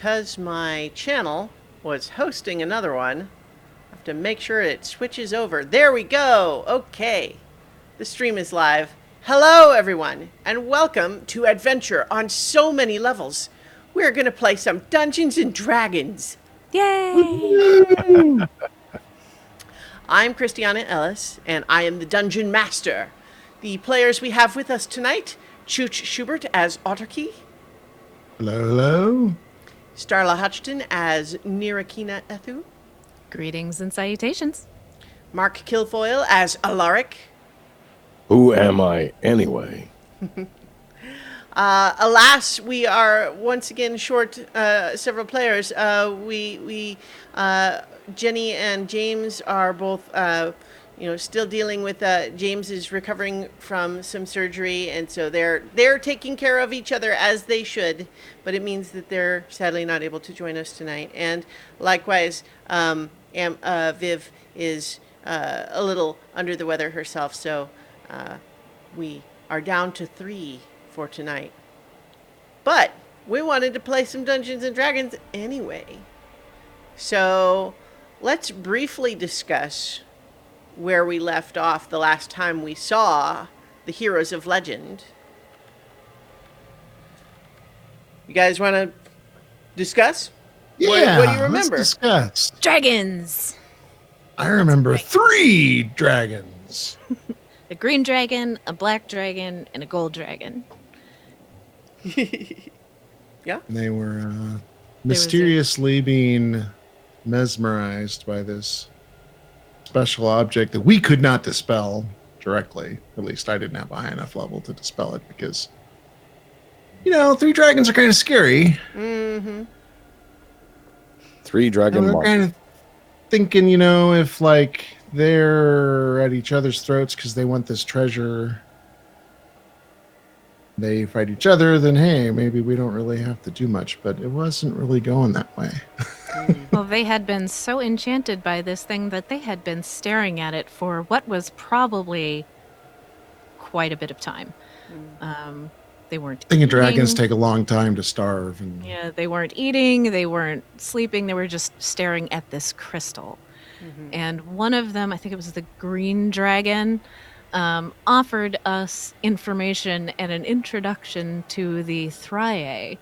because my channel was hosting another one, I have to make sure it switches over. There we go. Okay. The stream is live. Hello, everyone, and welcome to Adventure on So Many Levels. We're going to play some Dungeons and Dragons. Yay! I'm Christiana Ellis, and I am the Dungeon Master. The players we have with us tonight, Chooch Schubert as Autarky. Hello, hello. Starla Hutchton as Nirakina Ethu. Greetings and salutations. Mark Kilfoyle as Alaric. Who am I anyway? Alas, we are once again short several players. Jenny and James are both, still dealing with. James is recovering from some surgery, and so they're taking care of each other as they should. But it means that they're sadly not able to join us tonight. And likewise, Viv is a little under the weather herself, so we are down to 3 for tonight. But we wanted to play some Dungeons and Dragons anyway. So let's briefly discuss where we left off the last time we saw the Heroes of Legend. You guys want to discuss? Yeah, what do you remember? Let's discuss. Dragons! I remember 3 dragons. A green dragon, a black dragon, and a gold dragon. Yeah? And they were mysteriously being mesmerized by this special object that we could not dispel directly. At least I didn't have a high enough level to dispel it because, 3 dragons are kind of scary. Mm-hmm. 3 dragon And we're marks. kind of thinking, if they're at each other's throats because they want this treasure, they fight each other, then hey, maybe we don't really have to do much. But it wasn't really going that way. Well, they had been so enchanted by this thing that they had been staring at it for what was probably quite a bit of time. They weren't Thinking dragons eating. take a long time to starve. And Yeah, they weren't eating, they weren't sleeping, they were just staring at this crystal. And one of them, I think it was the green dragon, offered us information and an introduction to the Thriae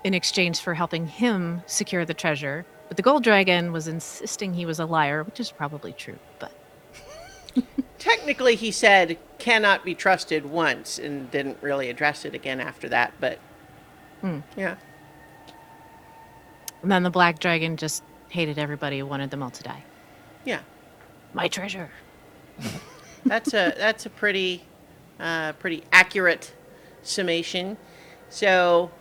in exchange for helping him secure the treasure. But the gold dragon was insisting he was a liar, which is probably true, but... Technically, he said, cannot be trusted once, and didn't really address it again after that, but... Yeah. And then the black dragon just hated everybody, wanted them all to die. Yeah. My treasure. That's a pretty accurate summation. So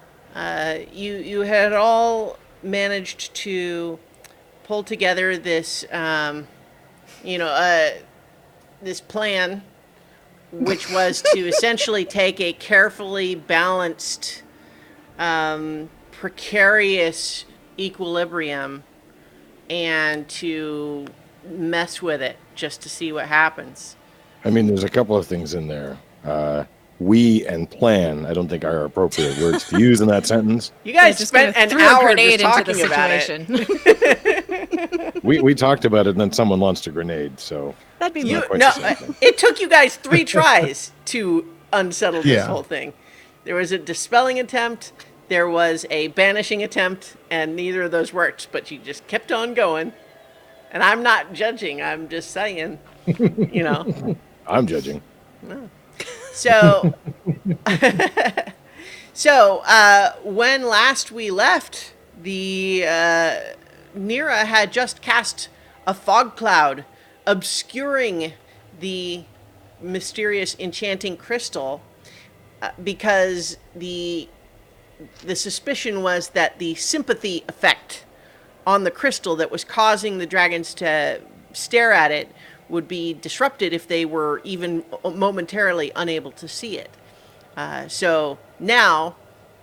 you had all managed to pull together this this plan, which was to essentially take a carefully balanced, precarious equilibrium and to mess with it just to see what happens. I mean, there's a couple of things in there. We and plan, I don't think are appropriate words to use in that sentence. You guys just spent kinda an threw a hour grenade just into talking the about situation. it. We talked about it, and then someone launched a grenade, so... That'd be You- more. quite No, the same thing. it took you guys 3 tries to unsettle this Yeah. whole thing. There was a dispelling attempt, there was a banishing attempt, and neither of those worked, but you just kept on going. And I'm not judging, I'm just saying, I'm judging. So, when last we left, the Nira had just cast a fog cloud obscuring the mysterious enchanting crystal because the suspicion was that the sympathy effect on the crystal that was causing the dragons to stare at it would be disrupted if they were even momentarily unable to see it. So now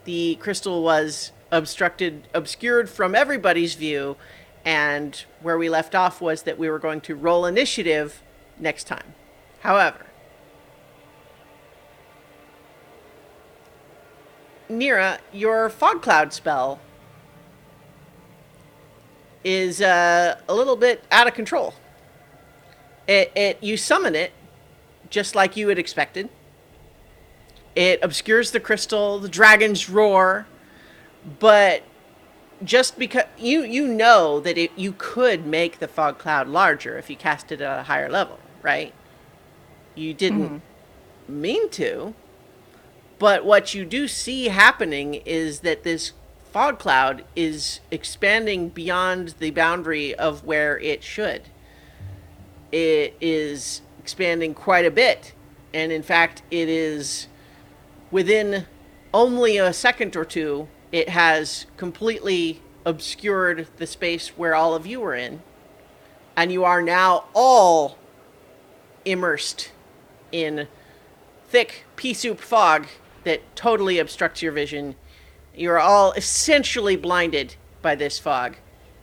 the crystal was obscured from everybody's view, and where we left off was that we were going to roll initiative next time. However, Nira, your fog cloud spell is a little bit out of control. You summon it just like you had expected. It obscures the crystal, the dragons roar, but just because you know that you could make the fog cloud larger if you cast it at a higher level, right? You didn't mean to, but what you do see happening is that this fog cloud is expanding beyond the boundary of where it should. It is expanding quite a bit, and in fact, it is within only a second or two, it has completely obscured the space where all of you were in, and you are now all immersed in thick pea soup fog that totally obstructs your vision. You're all essentially blinded by this fog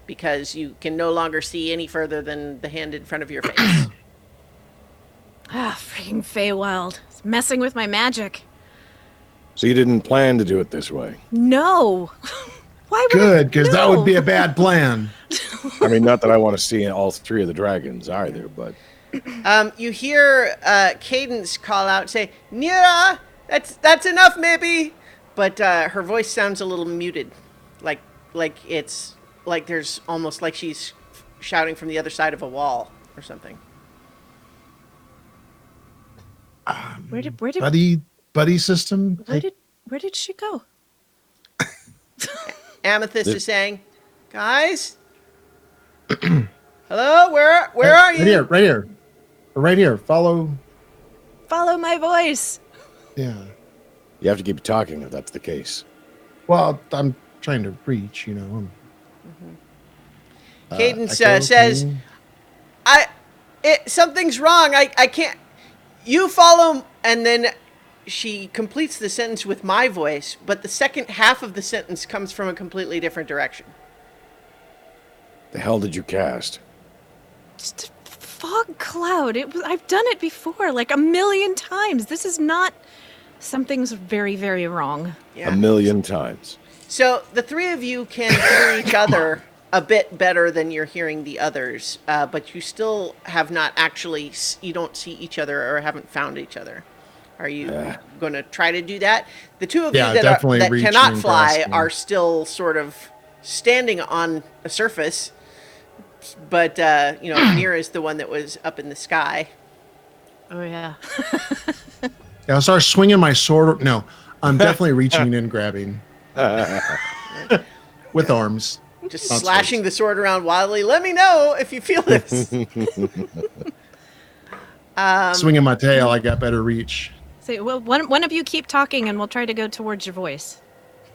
because you can no longer see any further than the hand in front of your face. Freaking Feywild. It's messing with my magic. So you didn't plan to do it this way? No. Why would Good, because that no. would be a bad plan. I mean, not that I want to see all three of the dragons either, but... You hear Cadence call out, say, Nira, that's enough, maybe. But her voice sounds a little muted, like it's like there's almost like she's shouting from the other side of a wall or something. Where did Buddy system. where did she go? Amethyst is saying, guys, hello, where are you? Right here. Follow. Follow my voice. Yeah. You have to keep talking if that's the case. Well, I'm trying to reach. You know. Cadence Echo, says, ping. something's wrong. I can't. You follow, and then she completes the sentence with my voice, but the second half of the sentence comes from a completely different direction. The hell did you cast? Just a fog cloud. I've done it before, like 1,000,000 times. This is not. Something's very, very wrong. Yeah. 1,000,000 times. So the three of you can hear each other a bit better than you're hearing the others, but you still have not actually, you don't see each other or haven't found each other. Are you going to try to do that? The two of you that cannot fly are still sort of standing on a surface, but Nira is the one that was up in the sky. Oh, yeah. Yeah, I'll start swinging my sword. No, I'm definitely reaching and grabbing with arms. Just slashing the sword around wildly. Let me know if you feel this. Swinging my tail, I got better reach. So, well, one of you keep talking, and we'll try to go towards your voice.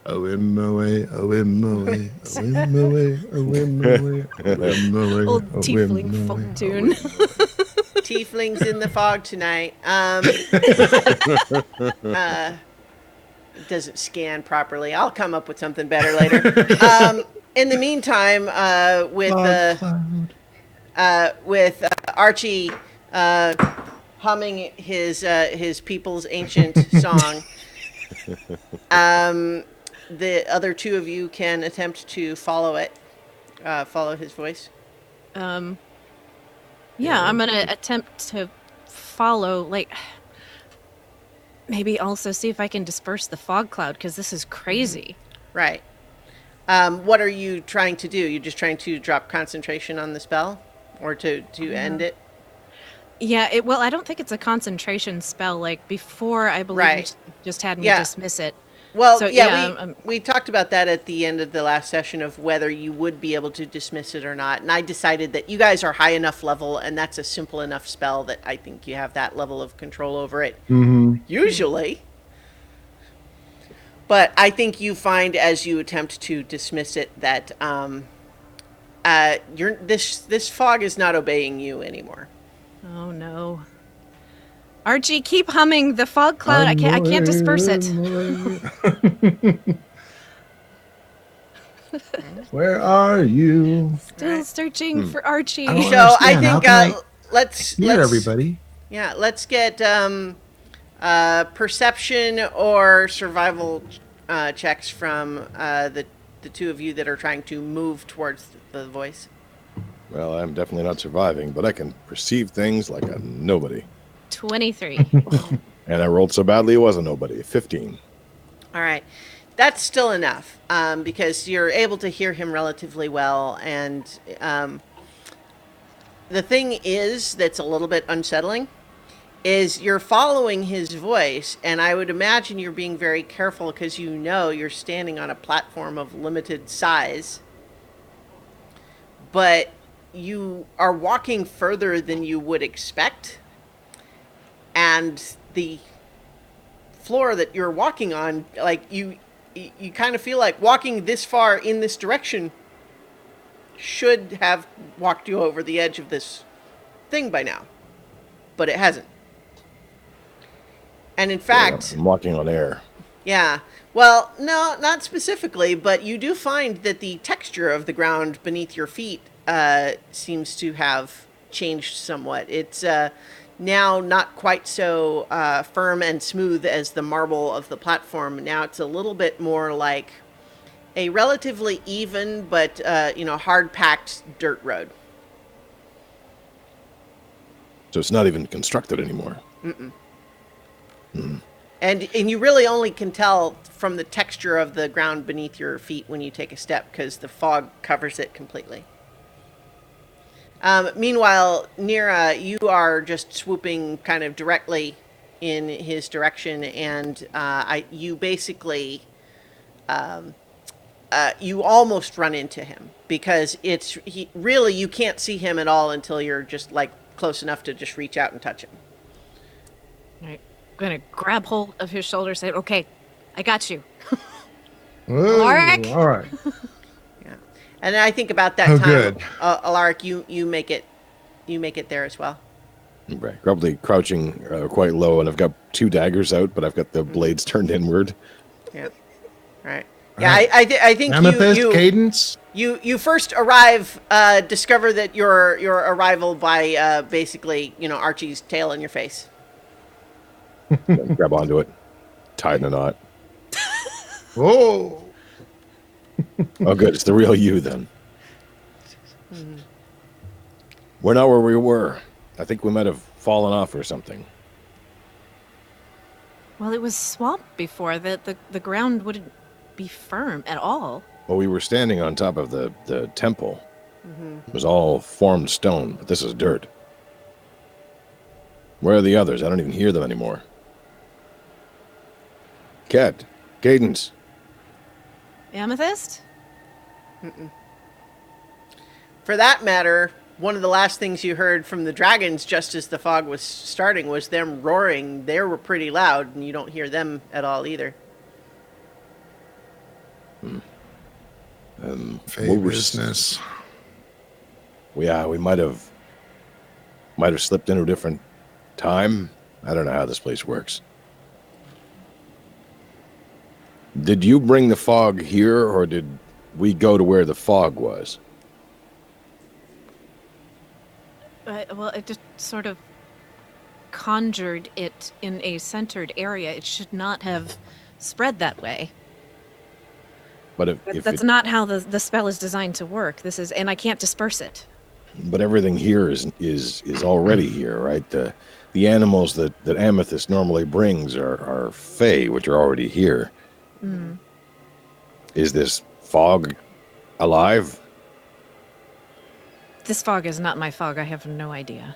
Oh, in my way, oh, in my way, oh, in my way, oh, in my way, oh, in my way. Old oh, in tiefling my folk way, tune. Tieflings in the fog tonight. It doesn't scan properly. I'll come up with something better later. In the meantime, with Archie humming his people's ancient song, the other two of you can attempt to follow it. Follow his voice. Yeah, I'm gonna attempt to follow, maybe also see if I can disperse the fog cloud, because this is crazy. Right. What are you trying to do? You're just trying to drop concentration on the spell? Or to end it? Yeah, I don't think it's a concentration spell. Like before, I believe Right. you just had me dismiss it. Well, So, we talked about that at the end of the last session of whether you would be able to dismiss it or not. And I decided that you guys are high enough level, and that's a simple enough spell that I think you have that level of control over it. Mm-hmm. Usually. But I think you find as you attempt to dismiss it that this fog is not obeying you anymore. Oh no. Archie, keep humming the fog cloud. I can't disperse it. Where are you? Still searching for Archie. I don't So I understand. think How can let's everybody. Yeah, let's get perception or survival checks from the two of you that are trying to move towards the voice. Well, I'm definitely not surviving, but I can perceive things like a nobody. 23. And I rolled so badly it was a nobody. 15. All right. That's still enough because you're able to hear him relatively well. And the thing is that's a little bit unsettling is you're following his voice. And I would imagine you're being very careful because you know you're standing on a platform of limited size. But you are walking further than you would expect. And the floor that you're walking on, like you kind of feel like walking this far in this direction should have walked you over the edge of this thing by now, but it hasn't. And in fact, I'm walking on air. yeah, well, no, not specifically, but you do find that the texture of the ground beneath your feet seems to have changed somewhat. It's now not quite so firm and smooth as the marble of the platform. Now it's a little bit more like a relatively even but hard-packed dirt road. So it's not even constructed anymore. Mm-mm. And you really only can tell from the texture of the ground beneath your feet when you take a step because the fog covers it completely. Meanwhile, Nira, you are just swooping kind of directly in his direction, and you basically, you almost run into him because really you can't see him at all until you're just like close enough to just reach out and touch him. Right. I'm going to grab hold of his shoulder and say, okay, I got you. Alaric? All right. Yeah. And I think about that time, good. Alaric, you make it there as well. Right. Probably crouching quite low, and I've got 2 daggers out, but I've got the blades turned inward. Yeah. Right. Yeah, I think Amethyst, Cadence. You first arrive, discover that your arrival by basically, Archie's tail in your face. Grab onto it, tie it in a knot. Oh. Oh, good. It's the real you then. Mm-hmm. We're not where we were. I think we might have fallen off or something. Well, it was swamp before. The ground wouldn't be firm at all. Well, we were standing on top of the temple. Mm-hmm. It was all formed stone, but this is dirt. Where are the others? I don't even hear them anymore. Cat, Cadence. Amethyst? Mm-mm. For that matter, one of the last things you heard from the dragons just as the fog was starting was them roaring. They were pretty loud, and you don't hear them at all either. Business. Yeah, we might have slipped into a different time. I don't know how this place works. Did you bring the fog here, or did we go to where the fog was? Well, it just sort of conjured it in a centered area. It should not have spread that way. But if that's not how the spell is designed to work. And I can't disperse it. But everything here is already here, right? The animals that Amethyst normally brings are Fae, which are already here. Mm. Is this fog alive? This fog is not my fog. I have no idea.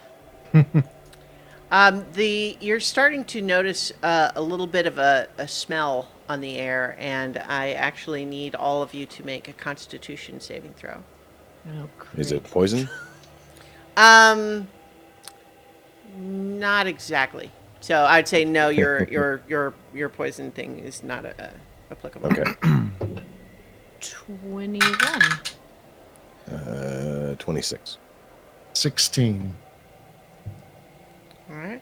You're starting to notice a little bit of a smell on the air, and I actually need all of you to make a Constitution saving throw. Oh, is it poison? Not exactly. So I'd say no. Your poison thing is not applicable. Okay. 21. 26. 16. All right.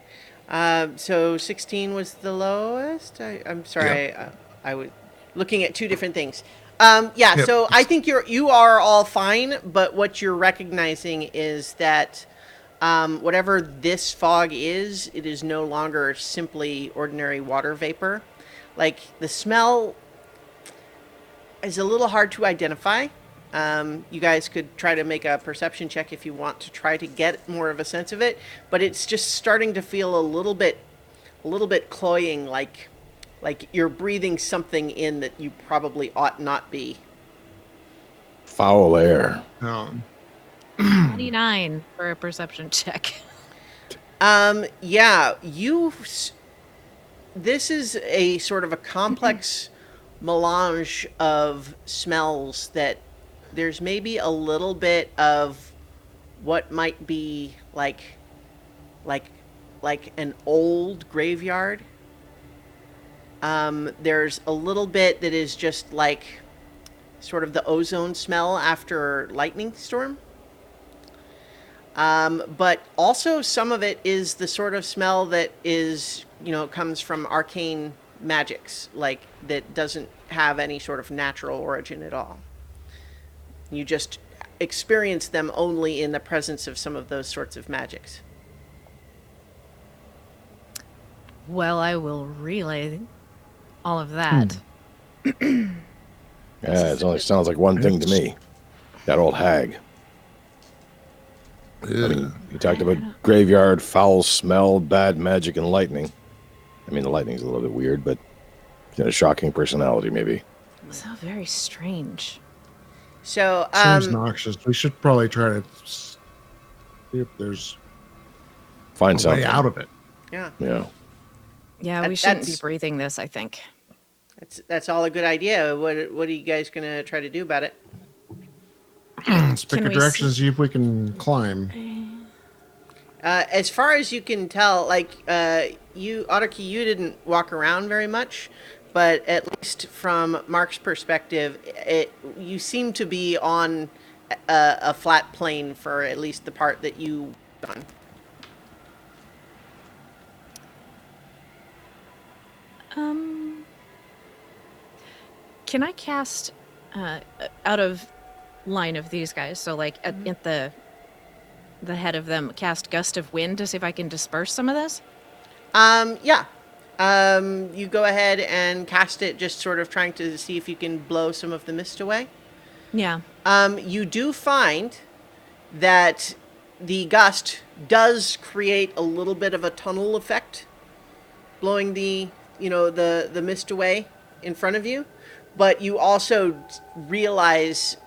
So 16 was the lowest. I'm sorry. Yep. I was looking at two different things. Yep. So I think you are all fine, but what you're recognizing is that whatever this fog is, it is no longer simply ordinary water vapor. Like the smell is a little hard to identify. You guys could try to make a perception check if you want to try to get more of a sense of it, but it's just starting to feel a little bit cloying, like you're breathing something in that you probably ought not be. Foul air. 29 for a perception check. Yeah, this is a sort of a complex melange of smells that there's maybe a little bit of what might be like an old graveyard. There's a little bit that is just like sort of the ozone smell after lightning storm. But also some of it is the sort of smell that is, comes from arcane magics, like that doesn't have any sort of natural origin at all. You just experience them only in the presence of some of those sorts of magics. Well, I will relay all of that. Yeah, it only sounds like one thing to me. That old hag. I mean, you talked about graveyard, foul smell, bad magic, and lightning. I mean, the lightning's a little bit weird, but a shocking personality, maybe. So very strange. So, seems noxious. We should probably try to see if there's Find a something way out of it. Yeah. Yeah. Yeah, we shouldn't be breathing this, I think. That's all a good idea. What are you guys going to try to do about it? Let's pick a direction and see if we can climb. As far as you can tell, Otterkey, you didn't walk around very much, but at least from Mark's perspective, you seem to be on a flat plane for at least the part that you done. Can I cast out of line of these guys? So at the head of them, cast Gust of Wind to see if I can disperse some of this? Yeah. You go ahead and cast it, just sort of trying to see if you can blow some of the mist away. Yeah. You do find that the gust does create a little bit of a tunnel effect, blowing the mist away in front of you. But you also realize,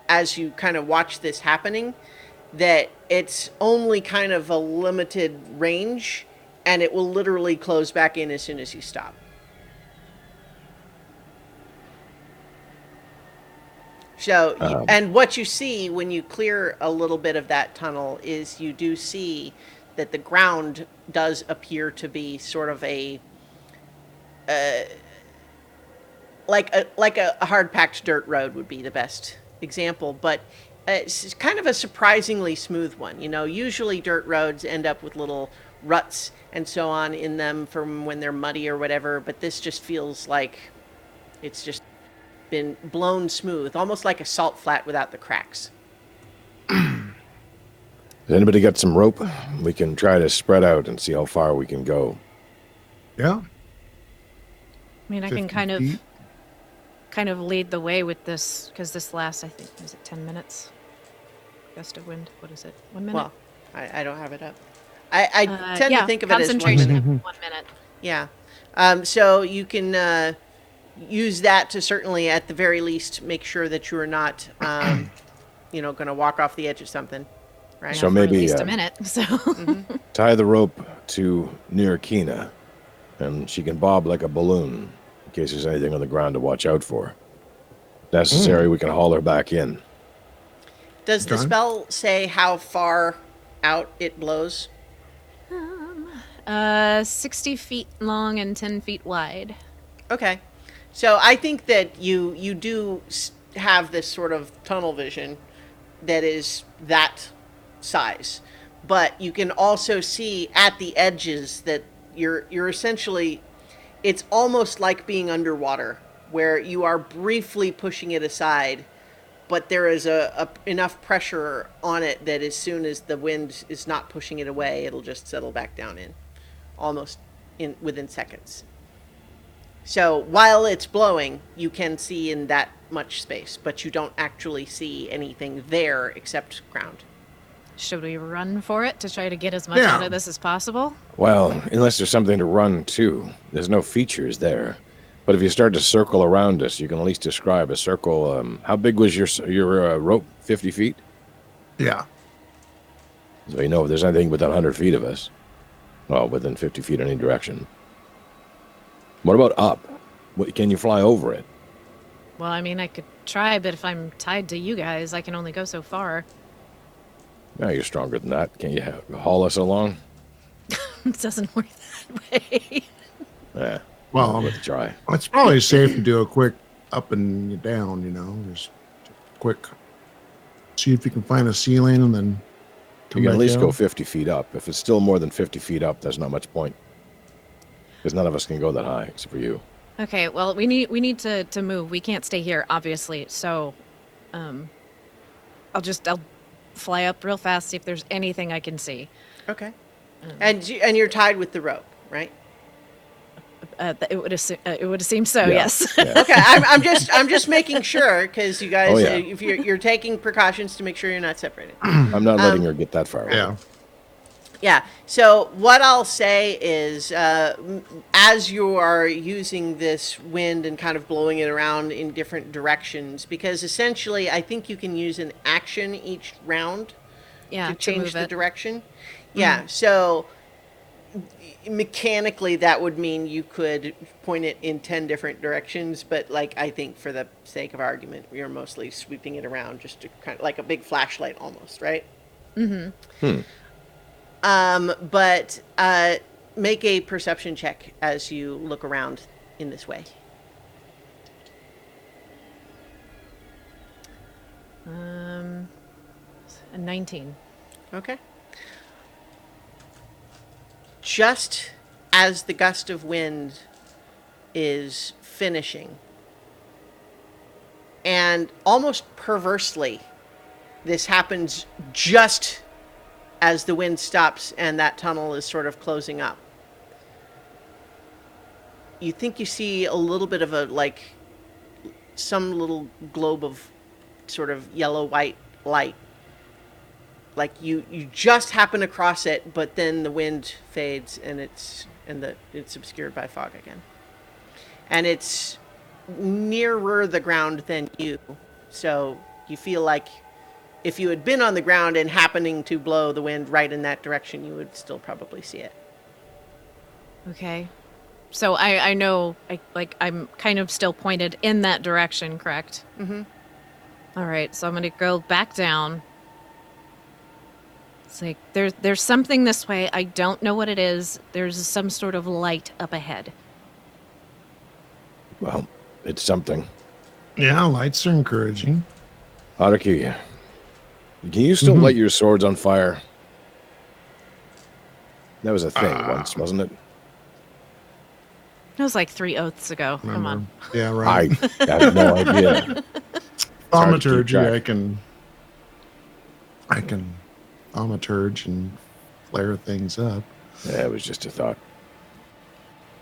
as you kind of watch this happening, that it's only kind of a limited range, and it will literally close back in as soon as you stop. So, and what you see when you clear a little bit of that tunnel is you do see that the ground does appear to be sort of like a hard-packed dirt road would be the best example, but it's kind of a surprisingly smooth one. Usually dirt roads end up with little ruts and so on in them from when they're muddy or whatever, but this just feels like it's just been blown smooth, almost like a salt flat without the cracks. Has anybody got some rope? We can try to spread out and see how far we can go. Yeah. I mean, I can kind of lead the way with this, because this lasts, I think, was it 10 minutes? Gust of Wind, what is it? 1 minute? Well, I don't have it up. I tend to think of it as 1 concentration minute. of 1 minute. Yeah. So you can use that to certainly, at the very least, make sure that you are not, going to walk off the edge of something, right? So For maybe at least a minute. So tie the rope to near Kina, and she can bob like a balloon in case there's anything on the ground to watch out for. If necessary, we can haul her back in. Does the spell say how far out it blows? 60 feet long and 10 feet wide. Okay. So I think that you do have this sort of tunnel vision that is that size. But you can also see at the edges that you're essentially, it's almost like being underwater, where you are briefly pushing it aside, but there is enough pressure on it that as soon as the wind is not pushing it away, it'll just settle back down in, almost within seconds. So while it's blowing, you can see in that much space, but you don't actually see anything there except ground. Should we run for it to try to get as much Yeah. out of this as possible? Well, unless there's something to run to. There's no features there. But if you start to circle around us, you can at least describe a circle. How big was your rope? 50 feet? Yeah. So you know if there's anything within 100 feet of us. Well, within 50 feet in any direction. What about up? Can you fly over it? Well, I mean, I could try, but if I'm tied to you guys, I can only go so far. No, you're stronger than that. Can't you haul us along? It doesn't work that way. Yeah. Well, Let's try. it's probably safe to do a quick up and down, just quick. See if you can find a ceiling and then You come can back at least down. go 50 feet up. If it's still more than 50 feet up, there's not much point. Because none of us can go that high, except for you. Okay, well, we need to move. We can't stay here, obviously. So, I'll fly up real fast, see if there's anything I can see. Okay. And you're tied with the rope, right? It would seem so. Yeah. Yes. Yeah. Okay, I'm just making sure because you guys, Oh, yeah. if you're taking precautions to make sure you're not separated. I'm not letting her get that far away. Yeah. Yeah. So what I'll say is, as you are using this wind and kind of blowing it around in different directions, because essentially I think you can use an action each round Yeah. to change move the it. direction. Yeah. So mechanically that would mean you could point it in 10 different directions, but I think for the sake of argument, you're mostly sweeping it around just to kind of like a big flashlight almost, right? But make a perception check as you look around in this way. A 19. Okay. Just as the gust of wind is finishing, and almost perversely, this happens just as the wind stops and that tunnel is sort of closing up. You think you see a little bit of some little globe of sort of yellow-white light. Like you just happen across it, but then the wind fades and it's obscured by fog again. And it's nearer the ground than you. So you feel like if you had been on the ground and happening to blow the wind right in that direction, you would still probably see it. Okay. So I know I'm kind of still pointed in that direction, correct? Mm-hmm. All right, so I'm going to go back down. It's like there's something this way. I don't know what it is. There's some sort of light up ahead. Well, it's something. Yeah, lights are encouraging. Araki, can you still light your swords on fire? That was a thing once, wasn't it? It was like 3 oaths ago. Come on. Yeah, right. I have no idea. hard to keep Thaumaturgy, track. I can thaumaturge and flare things up. Yeah, it was just a thought.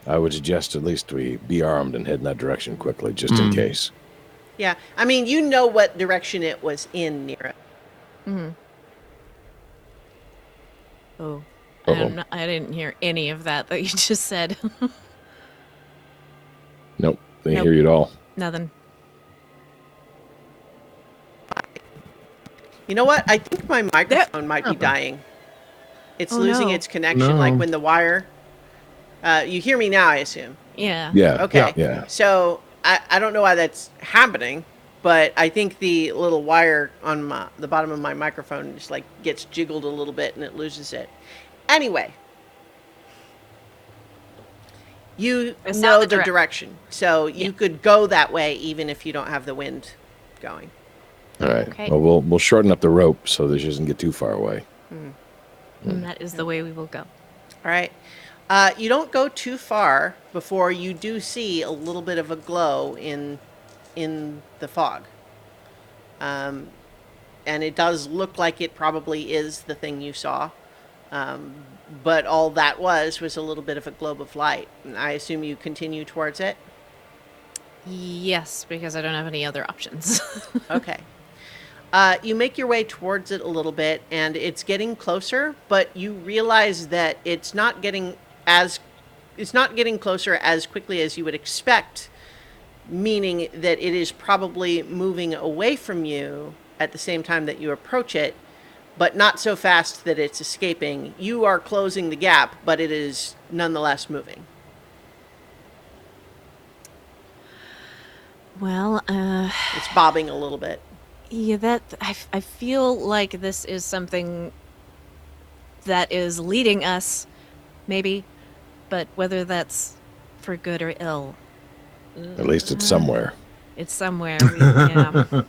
I would suggest at least we be armed and head in that direction quickly, just in case. Yeah. I mean, you know what direction it was in, Nira. Oh. Uh-oh. I didn't hear any of that you just said. Nope, they Nope. hear you at all. Nothing. You know what? I think my microphone might be happened? dying. It's Oh, losing no. its connection, like No. when the wire... you hear me now, I assume. Yeah. Yeah. Okay. Yeah. So I don't know why that's happening, but I think the little wire on the bottom of my microphone just gets jiggled a little bit and it loses it. Anyway, you I saw know the the direc- direction, so you could go that way even if you don't have the wind going. All right. Okay. Well, we'll shorten up the rope so that she doesn't get too far away. And that is the way we will go. All right. You don't go too far before you do see a little bit of a glow in the fog. And it does look like it probably is the thing you saw. But all that was a little bit of a globe of light. And I assume you continue towards it? Yes, because I don't have any other options. Okay. You make your way towards it a little bit, and it's getting closer, but you realize that it's not getting closer as quickly as you would expect, meaning that it is probably moving away from you at the same time that you approach it, but not so fast that it's escaping. You are closing the gap, but it is nonetheless moving. Well, It's bobbing a little bit. yeah, I feel like this is something that is leading us, maybe, but whether that's for good or ill, At least it's somewhere. it's somewhere. Yeah.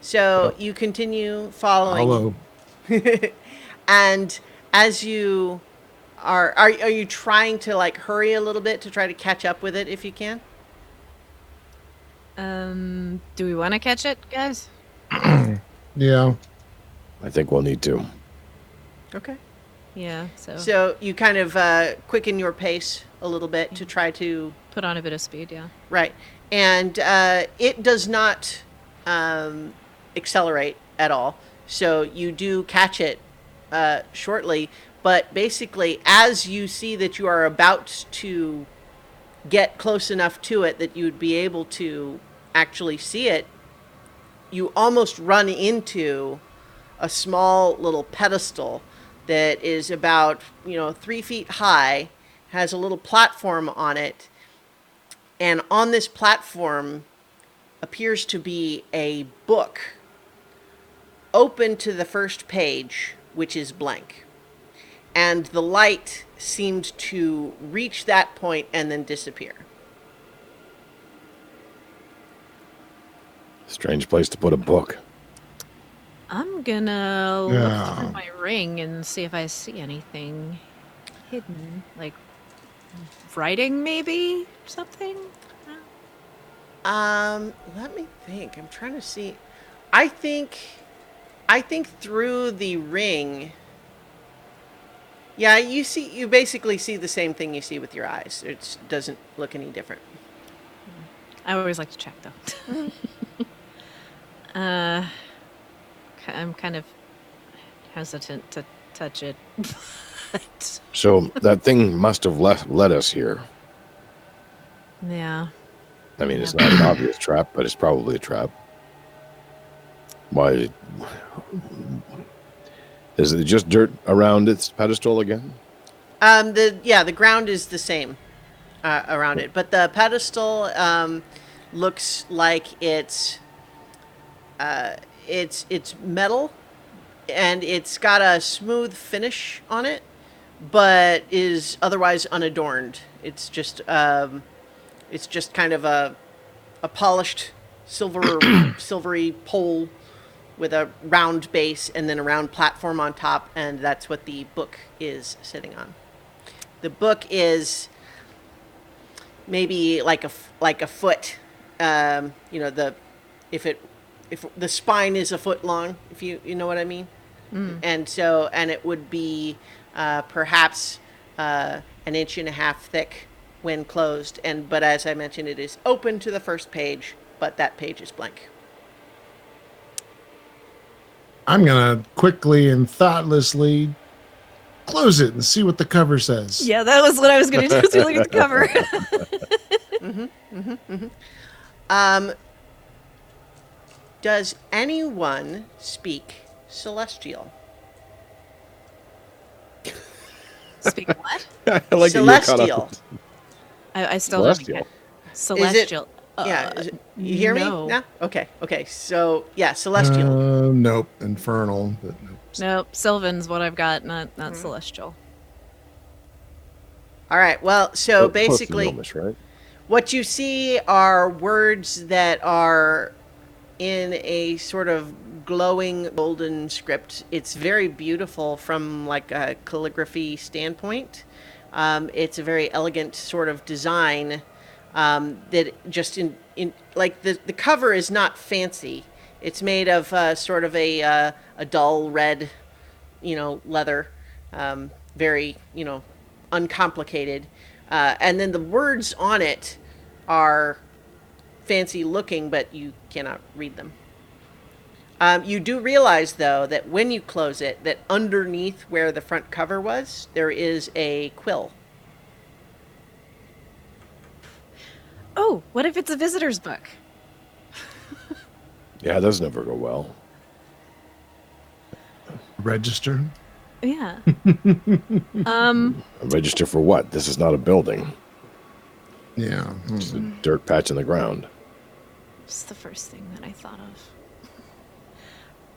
So you continue following. Hello. And as you are you trying to like hurry a little bit to try to catch up with it if you can? Do we want to catch it, guys? Yeah. I think we'll need to. Okay. Yeah. So you kind of quicken your pace a little bit to try to Put on a bit of speed. Yeah. right, and it does not accelerate at all. So you do catch it shortly, but basically, as you see that you are about to get close enough to it that you would be able to actually see it, you almost run into a small little pedestal that is about 3 feet high, has a little platform on it, and on this platform appears to be a book open to the first page, which is blank. And the light seemed to reach that point and then disappear. Strange place to put a book. I'm gonna Yeah. look through my ring and see if I see anything hidden, like writing, maybe something. Let me think. I'm trying to see. I think through the ring. Yeah, you basically see the same thing you see with your eyes. It doesn't look any different. I always like to check though. I'm kind of hesitant to touch it. But, So that thing must have led us here. yeah. I mean, it's not an obvious trap, but it's probably a trap. Why? Is it just dirt around its pedestal again? The ground is the same around it, but the pedestal looks like it's metal, and it's got a smooth finish on it, but is otherwise unadorned. It's just kind of a polished silvery pole with a round base and then a round platform on top, and that's what the book is sitting on. The book is maybe like a foot. If the spine is a foot long, if you know what I mean, and it would be perhaps an inch and a half thick when closed, but as I mentioned, it is open to the first page, but that page is blank. I'm going to quickly and thoughtlessly close it and see what the cover says. Yeah, that was what I was going to do. Was look at the cover. Does anyone speak Celestial? Speak what? I like that you're caught Celestial. up. I still Celestial. don't get celestial. Yeah, you hear no. me? No? Okay. So, yeah, Celestial. Nope. Infernal. But nope. Nope, Sylvan's what I've got, not celestial. All right, well, so Close to basically, Gnomish, right? what you see are words that are in a sort of glowing golden script. It's very beautiful from like a calligraphy standpoint. It's a very elegant sort of design that just in like the cover is not fancy. It's made of sort of a dull red, leather, very uncomplicated. And then the words on it are fancy looking, but you cannot read them. You do realize, though, that when you close it, that underneath where the front cover was, there is a quill. Oh, what if it's a visitor's book? Yeah, those never go well. Register. Yeah. A register for what? This is not a building. Yeah. It's a dirt patch in the ground. It's the first thing that I thought of.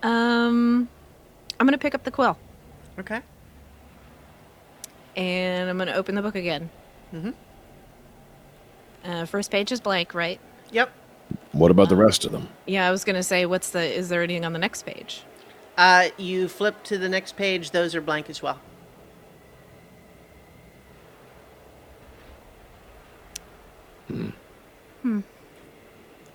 I'm gonna pick up the quill Okay. and I'm gonna open the book again. First page is blank, right? Yep. What about the rest of them? Yeah, I was gonna say, is there anything on the next page? You flip to the next page. Those are blank as well.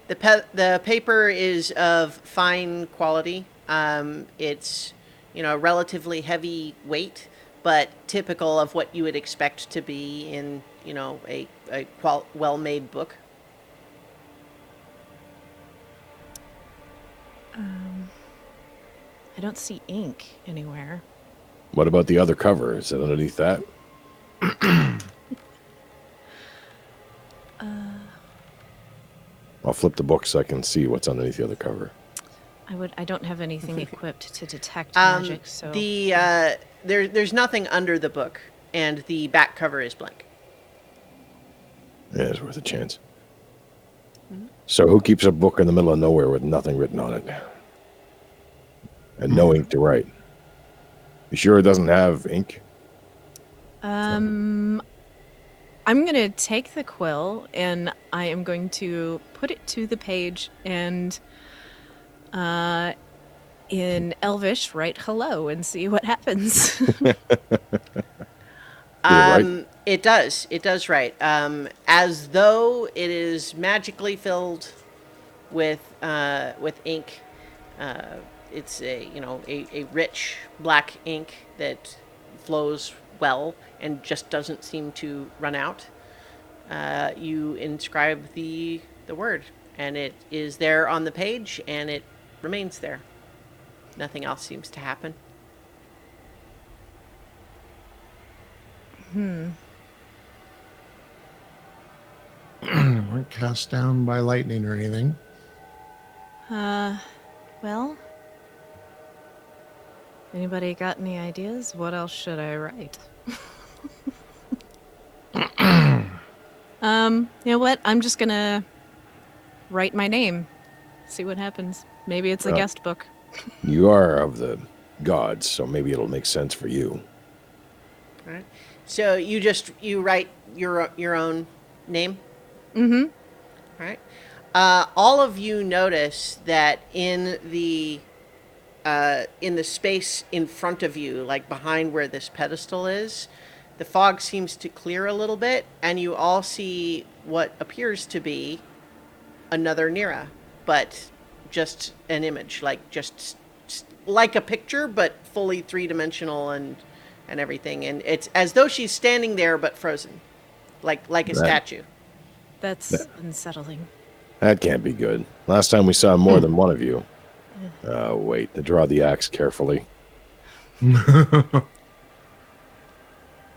The paper is of fine quality. It's, relatively heavy weight, but typical of what you would expect to be in, a well-made book. I don't see ink anywhere. What about the other cover? Is it underneath that? I'll flip the book so I can see what's underneath the other cover. I don't have anything equipped to detect magic, so There's nothing under the book, and the back cover is blank. Yeah, it's worth a chance. So who keeps a book in the middle of nowhere with nothing written on it? And no ink to write? You sure it doesn't have ink? I'm gonna take the quill and I am going to put it to the page and in Elvish write hello and see what happens. Right? It does write. As though it is magically filled with ink. It's a rich black ink that flows well and just doesn't seem to run out. You inscribe the word, and it is there on the page, and it remains there. Nothing else seems to happen. Weren't cast down by lightning or anything. Well, anybody got any ideas? What else should I write? You know what? I'm just gonna write my name. See what happens. Maybe it's a guest book. You are of the gods, so maybe it'll make sense for you. All right. So you write your own name. Mm-hmm. All right. All of you notice that in the space in front of you, like behind where this pedestal is, the fog seems to clear a little bit, and you all see what appears to be another Nira, but just an image, just like a picture, but fully three-dimensional and everything. And it's as though she's standing there, but frozen, like a statue. That's unsettling. That can't be good. Last time we saw more than one of you. Wait, to draw the axe carefully. I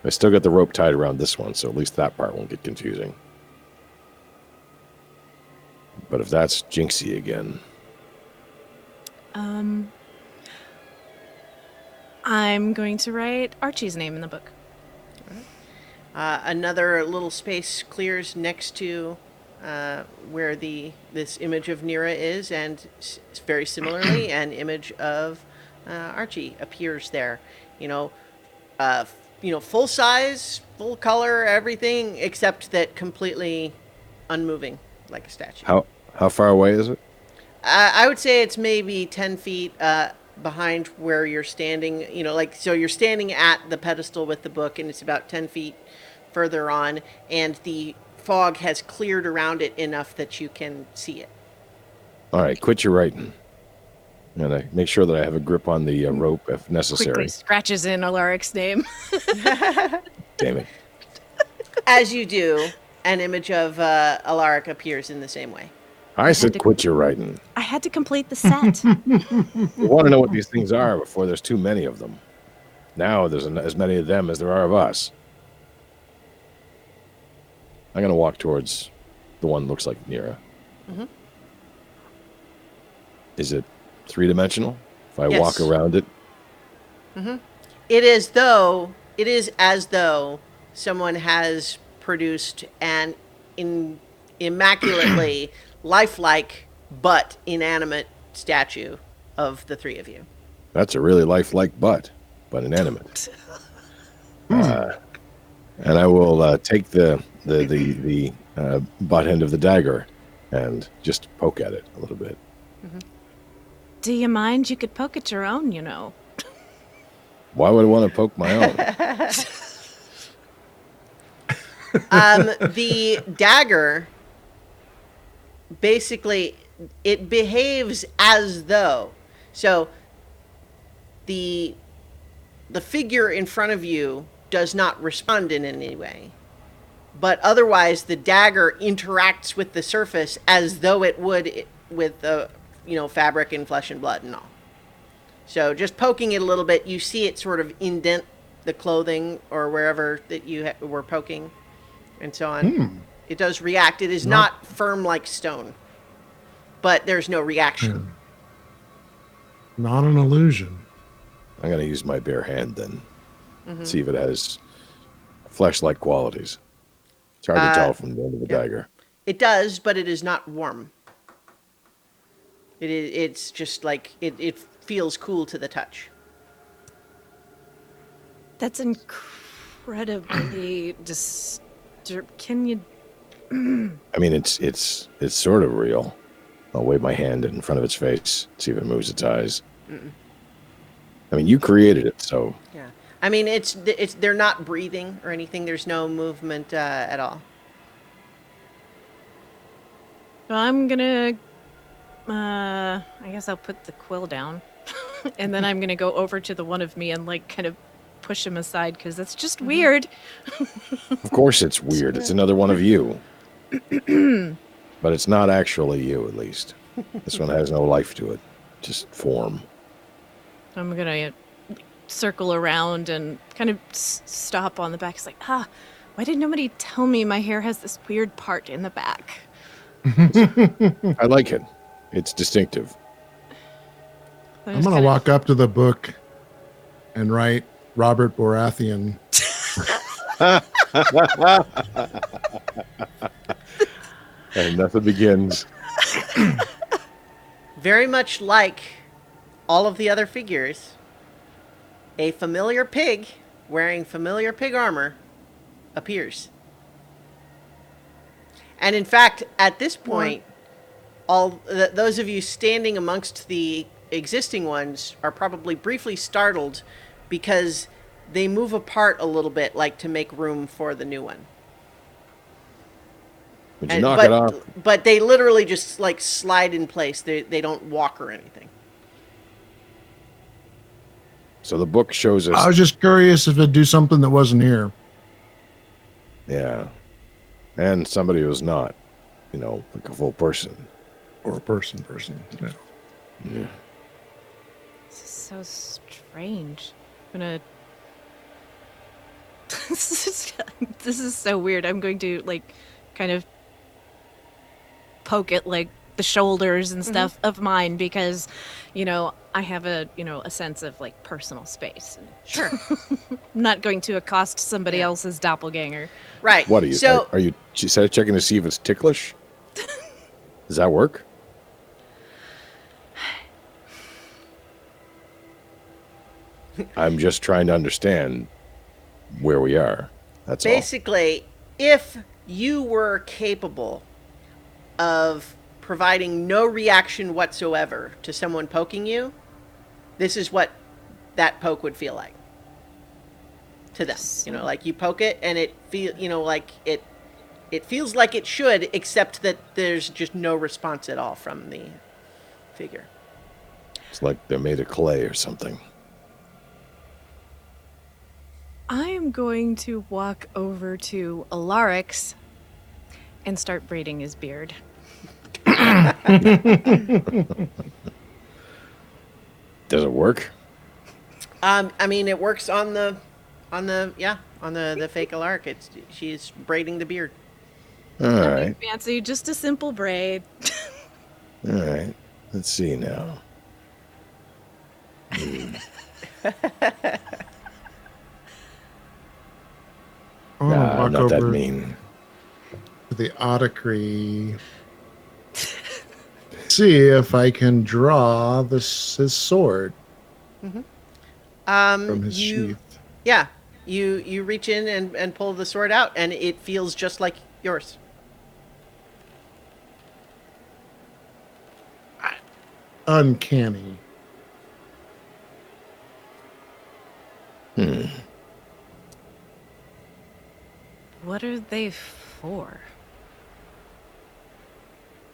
still got the rope tied around this one, so at least that part won't get confusing. But if that's Jinxie again... I'm going to write Archie's name in the book. Another little space clears next to where this image of Nira is, and very similarly, an image of Archie appears there. Full size, full color, everything except that completely unmoving, like a statue. How far away is it? I would say it's maybe 10 feet behind where you're standing. So you're standing at the pedestal with the book, and it's about 10 feet further on, and the fog has cleared around it enough that you can see it. All right, quit your writing. And I make sure that I have a grip on the rope if necessary. Quickly scratches in Alaric's name. Damn it. As you do, an image of Alaric appears in the same way. I said quit your writing. I had to complete the set. We want to know what these things are before there's too many of them. Now there's as many of them as there are of us. I'm going to walk towards the one that looks like Nira. Mm-hmm. Is it three-dimensional? If I Yes. walk around it? Mm-hmm. It is as though someone has produced an immaculately lifelike but inanimate statue of the three of you. That's a really lifelike butt, but inanimate. And I will take the butt end of the dagger and just poke at it a little bit. Mm-hmm. Do you mind? You could poke at your own, you know. Why would I want to poke my own? The dagger, basically, it behaves as though. So the figure in front of you does not respond in any way. But otherwise, the dagger interacts with the surface as though it would with the, fabric and flesh and blood and all. So just poking it a little bit, you see it sort of indent the clothing or wherever that you were poking and so on. It does react. It is not firm like stone, but there's no reaction. Not an illusion. I'm going to use my bare hand then. See if it has flesh-like qualities. It's hard to tell from the end of the dagger. It does, but it is not warm. It's just like it feels cool to the touch. That's incredibly Can you? I mean, it's sort of real. I'll wave my hand in front of its face, see if it moves its eyes. I mean, you created it, so Yeah. I mean, it's they're not breathing or anything. There's no movement at all. Well, I'm gonna. I guess I'll put the quill down, and then I'm gonna go over to the one of me and like kind of push him aside because that's just weird. of course it's weird. It's another one of you. But it's not actually you, at least. This one has no life to it, just form. I'm gonna circle around and kind of stop on the back. It's like, why did nobody tell me my hair has this weird part in the back? I like it. It's distinctive. I'm going to walk up to the book and write Robert Baratheon. And nothing begins. Very much like all of the other figures, a familiar pig wearing familiar pig armor appears. And in fact, at this point, those of you standing amongst the existing ones are probably briefly startled because they move apart a little bit, like to make room for the new one. Would you knock it off? But they literally just like slide in place. They don't walk or anything. So the book shows us. I was just curious if it'd do something that wasn't here. Yeah. And somebody who's not, like a full person. Or a person. Yeah. Yeah. This is so strange. I'm gonna. This is so weird. I'm going to like kind of poke at like the shoulders and stuff of mine because, I have a sense of like personal space. Sure. I'm not going to accost somebody else's doppelganger. Right. What are you? So, are you checking to see if it's ticklish? Does that work? I'm just trying to understand where we are. That's basically, if you were capable of providing no reaction whatsoever to someone poking you, this is what that poke would feel like to them. Like you poke it and it like it feels like it should, except that there's just no response at all from the figure. It's like they're made of clay or something. I am going to walk over to Alarix and start braiding his beard. Does it work? I mean, it works on the fake Alark. She's braiding the beard. All right. Fancy, just a simple braid. All right. Let's see now. I want to walk not that over mean. to the Otacree. See if I can draw his sword from his sheath. Yeah, you reach in and pull the sword out, and it feels just like yours. Uncanny. What are they for?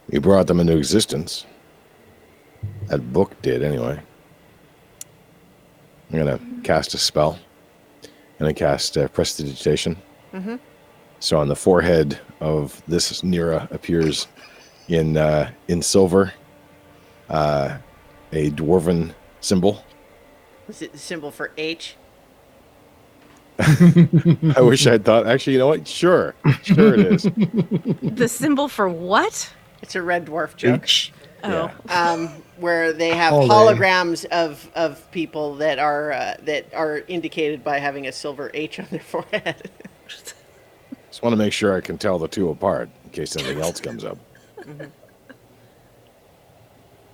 You brought them into existence. That book did, anyway. I'm going to cast a spell. I'm going to cast Prestidigitation. So on the forehead of this Nira appears in silver a dwarven symbol. Is it the symbol for H? I wish I'd thought. Actually, you know what? Sure it is. The symbol for what? It's a red dwarf joke. H. Oh, Yeah. Where they have Hallway. holograms of people that are indicated by having a silver H on their forehead. Just want to make sure I can tell the two apart in case something else comes up.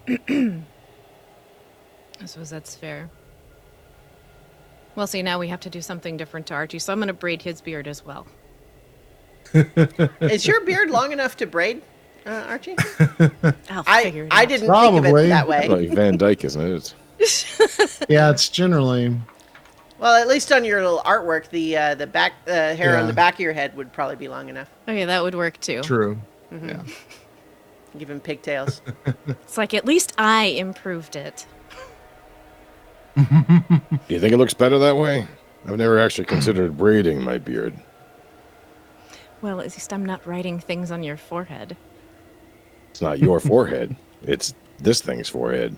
I suppose that's fair. Well, see, now we have to do something different to Archie, so I'm going to braid his beard as well. Is your beard long enough to braid, Archie? I'll I figure it I out. didn't think Probably. of it that way. Like Van Dyke, isn't it? Yeah, it's generally. Well, at least on your little artwork, the back hair on Yeah. the back of your head would probably be long enough. Okay, that would work too. True. Yeah. Give him pigtails. It's like at least I improved it. Do you think it looks better that way? I've never actually considered braiding my beard. Well, at least I'm not writing things on your forehead. It's not your forehead. It's this thing's forehead.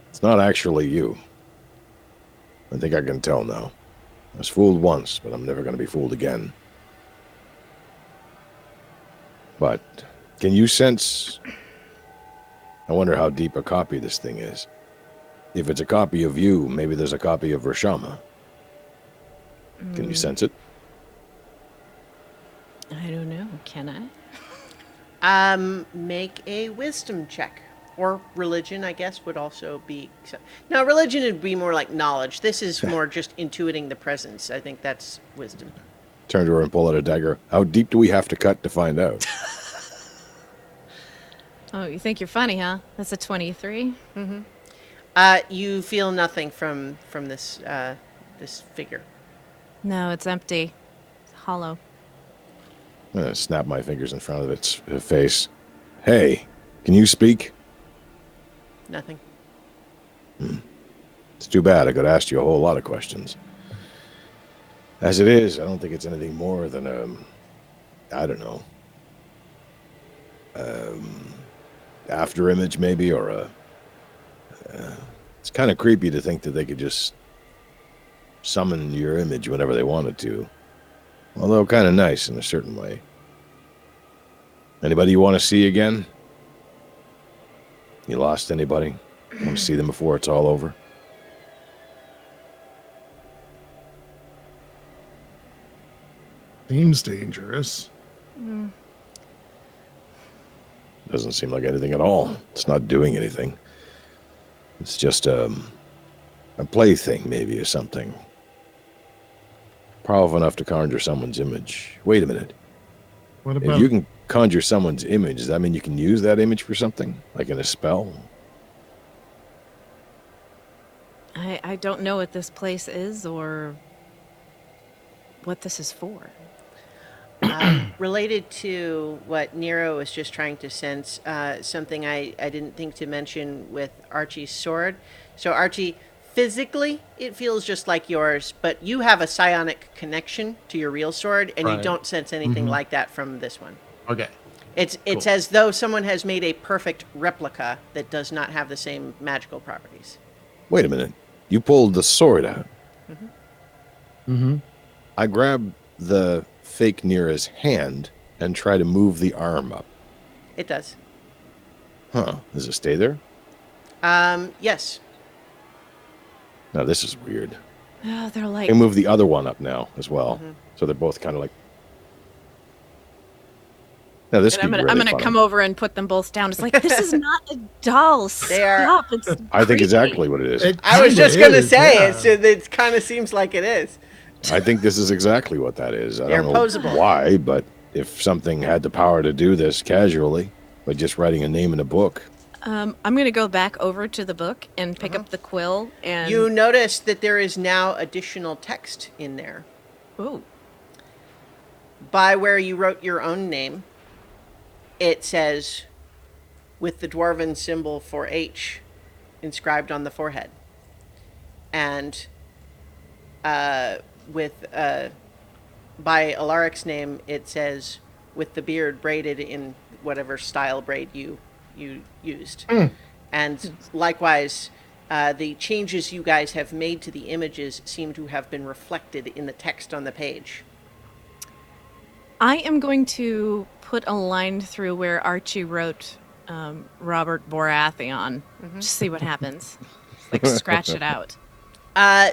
It's not actually you. I think I can tell now. I was fooled once, but I'm never going to be fooled again. But can you sense... I wonder how deep a copy this thing is. If it's a copy of you, maybe there's a copy of Rashama. Can you sense it? I don't know. Can I? Make a wisdom check. Or religion, I guess, would also be... No, religion would be more like knowledge. This is more just intuiting the presence. I think that's wisdom. Turn to her and pull out a dagger. How deep do we have to cut to find out? Oh, you think you're funny, huh? That's a 23. You feel nothing from this this figure. No, it's empty. It's hollow. I'm going to snap my fingers in front of its face. Hey, can you speak? Nothing. It's too bad. I could ask you a whole lot of questions. As it is, I don't think it's anything more than I don't know, after image maybe, or it's kind of creepy to think that they could just summon your image whenever they wanted to. Although kind of nice in a certain way. Anybody you want to see again? You lost anybody? Want to see them before it's all over? Seems dangerous. Doesn't seem like anything at all. It's not doing anything. It's just a plaything, maybe, or something. Powerful enough to conjure someone's image. Wait a minute. What about If you can conjure someone's image, does that mean you can use that image for something? Like in a spell? I don't know what this place is or what this is for. Related to what Nero was just trying to sense, something I didn't think to mention with Archie's sword. So Archie, physically, it feels just like yours, but you have a psionic connection to your real sword, and you Right. don't sense anything like that from this one. Okay. It's Cool. as though someone has made a perfect replica that does not have the same magical properties. Wait a minute. You pulled the sword out. Mm-hmm. I grab the fake Nira's hand and try to move the arm up. It does. Huh. Does it stay there? Yes. Now this is weird. Oh, they're like I move the other one up now as well. So they're both kind of like. Now this and could be really I'm gonna funny. come over and put them both down. It's like, this is not a doll. They are- Stop. It's I think creepy. exactly what it is. I was just going to say, yeah. it kind of seems like it is. I think this is exactly what that is. I They're don't know posable. why, but if something had the power to do this casually by just writing a name in a book, I'm gonna go back over to the book and pick up the quill and You notice that there is now additional text in there. Ooh. By where you wrote your own name, it says, with the dwarven symbol for H inscribed on the forehead. And by Alaric's name, it says, with the beard braided in whatever style braid you used. And likewise, the changes you guys have made to the images seem to have been reflected in the text on the page. I am going to put a line through where Archie wrote Robert Baratheon. Just see what happens. Like scratch it out.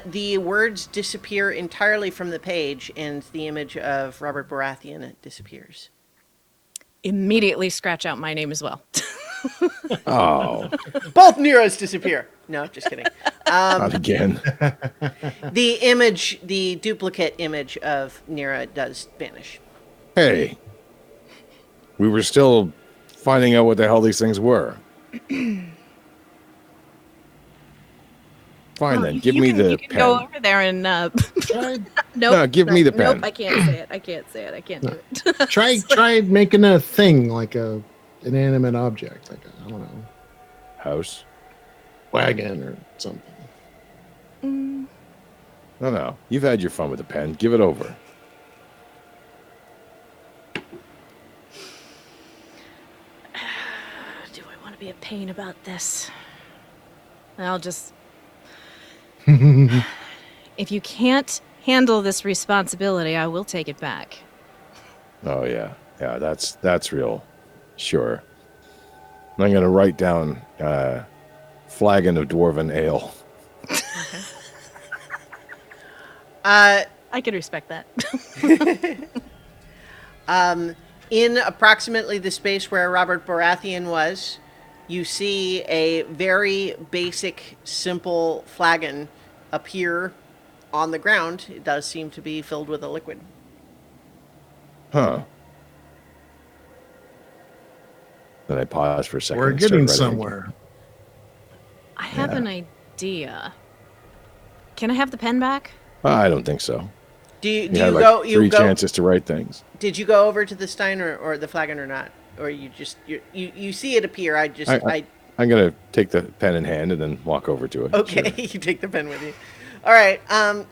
The words disappear entirely from the page, and the image of Robert Baratheon disappears. Immediately scratch out my name as well. oh, Both Neros disappear. No, just kidding. not again. The image, the duplicate image of Nira does vanish. Hey, we were still finding out what the hell these things were. Fine then, give me the You can pen. go over there and Try, nope. give me the Nope, pen. I can't say it. I can't say it. I can't do it. try making a thing like a inanimate object, like I don't know, House. wagon or something. No. You've had your fun with the pen. Give it over. Do I want to be a pain about this? I'll just. If you can't handle this responsibility, I will take it back. Oh yeah, that's real. Sure. I'm gonna write down flagon of dwarven ale. I can respect that. In approximately the space where Robert Baratheon was, you see a very basic, simple flagon appear on the ground. It does seem to be filled with a liquid. Huh. Then I pause for a second. We're and start getting writing. somewhere. I have Yeah. an idea. Can I have the pen back? I don't think so. Do you You had like go? three You go? chances to write things. Did you go over to the stein or the flagon or not? Or you just you see it appear? I'm gonna take the pen in hand and then walk over to it. Okay, Sure. you take the pen with you. All right.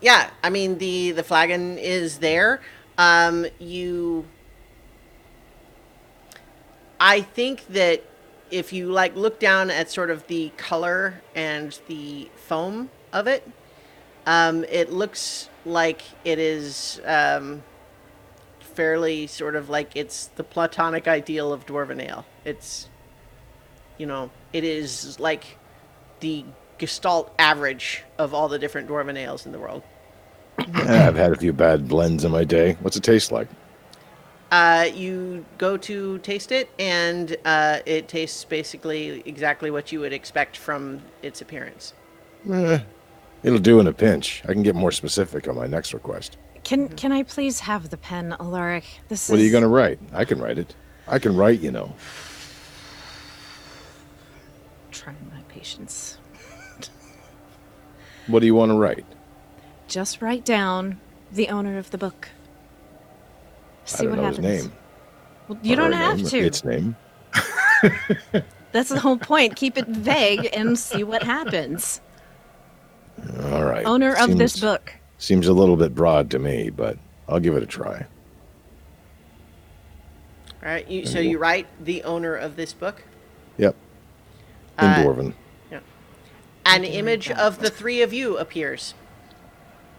Yeah. I mean, the flagon is there. I think that if you like look down at sort of the color and the foam of it, it looks like it is fairly sort of like it's the platonic ideal of dwarven ale. It's, it is like the gestalt average of all the different dwarven ales in the world. I've had a few bad blends in my day. What's it taste like? You go to taste it, and it tastes basically exactly what you would expect from its appearance. It'll do in a pinch. I can get more specific on my next request. Can I please have the pen, Alaric? What are you going to write? I can write it. I can write, Trying my patience. What do you want to write? Just write down the owner of the book. See I don't what know happens. his name. Well, you Or don't her have name. to. Its name. That's the whole point. Keep it vague and see what happens. All right. Owner of this book. Seems a little bit broad to me, but I'll give it a try. All right. So you write the owner of this book? Yep. In Dwarven. Yeah. An image of the three of you appears.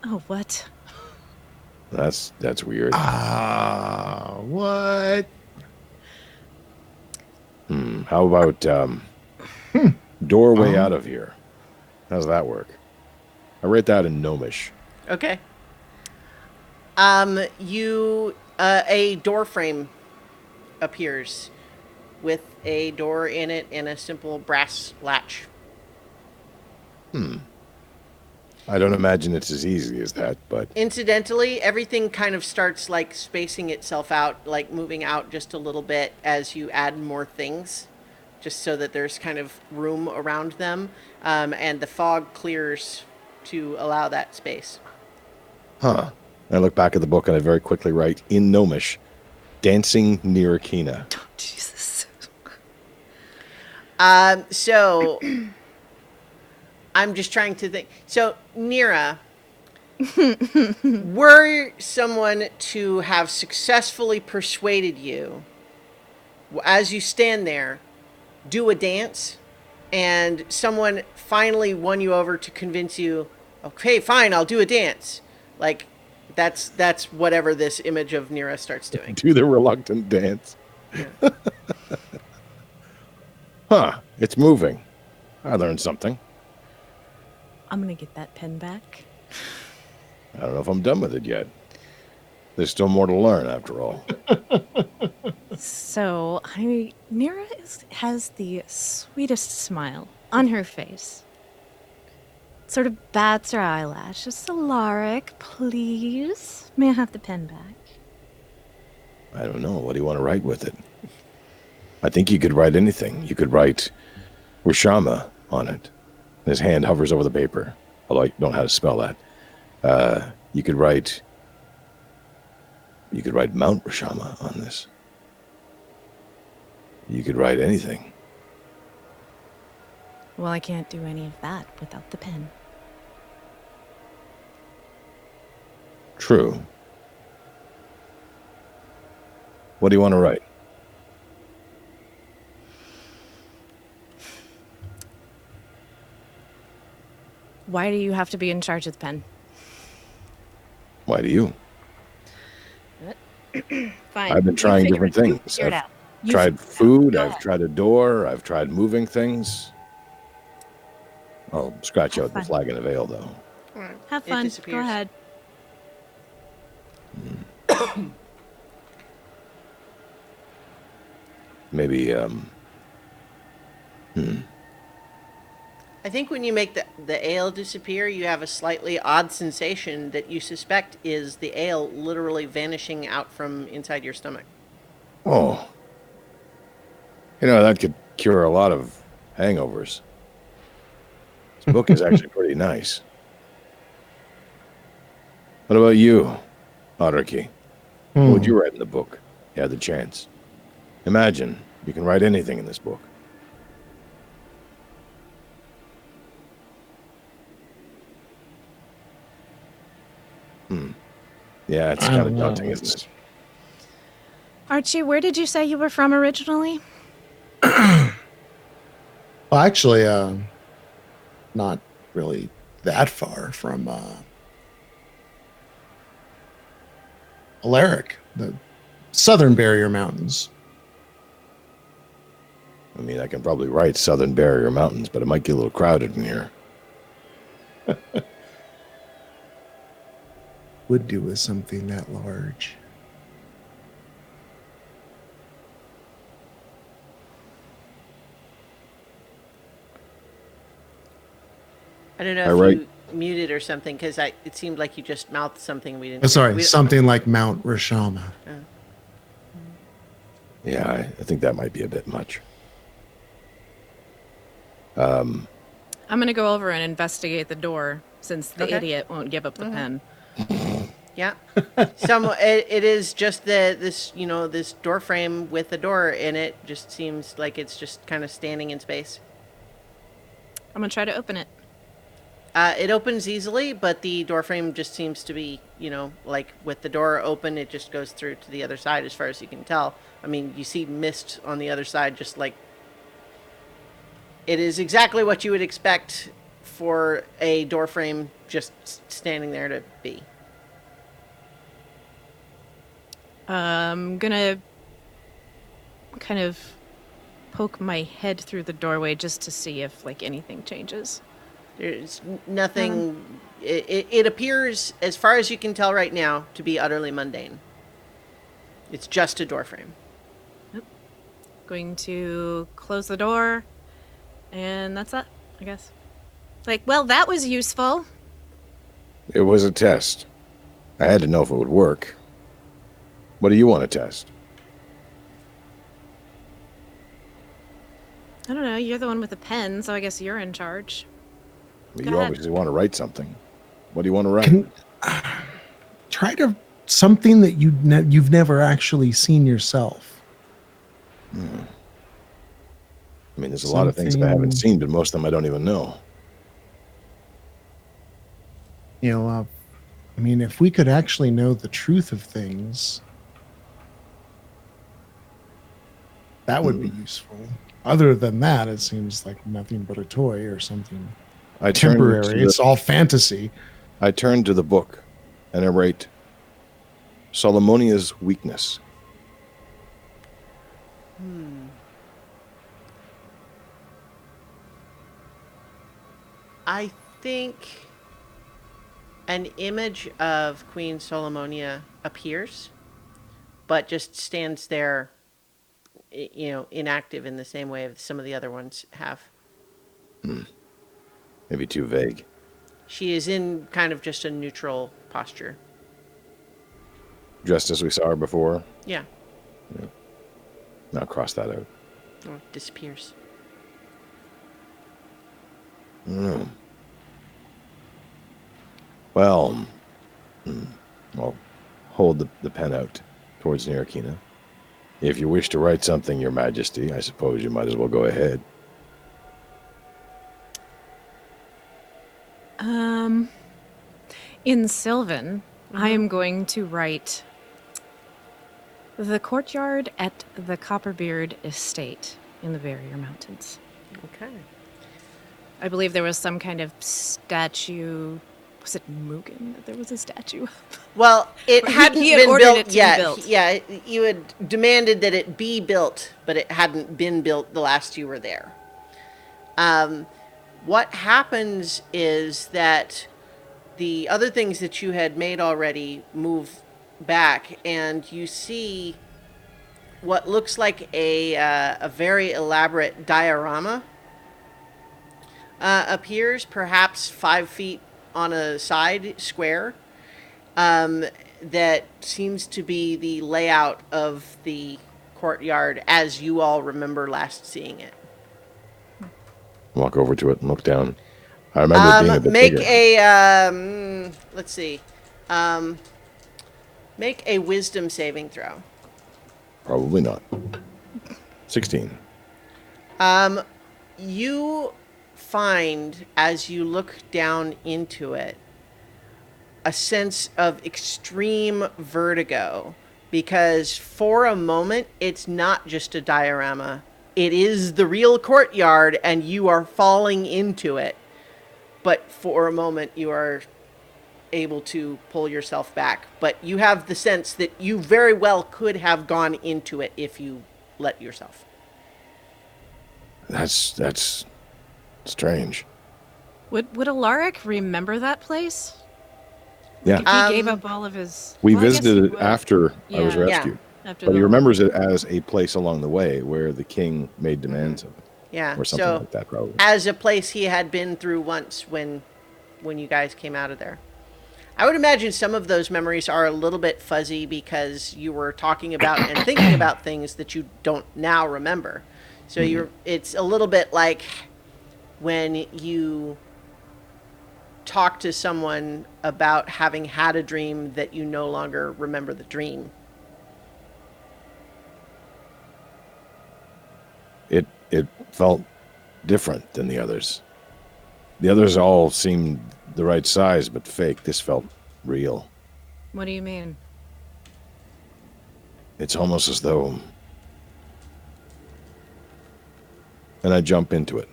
Oh, what? That's weird. What? How about doorway out of here? How's that work? I write that in Gnomish. Okay. A door frame appears with a door in it and a simple brass latch. I don't imagine it's as easy as that, but Incidentally, everything kind of starts like spacing itself out, like moving out just a little bit as you add more things, just so that there's kind of room around them, and the fog clears to allow that space. I look back at the book and I very quickly write in Gnomish, dancing near Akina. Oh, Jesus. So I'm just trying to think. So Nira, were someone to have successfully persuaded you, as you stand there, do a dance, and someone finally won you over to convince you, okay, fine, I'll do a dance. Like, that's whatever this image of Nira starts doing. Do the reluctant dance. Yeah. It's moving. I learned something. I'm going to get that pen back. I don't know if I'm done with it yet. There's still more to learn, after all. So, Nira has the sweetest smile on her face. Sort of bats her eyelashes. Alaric, please. May I have the pen back? I don't know. What do you want to write with it? I think you could write anything. You could write Rashama on it. His hand hovers over the paper, although I don't know how to spell that. You could write Mount Rashama on this. You could write anything. Well, I can't do any of that without the pen. True. What do you want to write? Why do you have to be in charge of the pen? Why do you? Fine. I've been trying different things. Figure it out. I've tried figure it out. food, Go I've ahead. tried a door, I've tried moving things. I'll scratch Have out the fun. flag in a veil, though. Have It fun. Go disappears. ahead. Maybe, I think when you make the ale disappear, you have a slightly odd sensation that you suspect is the ale literally vanishing out from inside your stomach. oh. You know, that could cure a lot of hangovers. This book is actually pretty nice. What about you, Autarky? What would you write in the book? You had the chance. Imagine, you can write anything in this book. Yeah, it's I kind of don't know. daunting, isn't it? Archie, where did you say you were from originally? Well, actually, not really that far from Alaric, the Southern Barrier Mountains. I mean, I can probably write Southern Barrier Mountains, but it might get a little crowded in here. Would do with something that large. I don't know I if write- you muted or something, because it seemed like you just mouthed something we didn't. Oh, sorry, we- something like Mount Rashama. Yeah, I think that might be a bit much. I'm going to go over and investigate the door since the Okay. idiot won't give up the pen. Yeah. It is just this door frame with a door in it. Just seems like it's just kind of standing in space. I'm going to try to open it. It opens easily, but the door frame just seems to be, like with the door open, it just goes through to the other side as far as you can tell. I mean, you see mist on the other side, just like it is exactly what you would expect for a door frame just standing there to be. I'm gonna kind of poke my head through the doorway just to see if like anything changes. There's nothing. It appears, as far as you can tell right now, to be utterly mundane. It's just a door frame. Going to close the door, and that's that, I guess. Like, well, that was useful. It was a test. I had to know if it would work. What do you want to test? I don't know. You're the one with the pen, so I guess you're in charge. You Go ahead. obviously want to write something. What do you want to write? Try to something that you've never actually seen yourself. I mean, there's a lot of things that I haven't seen, but most of them I don't even know. I mean, if we could actually know the truth of things, that would be useful. Other than that, it seems like nothing but a toy or something temporary. It's all fantasy. I turn to the book and I write Solomonia's weakness. I think an image of Queen Solomonia appears, but just stands there, inactive in the same way that some of the other ones have. Maybe too vague. She is in kind of just a neutral posture. Just as we saw her before. Yeah. Now cross that out. Or disappears. Well, I'll hold the pen out towards Nirakina. If you wish to write something, Your Majesty, I suppose you might as well go ahead. In Sylvan, I am going to write the courtyard at the Copperbeard Estate in the Barrier Mountains. Okay. I believe there was some kind of statue. Was it Mugen that there was a statue? Well, it hadn't he had been ordered built it to be yet. built. Yeah, you had demanded that it be built, but it hadn't been built the last you were there. What happens is that the other things that you had made already move back, and you see what looks like a very elaborate diorama appears, perhaps 5 feet on a side square, that seems to be the layout of the courtyard as you all remember last seeing it. Walk over to it and look down. I remember it being a bit make bigger. Let's see. Make a wisdom saving throw. Probably not. 16. You find, as you look down into it, a sense of extreme vertigo, because for a moment it's not just a diorama, it is the real courtyard and you are falling into it, but for a moment you are able to pull yourself back, but you have the sense that you very well could have gone into it if you let yourself. That's strange. Would Alaric remember that place? Yeah. If he gave up all of his... We Well, I guess he visited it would. after I was Yeah. rescued. After But the- he remembers it as a place along the way where the king made demands of it. Yeah, Or something so like that, probably. as a place he had been through once when you guys came out of there. I would imagine some of those memories are a little bit fuzzy because you were talking about and thinking about things that you don't now remember. So it's a little bit like when you talk to someone about having had a dream that you no longer remember the dream. It felt different than the others. The others all seemed the right size, but fake. This felt real. What do you mean? It's almost as though... And I jump into it,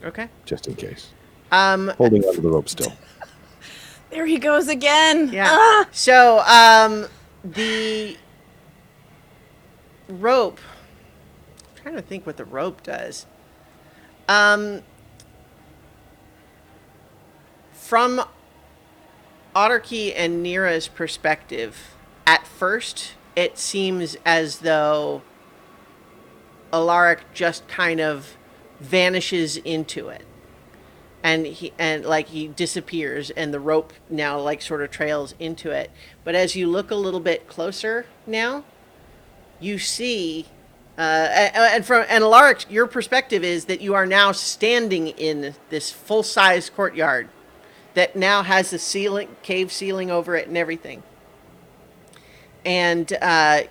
Okay. just in case. Holding onto the rope still. There he goes again. Yeah. Ah! So, the rope... I'm trying to think what the rope does. From Otterkey and Nira's perspective, at first, it seems as though Alaric just kind of vanishes into it. And he disappears, and the rope now like sort of trails into it. But as you look a little bit closer now, you see, and Alaric, your perspective is that you are now standing in this full-size courtyard that now has a cave ceiling over it and everything. And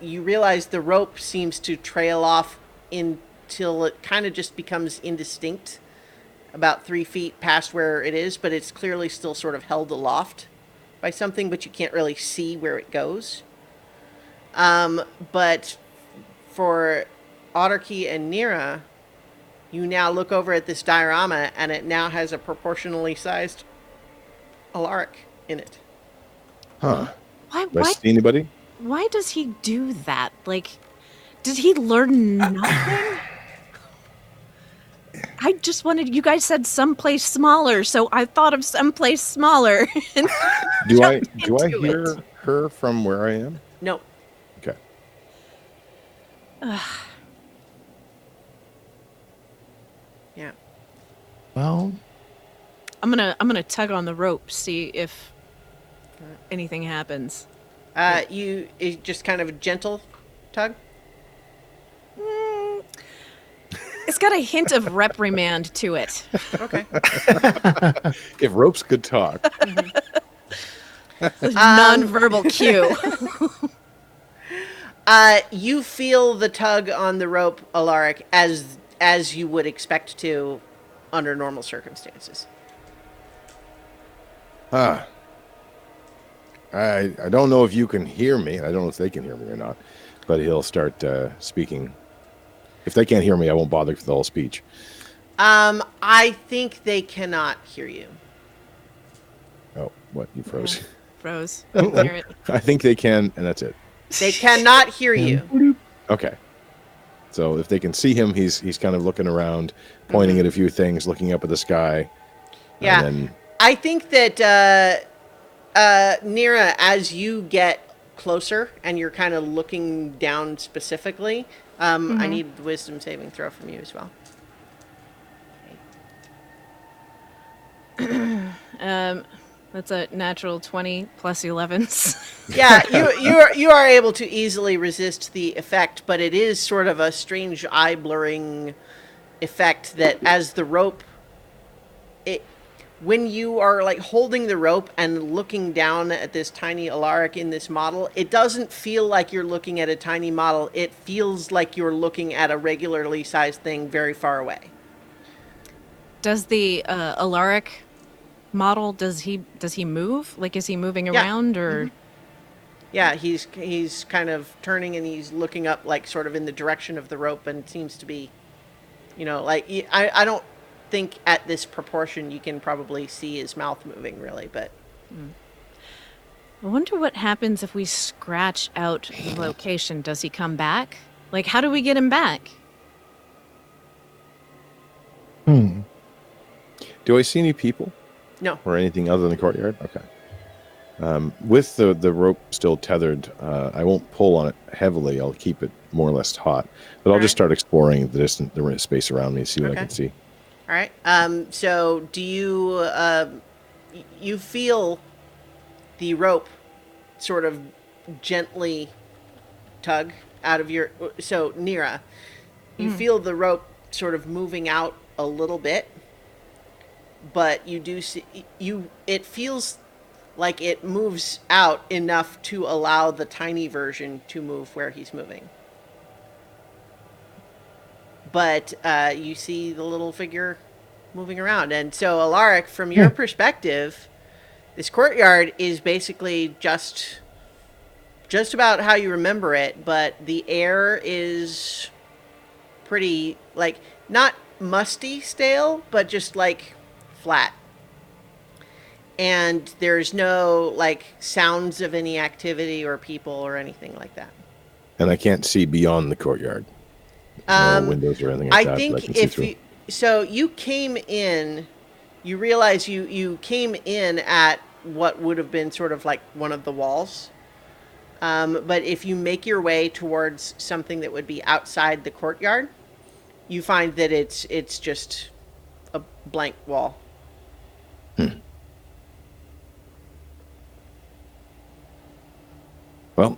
you realize the rope seems to trail off until it kind of just becomes indistinct, about 3 feet past where it is, but it's clearly still sort of held aloft by something, but you can't really see where it goes. But for Otterkey and Nira, you now look over at this diorama, and it now has a proportionally sized Alaric in it. Huh. Why? Do I see anybody? Why does he do that? Like, did he learn nothing? I just wanted, you guys said someplace smaller, so I thought of someplace smaller. Do I hear her from where I am? No. Okay. Yeah. Well, I'm gonna tug on the rope, see if anything happens. It's just kind of a gentle tug. It's got a hint of reprimand to it. Okay. If ropes could talk. Non-verbal cue. You feel the tug on the rope, Alaric, as you would expect to under normal circumstances. I don't know if you can hear me. I don't know if they can hear me or not. But he'll start speaking. If they can't hear me, I won't bother with the whole speech. I think they cannot hear you. Oh, what? You froze? Yeah. Froze. Hear it. I think they can, and that's it. They cannot hear you. Okay. So if they can see him, he's kind of looking around, pointing at a few things, looking up at the sky. Yeah. And then... I think that Nira, as you get closer and you're kind of looking down specifically, I need a wisdom saving throw from you as well. That's a natural 20 plus 11s. Yeah, you are able to easily resist the effect, but it is sort of a strange eye blurring effect that as the rope, when you are like holding the rope and looking down at this tiny Alaric in this model, it doesn't feel like you're looking at a tiny model. It feels like you're looking at a regularly sized thing very far away. Does the Alaric model, does he move? Like, is he moving around or? Yeah, he's kind of turning and he's looking up like sort of in the direction of the rope and seems to be, like I don't think at this proportion you can probably see his mouth moving really, but I wonder what happens if we scratch out the location. Does he come back? Like, how do we get him back? Do I see any people? No. Or anything other than the courtyard? Okay. With the rope still tethered, I won't pull on it heavily. I'll keep it more or less taut. But I'll just start exploring the space around me, see what I can see. All right. So do you you feel the rope sort of gently tug out of your... So, Nira, you feel the rope sort of moving out a little bit, but you do see... It feels like it moves out enough to allow the tiny version to move where he's moving. But you see the little figure moving around. And so, Alaric, from your perspective, this courtyard is basically just about how you remember it, but the air is pretty, like, not musty stale, but just like flat. And there's no like sounds of any activity or people or anything like that. And I can't see beyond the courtyard. No windows or anything like that. I think that I can see if through. you came in, you realize you came in at what would have been sort of like one of the walls. But if you make your way towards something that would be outside the courtyard, you find that it's just a blank wall. Well,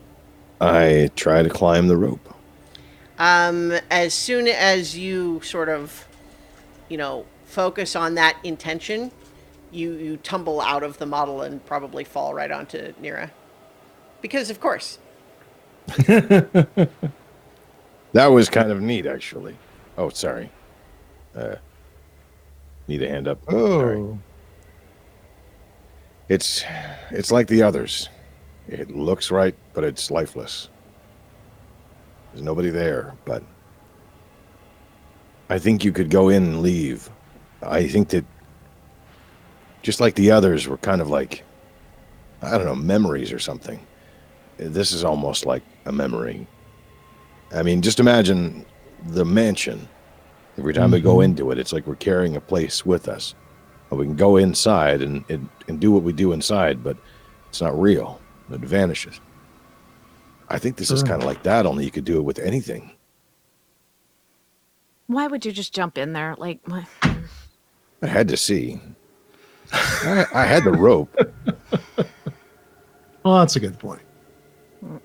I try to climb the rope. As soon as you sort of, focus on that intention, you tumble out of the model and probably fall right onto Nira. Because, of course. That was kind of neat, actually. Oh, sorry. Need a hand up. Oh. Sorry. It's like the others. It looks right, but it's lifeless. There's nobody there, but I think you could go in and leave. I think that just like the others were kind of like, I don't know, memories or something. This is almost like a memory. I mean, just imagine the mansion. Every time we go into it, it's like we're carrying a place with us. And we can go inside and do what we do inside, but it's not real. It vanishes. I think this is kind of like that, only you could do it with anything. Why would you just jump in there? Like, I had to see. I had the rope. Well, that's a good point.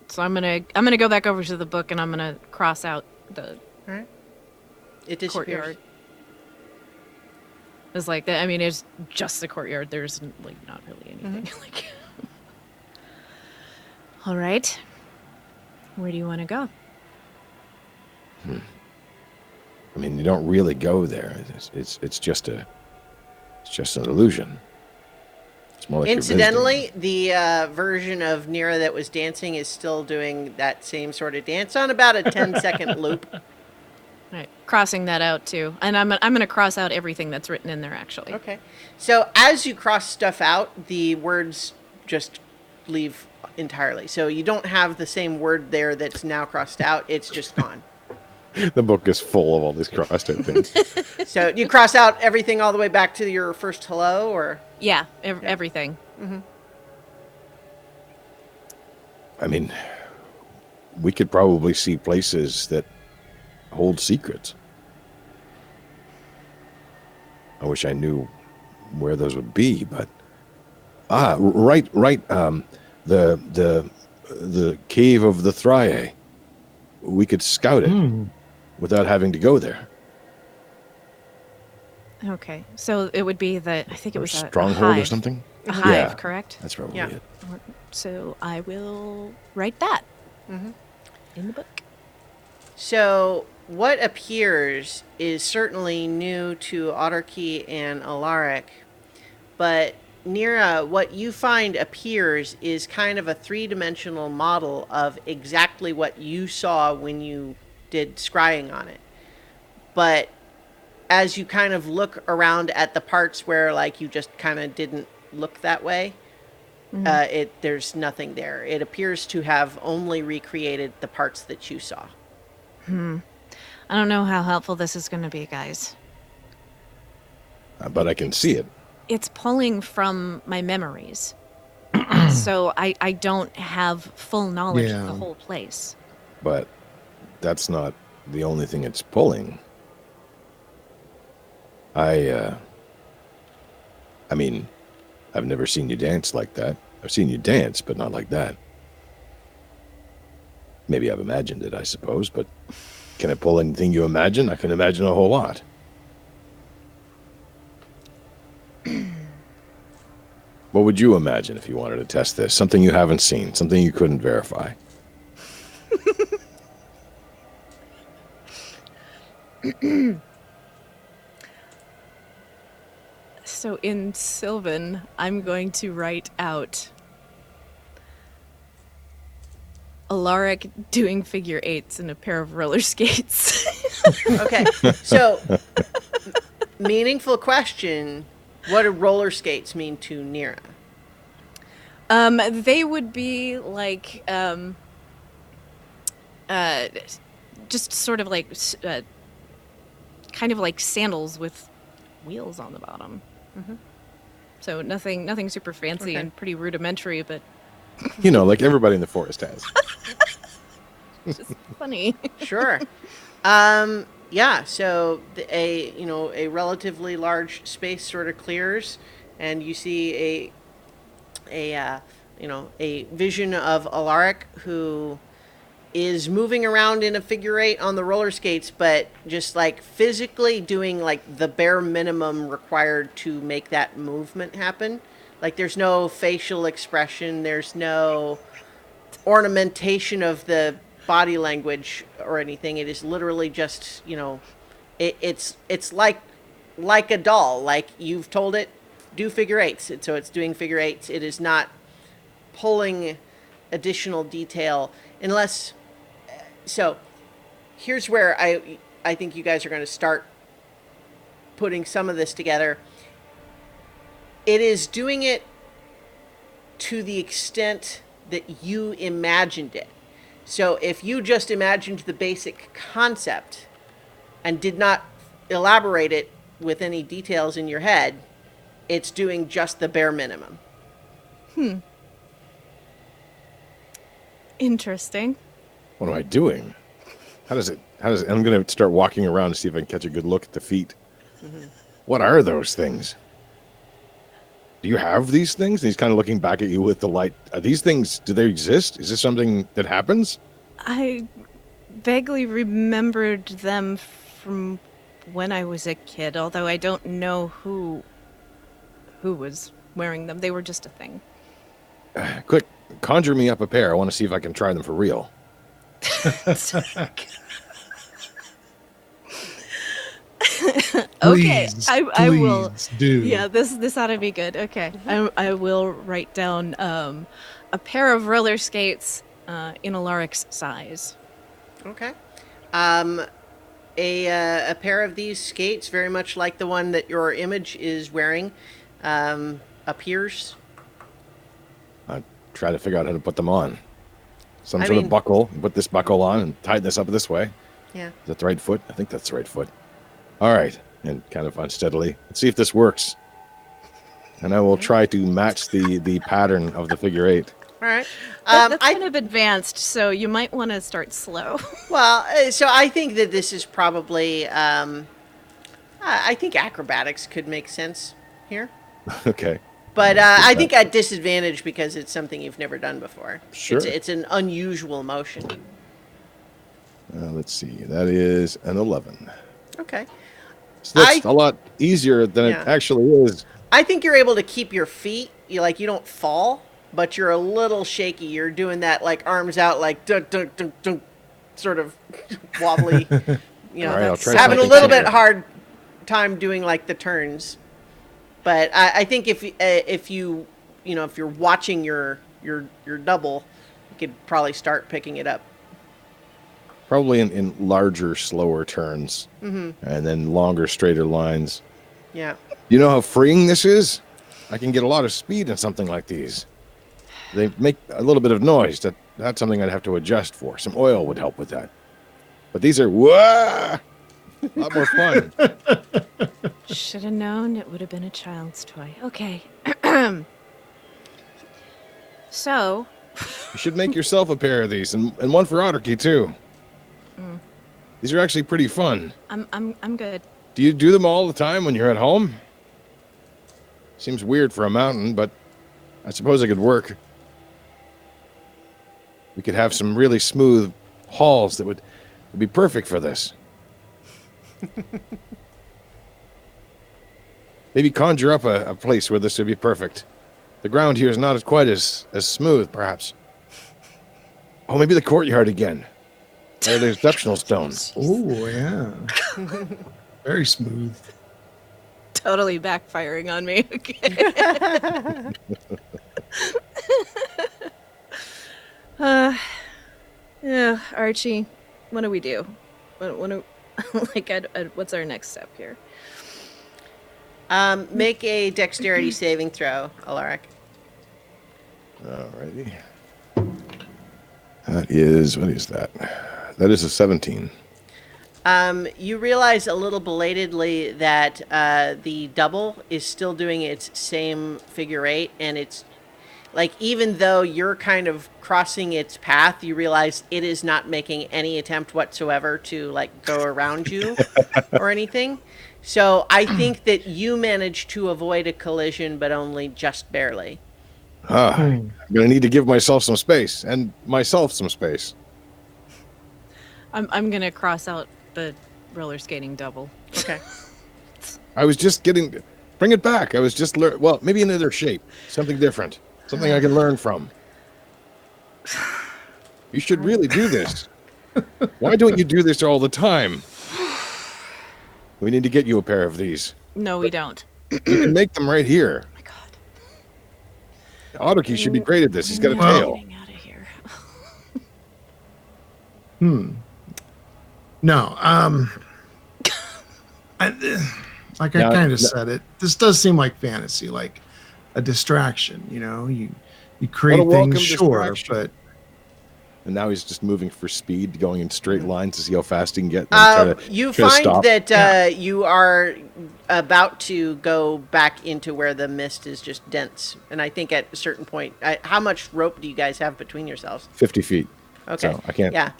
so I'm gonna go back over to the book and I'm gonna cross out the All right. It disappears. courtyard. It's like that. I mean, it's just the courtyard. There's like not really anything. Like, all right. Where do you want to go? I mean, you don't really go there. It's just an illusion. It's more like Incidentally, the version of Nira that was dancing is still doing that same sort of dance on about a 10-second loop. All right, crossing that out too, and I'm gonna cross out everything that's written in there actually. Okay. So as you cross stuff out, the words just leave entirely. So you don't have the same word there that's now crossed out. It's just gone. The book is full of all these crossed out things. So you cross out everything all the way back to your first hello, or? Yeah, everything. I mean, we could probably see places that hold secrets. I wish I knew where those would be, but right. The cave of the Thriae. We could scout it without having to go there. Okay, so it would be I think it was a stronghold hive. or something. A hive, Yeah. correct? That's probably Yeah. it. So I will write that in the book. So what appears is certainly new to Autarky and Alaric, but Nira, what you find appears is kind of a three-dimensional model of exactly what you saw when you did scrying on it. But as you kind of look around at the parts where like you just kind of didn't look that way, there's nothing there. It appears to have only recreated the parts that you saw. I don't know how helpful this is going to be, guys. But I can see it. It's pulling from my memories. So I don't have full knowledge of the whole place. But that's not the only thing it's pulling. I mean, I've never seen you dance like that. I've seen you dance, but not like that. Maybe I've imagined it, I suppose, but can it pull anything you imagine? I can imagine a whole lot. What would you imagine if you wanted to test this? Something you haven't seen, something you couldn't verify. So in Sylvan, I'm going to write out Alaric doing figure eights in a pair of roller skates. Okay, so meaningful question: what do roller skates mean to Nira? They would be like just sort of like kind of like sandals with wheels on the bottom. Mm-hmm. So nothing super fancy and pretty rudimentary, but You know, like everybody in the forest has. just funny. Sure. Yeah. So a relatively large space sort of clears, and you see a vision of Alaric, who is moving around in a figure eight on the roller skates, but just like physically doing like the bare minimum required to make that movement happen. Like there's no facial expression, there's no ornamentation of the body language or anything. It is literally just, it's like a doll. Like you've told it, do figure eights. So it's doing figure eights. It is not pulling additional detail unless. So here's where I think you guys are going to start putting some of this together. It is doing it to the extent that you imagined it. So if you just imagined the basic concept and did not elaborate it with any details in your head, it's doing just the bare minimum. Interesting. What am I doing? How does it, I'm going to start walking around to see if I can catch a good look at the feet. Mm-hmm. What are those things? Do you have these things? And he's kind of looking back at you with the light. Are these things, do they exist? Is this something that happens? I vaguely remembered them from when I was a kid, although I don't know who was wearing them. They were just a thing. Quick, conjure me up a pair. I want to see if I can try them for real. Okay, Please, I will. do. Yeah, this ought to be good. Okay, I will write down a pair of roller skates in Alaric's size. Okay. A pair of these skates, very much like the one that your image is wearing, appears. I try to figure out how to put them on. Some I sort mean- of buckle. Put this buckle on and tighten this up this way. Yeah. Is that the right foot? I think that's the right foot. All right. And kind of unsteadily. Let's see if this works. And I will try to match the pattern of the figure eight. All right. That's kind of advanced, so you might want to start slow. Well, so I think that this is probably. I think acrobatics could make sense here, Okay. but I think at disadvantage because it's something you've never done before. Sure. It's an unusual motion. Let's see. That is an 11. Okay. So that's a lot easier than Yeah. it actually is. I think you're able to keep your feet. You don't fall, but you're a little shaky. You're doing that like arms out, like dunk, dunk, dunk, dunk, sort of wobbly. All right, I'll try having a something little bit similar. hard time doing like the turns. But I think if you're watching your double, you could probably start picking it up. Probably in larger, slower turns. Mm-hmm. And then longer, straighter lines. Yeah. You know how freeing this is? I can get a lot of speed in something like these. They make a little bit of noise. That's something I'd have to adjust for. Some oil would help with that. But these are a lot more fun. Should have known it would have been a child's toy. Okay. So, You should make yourself a pair of these, and one for Otterkey too. These are actually pretty fun. I'm good. Do you do them all the time when you're at home? Seems weird for a mountain, but I suppose it could work. We could have some really smooth halls that would be perfect for this. Maybe conjure up a place where this would be perfect. The ground here is not quite as smooth, perhaps. Oh, maybe the courtyard again. There's exceptional stones. Oh, yeah. Very smooth. totally backfiring on me. Okay. Yeah, Archie, what do we do? What's our next step here? Make a dexterity saving throw, Alaric. Alrighty. What is that? That is a 17. You realize a little belatedly that the double is still doing its same figure eight, and it's like, even though you're kind of crossing its path, you realize it is not making any attempt whatsoever to like go around you or anything. So I think that you managed to avoid a collision, but only just barely. I'm going to need to give myself some space, and myself some space. I'm gonna cross out the roller skating double. Okay. I was just bring it back. I was just well, maybe another shape, something different, something I can learn from. You should really do this. Why don't you do this all the time? We need to get you a pair of these. No, we don't. You can make them right here. Oh my God. Autokey should be great at this. He's got a Well, tail. getting out of here. No, like I kind of said it. This does seem like fantasy, like a distraction. You know, you create welcome things, sure, distraction. but And now he's just moving for speed, going in straight lines to see how fast he can get. And You try to find stop. that you are about to go back into where the mist is just dense. And I think at a certain point, how much rope do you guys have between yourselves? 50 feet. Okay. So I can't. Yeah.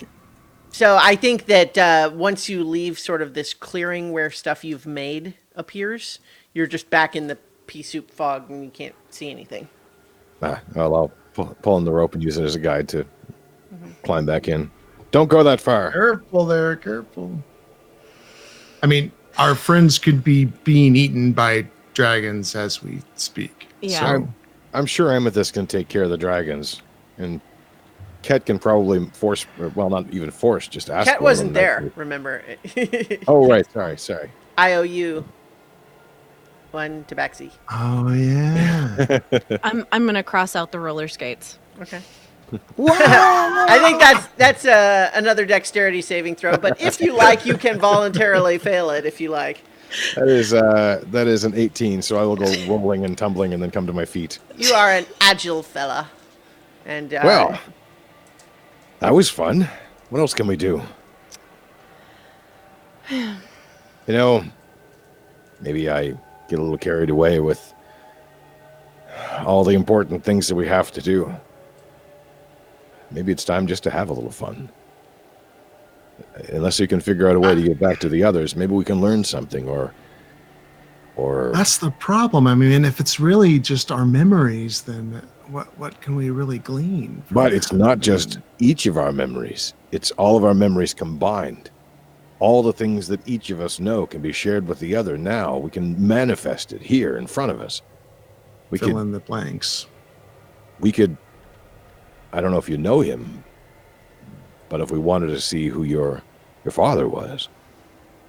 So I think that once you leave sort of this clearing where stuff you've made appears, you're just back in the pea soup fog and you can't see anything. Well, I'll pull on the rope and use it as a guide to climb back in. Don't go that far. careful there, careful. I mean, our friends could be being eaten by dragons as we speak. Yeah. So, I'm sure Amethyst can take care of the dragons, and Ket can probably force, well, not even force, just ask. Ket one of wasn't them there, not to. remember. Oh, right. Sorry. I owe you one tabaxi. oh yeah. I'm gonna cross out the roller skates. Okay. I think that's another dexterity saving throw, but if you like, you can voluntarily fail it if you like. That is an 18, so I will go rolling and tumbling and then come to my feet. You are an agile fella. And Well, that was fun. What else can we do? You know, maybe I get a little carried away with all the important things that we have to do. Maybe it's time just to have a little fun. Unless you can figure out a way to get back to the others, maybe we can learn something or That's the problem. I mean, if it's really just our memories, then what can we really glean? from But it's that? not just each of our memories. It's all of our memories combined. All the things that each of us know can be shared with the other now. We can manifest it here in front of us. Fill in the blanks. We could, I don't know if you know him, but if we wanted to see who your father was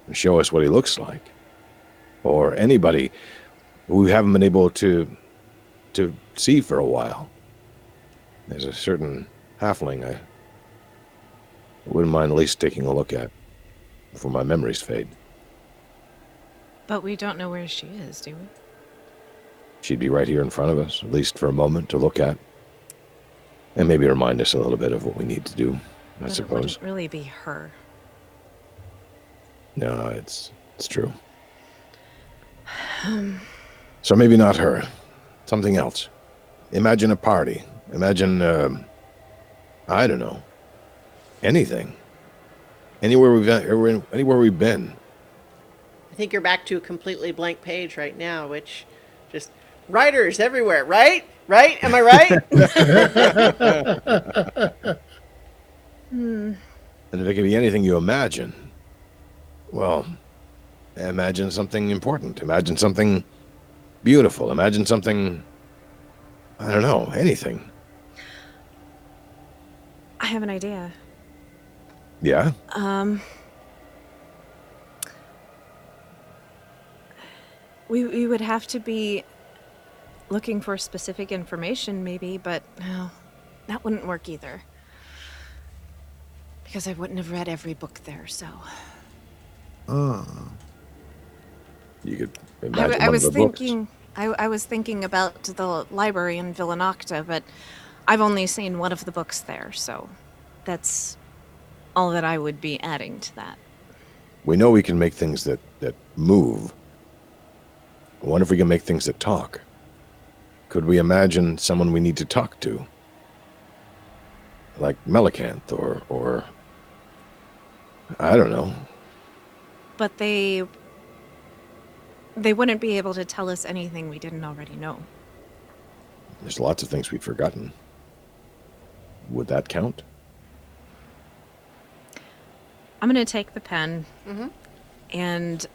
and show us what he looks like, or anybody who we haven't been able to see for a while. There's a certain halfling I wouldn't mind at least taking a look at before my memories fade. But we don't know where she is, do we? She'd be right here in front of us, at least for a moment to look at, and maybe remind us a little bit of what we need to do, I But suppose. it wouldn't really be her. No, it's true. So maybe not her. Something else. Imagine a party. Imagine, I don't know, anything. Anywhere we've been. I think you're back to a completely blank page right now, which just writers everywhere, right? Right? Am I right? And if it could be anything you imagine, well, imagine something important. Imagine something beautiful. Imagine something, I don't know, anything. I have an idea. We would have to be looking for specific information, maybe, but no, that wouldn't work either. Because I wouldn't have read every book there, so. You could imagine I one of was the books. thinking, I was thinking about the library in Villanocta, but I've only seen one of the books there, so that's all that I would be adding to that. We know we can make things that move. I wonder if we can make things that talk. Could we imagine someone we need to talk to? Like Melicanth or I don't know. But they wouldn't be able to tell us anything we didn't already know. There's lots of things we've forgotten. Would that count? I'm going to take the pen, and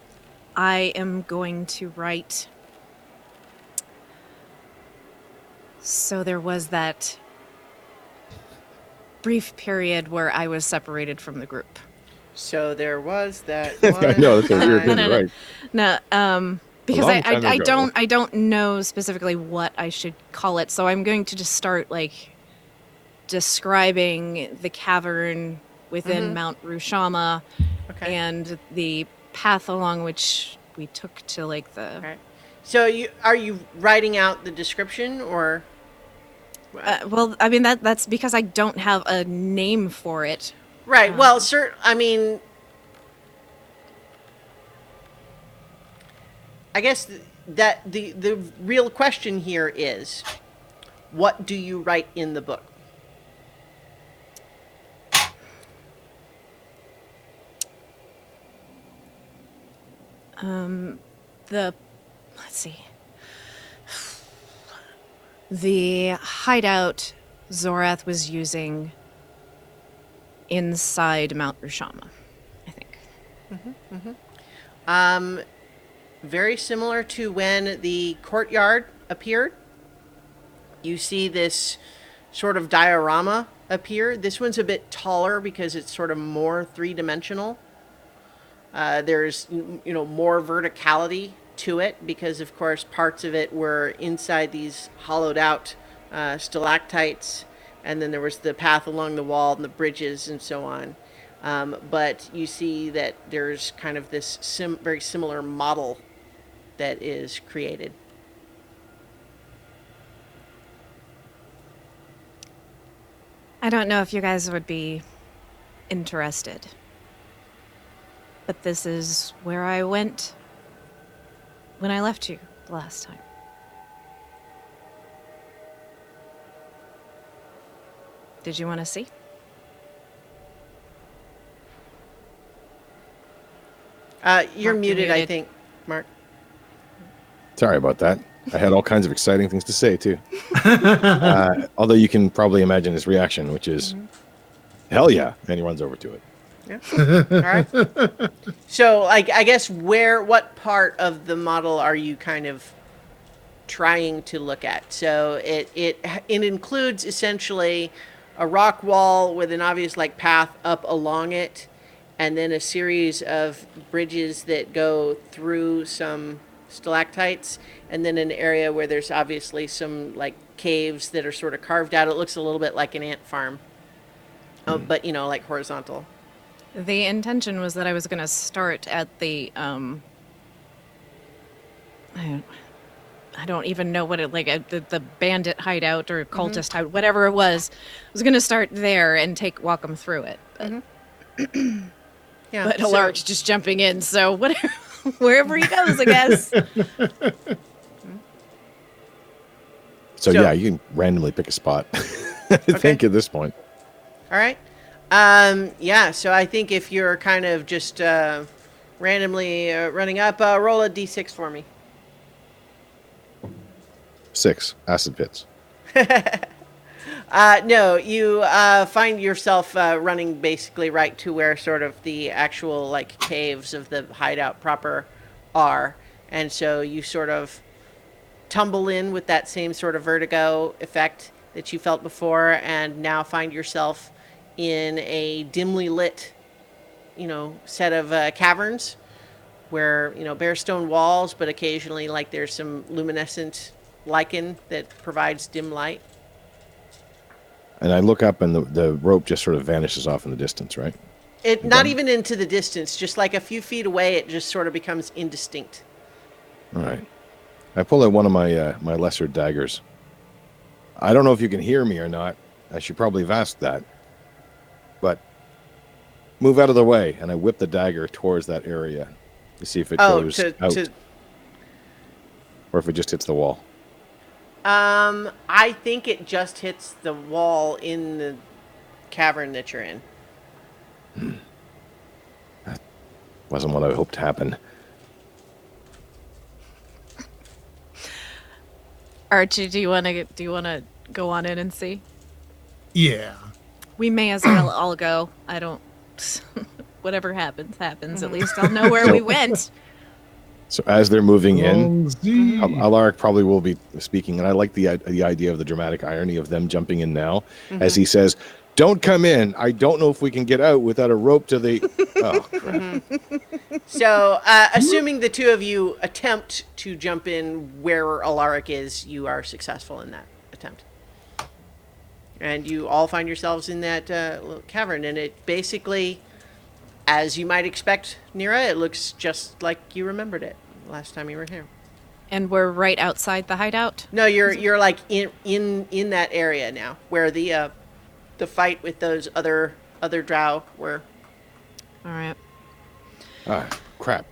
I am going to write. So there was that brief period where I was separated from the group. So there was that I one know, that's a weird time. thing, right? No, because long time ago. I don't know specifically what I should call it. So I'm going to just start like describing the cavern within Mount Rushama and the path along which we took to like the. Okay. So are you writing out the description or? Well, I mean that's because I don't have a name for it. Right. Well, sir. I mean, I guess that the real question here is, what do you write in the book? Let's see. The hideout Zorath was using inside Mount Rushama, I think. Very similar to when the courtyard appeared. You see this sort of diorama appear. This one's a bit taller because it's sort of more three-dimensional. There's, more verticality to it because, of course, parts of it were inside these hollowed-out stalactites, and then there was the path along the wall and the bridges and so on. But you see that there's kind of this very similar model that is created. I don't know if you guys would be interested, but this is where I went when I left you the last time. Did you want to see? You're Mark, muted, I think, Mark. Sorry about that. I had all kinds of exciting things to say, too. Although you can probably imagine his reaction, which is, hell yeah, and he runs over to it. Yeah. All right. So, I guess what part of the model are you kind of trying to look at? So it includes essentially a rock wall with an obvious path up along it, and then a series of bridges that go through some stalactites, and then an area where there's obviously some caves that are sort of carved out. It looks a little bit like an ant farm, but horizontal. The intention was that I was going to start at the I don't even know what it the bandit hideout or cultist hideout, whatever it was. I was going to start there and walk them through it. But, Yeah. but Alark's just jumping in, so whatever, wherever he goes, I guess. So yeah, you can randomly pick a spot. I think at this point. All right. Yeah, so I think if you're kind of just randomly running up, roll a d6 for me. 6 acid pits. No, you find yourself running basically right to where sort of the actual caves of the hideout proper are. And so you sort of tumble in with that same sort of vertigo effect that you felt before, and now find yourself in a dimly lit, set of caverns. where, bare stone walls, but occasionally like there's some luminescent lichen that provides dim light. And I look up, and the rope just sort of vanishes off in the distance, right? It not even into the distance, just like a few feet away, it just sort of becomes indistinct. All right. I pull out one of my lesser daggers. I don't know if you can hear me or not. I should probably have asked that. But move out of the way, and I whip the dagger towards that area to see if it goes out, or if it just hits the wall. I think it just hits the wall in the cavern that you're in. That wasn't what I hoped to happen. Archie, do you want to go on in and see? Yeah. We may as well all go. I don't. Whatever happens. At least I'll know where we went. So as they're moving in, Z. Alaric probably will be speaking, and I like the idea of the dramatic irony of them jumping in now, as he says, "Don't come in. I don't know if we can get out without a rope to the." Oh, crap. So, assuming the two of you attempt to jump in where Alaric is, you are successful in that attempt. And you all find yourselves in that little cavern, and it basically, as you might expect, Nira, it looks just like you remembered it last time you were here. And we're right outside the hideout? No, you're like in that area now, where the fight with those other drow were. All right. Ah, crap.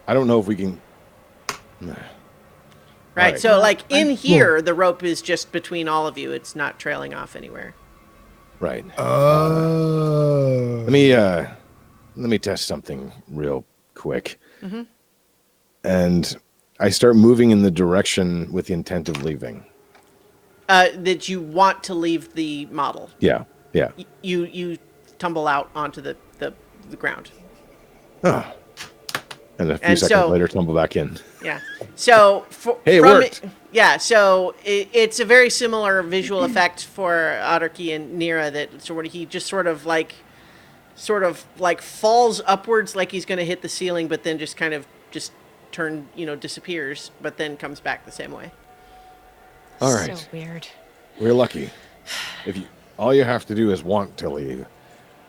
I don't know if we can. Right, Right. so like in here, the rope is just between all of you. It's not trailing off anywhere. Right. Oh. Let me test something real quick. And I start moving in the direction with the intent of leaving. That you want to leave the model. Yeah. You tumble out onto the ground. Oh. And a few And seconds so- later, tumble back in. Yeah. So Hey, it worked. Yeah. So it's a very similar visual effect for Otterkey and Nira that he just sort of like falls upwards like he's going to hit the ceiling, but then just kind of disappears, but then comes back the same way. All right. So weird. We're lucky. All you have to do is want to leave.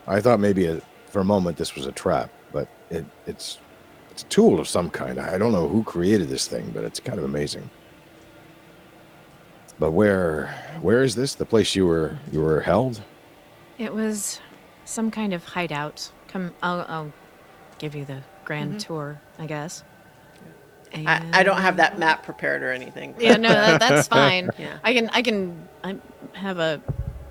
I thought maybe for a moment this was a trap, but it's a tool of some kind. I don't know who created this thing, but it's kind of amazing. But where is this? The place you were held? It was some kind of hideout. Come, I'll give you the grand tour, I guess. I don't have that map prepared or anything. Yeah, no, that's fine. Yeah. I have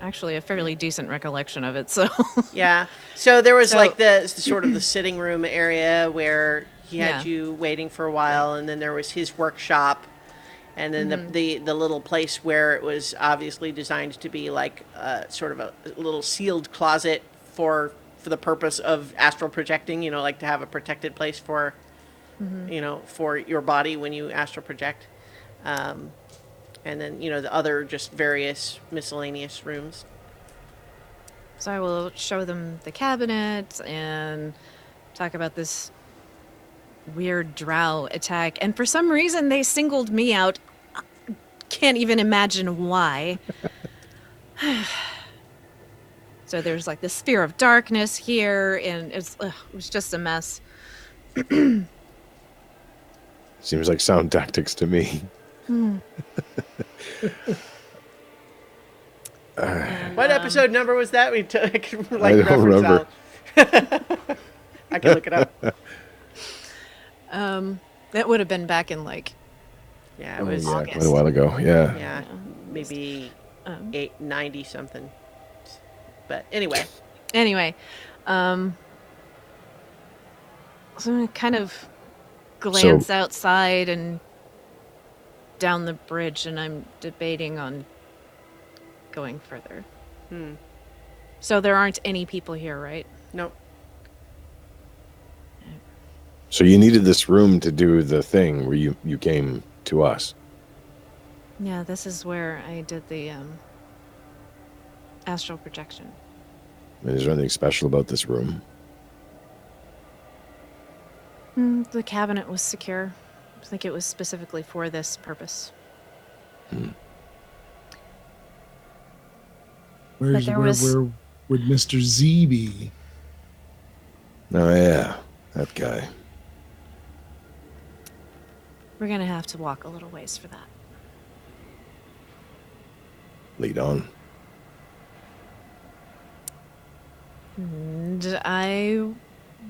actually a fairly decent recollection of it. So Yeah. So there was So- like the sort of the sitting room area where he had Yeah. you waiting for a while, and then there was his workshop, and then the little place where it was obviously designed to be like sort of a little sealed closet for the purpose of astral projecting. Like to have a protected place for for your body when you astral project. And then, the other just various miscellaneous rooms. So I will show them the cabinet and talk about this weird drow attack. And for some reason, they singled me out. Can't even imagine why. So there's like the sphere of darkness here, and it was just a mess. Seems like sound tactics to me. What episode number was that? We took I don't remember. I can look it up. That would have been back in like Yeah, it was. Yeah, quite a while ago. Yeah. Yeah, maybe 890 something. But anyway, so I kind of glance outside and down the bridge, and I'm debating on going further. So there aren't any people here, right? no. So you needed this room to do the thing where you came to us. Yeah, this is where I did the astral projection. I mean, is there anything special about this room? The cabinet was secure. I think it was specifically for this purpose. Where there was- would Mr. Z be? Oh, yeah. That guy. We're going to have to walk a little ways for that. Lead on. And I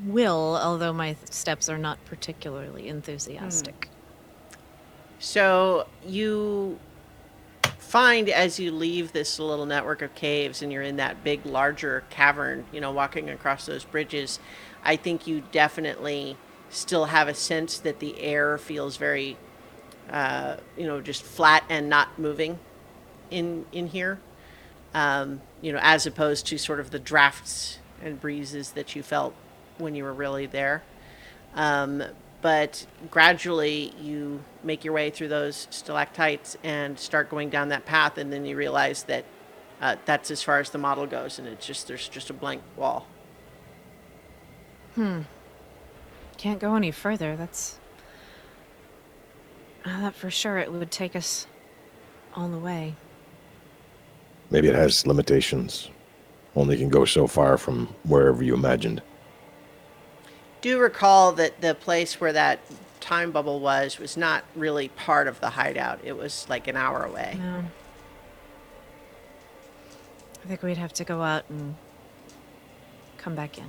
will, although my steps are not particularly enthusiastic. So you find as you leave this little network of caves and you're in that big, larger cavern, walking across those bridges, I think you definitely still have a sense that the air feels very, just flat and not moving in here, as opposed to sort of the drafts and breezes that you felt when you were really there. But gradually you make your way through those stalactites and start going down that path, and then you realize that that's as far as the model goes, and there's just a blank wall. Can't go any further. That for sure it would take us all the way. Maybe it has limitations. Only can go so far from wherever you imagined. Do recall that the place where that time bubble was not really part of the hideout. It was like an hour away. No. I think we'd have to go out and come back in.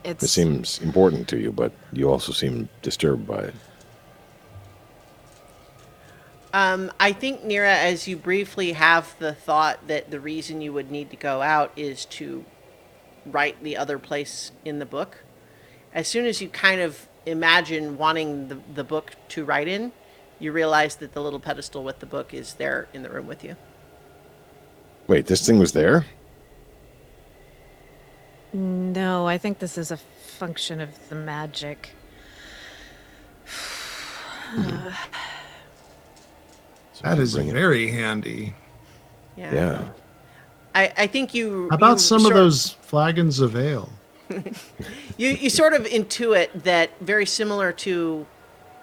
It seems important to you, but you also seem disturbed by it. I think, Nira, as you briefly have the thought that the reason you would need to go out is to write the other place in the book, as soon as you kind of imagine wanting the book to write in, you realize that the little pedestal with the book is there in the room with you. Wait, this thing was there? No, I think this is a function of the magic. That is very handy. Yeah. I think you... How about some of those flagons of ale? You sort of intuit that, very similar to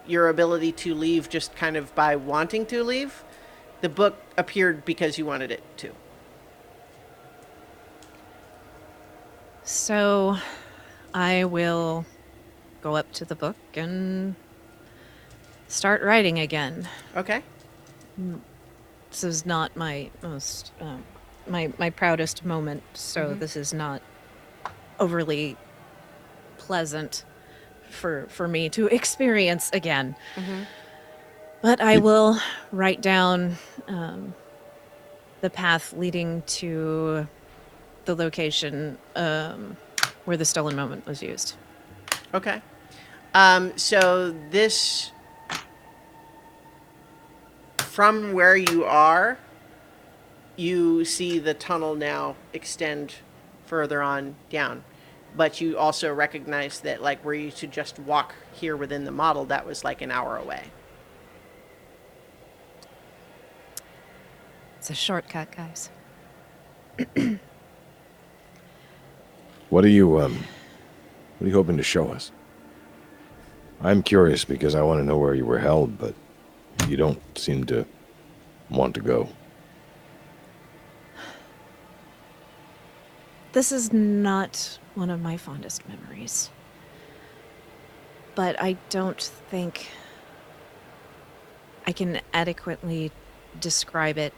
your ability to leave just kind of by wanting to leave, the book appeared because you wanted it to. So I will go up to the book and start writing again. Okay. This is not my most my proudest moment, so this is not overly pleasant for me to experience again. But I will write down the path leading to the location where the stolen moment was used. Okay. So this, from where you are, you see the tunnel now extend further on down. But you also recognize that, like, were you to just walk here within the model, that was like an hour away. It's a shortcut, guys. What are you hoping to show us? I'm curious because I want to know where you were held, but you don't seem to want to go. This is not one of my fondest memories. But I don't think I can adequately describe it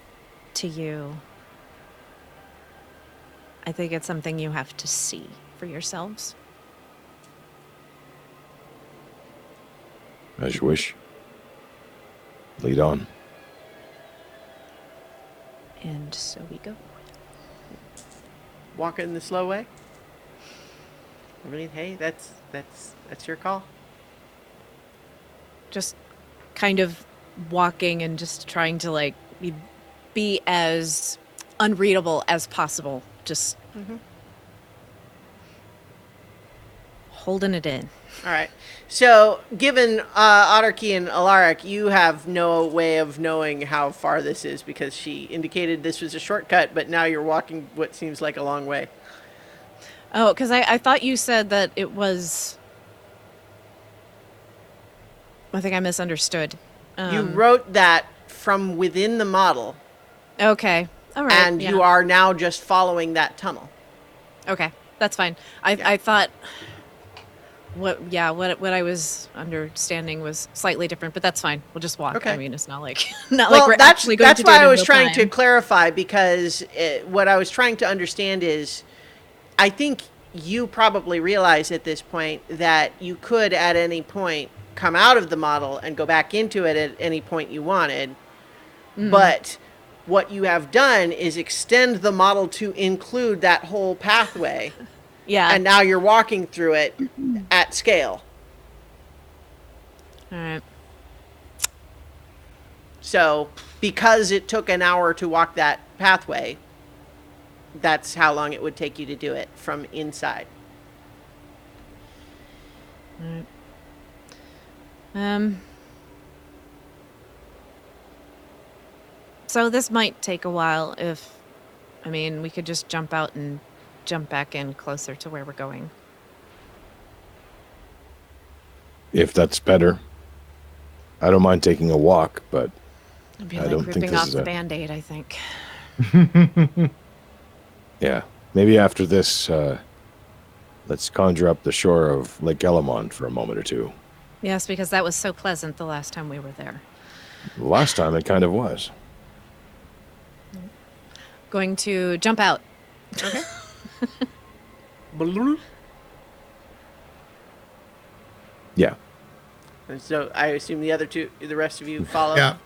to you. I think it's something you have to see for yourselves. As you wish. Lead on. And so we go. Walk it in the slow way. I mean, hey, that's your call. Just kind of walking and just trying to, like, be as unreadable as possible. Just holding it in. All right. So, given Otterkey and Alaric, you have no way of knowing how far this is because she indicated this was a shortcut, but now you're walking what seems like a long way. Oh, because I thought you said that it was. I think I misunderstood. You wrote that from within the model, Okay. All right. and yeah. you are now just following that tunnel. Okay. That's fine. I thought what I was understanding was slightly different, but that's fine. We'll just walk. Okay. I mean, it's not like we're that's, actually going that's to do why it in I was real trying to time. clarify, because what I was trying to understand is, I think you probably realize at this point that you could at any point come out of the model and go back into it at any point you wanted. But what you have done is extend the model to include that whole pathway. Yeah. And now you're walking through it at scale. All right. So because it took an hour to walk that pathway, that's how long it would take you to do it from inside. All right. So this might take a while we could just jump out and jump back in closer to where we're going. If that's better. I don't mind taking a walk, but It'd be I like don't think ripping this off is the a- Band-Aid, I think. yeah, maybe after this, let's conjure up the shore of Lake Elamon for a moment or two. Yes, because that was so pleasant the last time we were there. Last time it kind of was. Going to jump out. Okay. Yeah. And so I assume the rest of you follow. Yeah,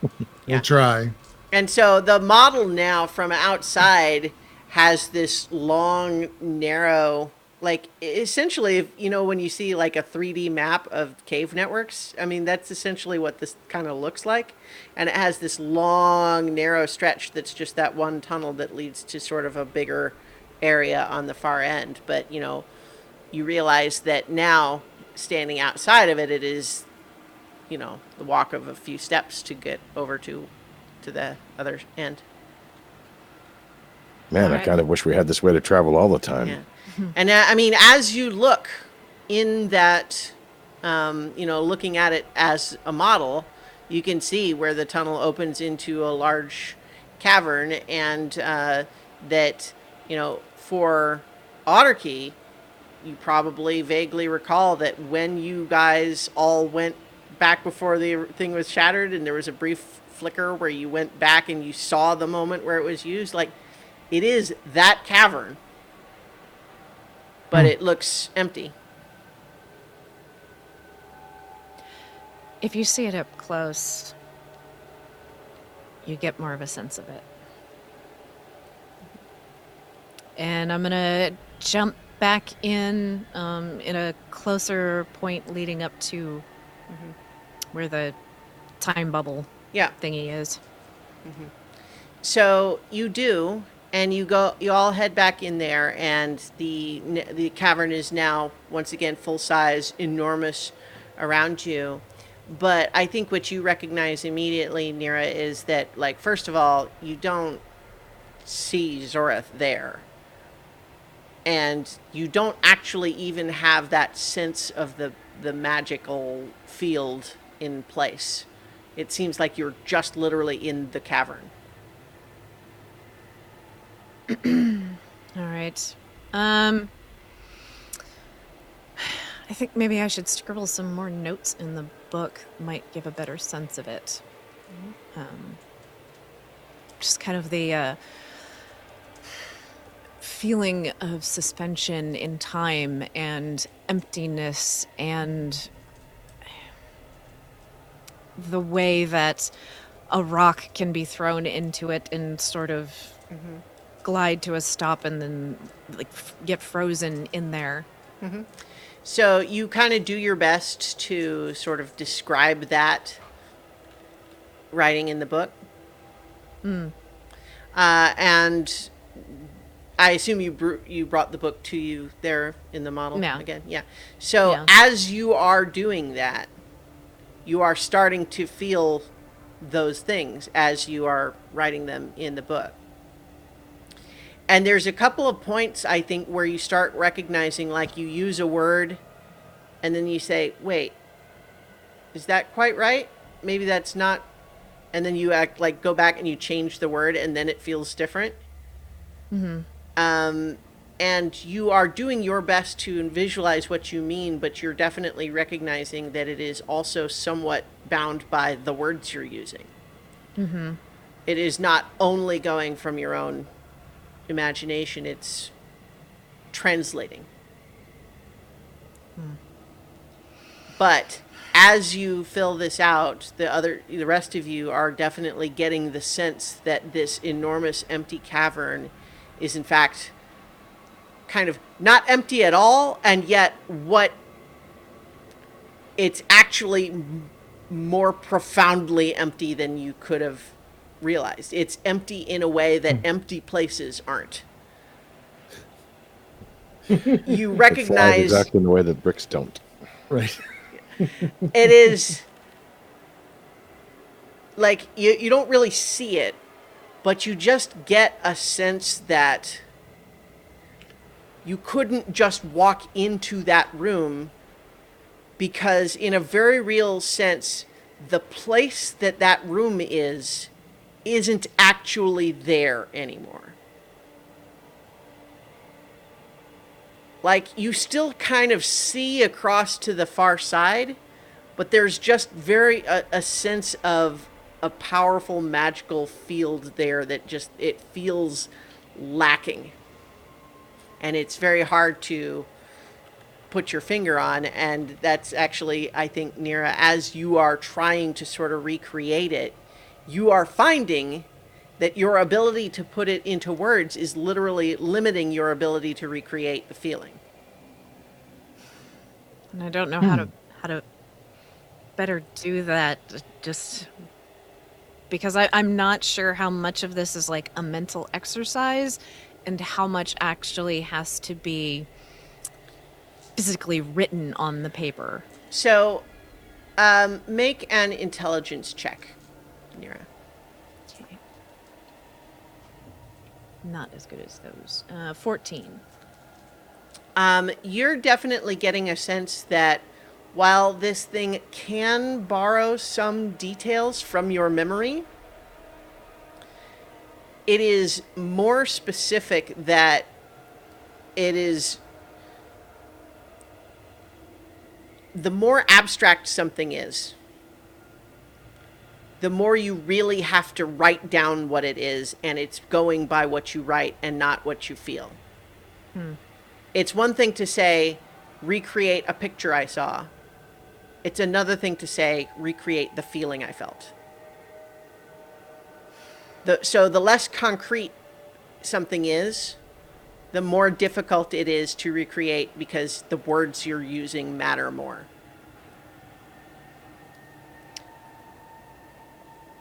we'll try. And so the model now from outside has this long, narrow, like essentially, when you see like a 3D map of cave networks, I mean, that's essentially what this kind of looks like. And it has this long, narrow stretch that's just that one tunnel that leads to sort of a bigger area on the far end. But, you realize that now standing outside of it, it is, the walk of a few steps to get over to the other end. Man, I Alright. kind of wish we had this way to travel all the time. Yeah. And I mean, as you look in that, looking at it as a model, you can see where the tunnel opens into a large cavern, and that, for Otterkey, you probably vaguely recall that when you guys all went back before the thing was shattered, and there was a brief flicker where you went back and you saw the moment where it was used, like, it is that cavern, but it looks empty. If you see it up close, you get more of a sense of it. And I'm going to jump back in a closer point leading up to where the time bubble Yeah. thingy is. So you do, and you all head back in there, and the cavern is now once again full size, enormous around you. But I think what you recognize immediately, Nira, is that, like, first of all, you don't see Zorath there. And you don't actually even have that sense of the magical field in place. It seems like you're just literally in the cavern. All right. I think maybe I should scribble some more notes in the book. Might give a better sense of it. Just kind of the feeling of suspension in time and emptiness, and the way that a rock can be thrown into it and sort of glide to a stop and then get frozen in there. So you kind of do your best to sort of describe that writing in the book. And I assume you brought the book to you there in the model again. Yeah. So as you are doing that, you are starting to feel those things as you are writing them in the book. And there's a couple of points, I think, where you start recognizing, like, you use a word and then you say, wait, is that quite right? Maybe that's not. And then you act like go back and you change the word and then it feels different. And you are doing your best to visualize what you mean, but you're definitely recognizing that it is also somewhat bound by the words you're using. It is not only going from your own imagination, it's translating. But as you fill this out, the rest of you are definitely getting the sense that this enormous empty cavern is in fact kind of not empty at all, and yet what it's actually more profoundly empty than you could have realized. It's empty in a way that empty places aren't. You recognize exactly in the way that bricks don't. Right. it is like you don't really see it, but you just get a sense that you couldn't just walk into that room, because in a very real sense, the place that room isn't actually there anymore. Like, you still kind of see across to the far side, but there's just a sense of a powerful magical field there that just, it feels lacking. And it's very hard to put your finger on. And that's actually, I think, Nira, as you are trying to sort of recreate it, you are finding that your ability to put it into words is literally limiting your ability to recreate the feeling. And I don't know how to better do that, just because I'm not sure how much of this is like a mental exercise and how much actually has to be physically written on the paper. So make an intelligence check, Nira. Okay. Not as good as those. 14. You're definitely getting a sense that while this thing can borrow some details from your memory, it is more specific that it is, the more abstract something is, the more you really have to write down what it is, and it's going by what you write and not what you feel. It's one thing to say, recreate a picture I saw. It's another thing to say, recreate the feeling I felt. So the less concrete something is, the more difficult it is to recreate, because the words you're using matter more.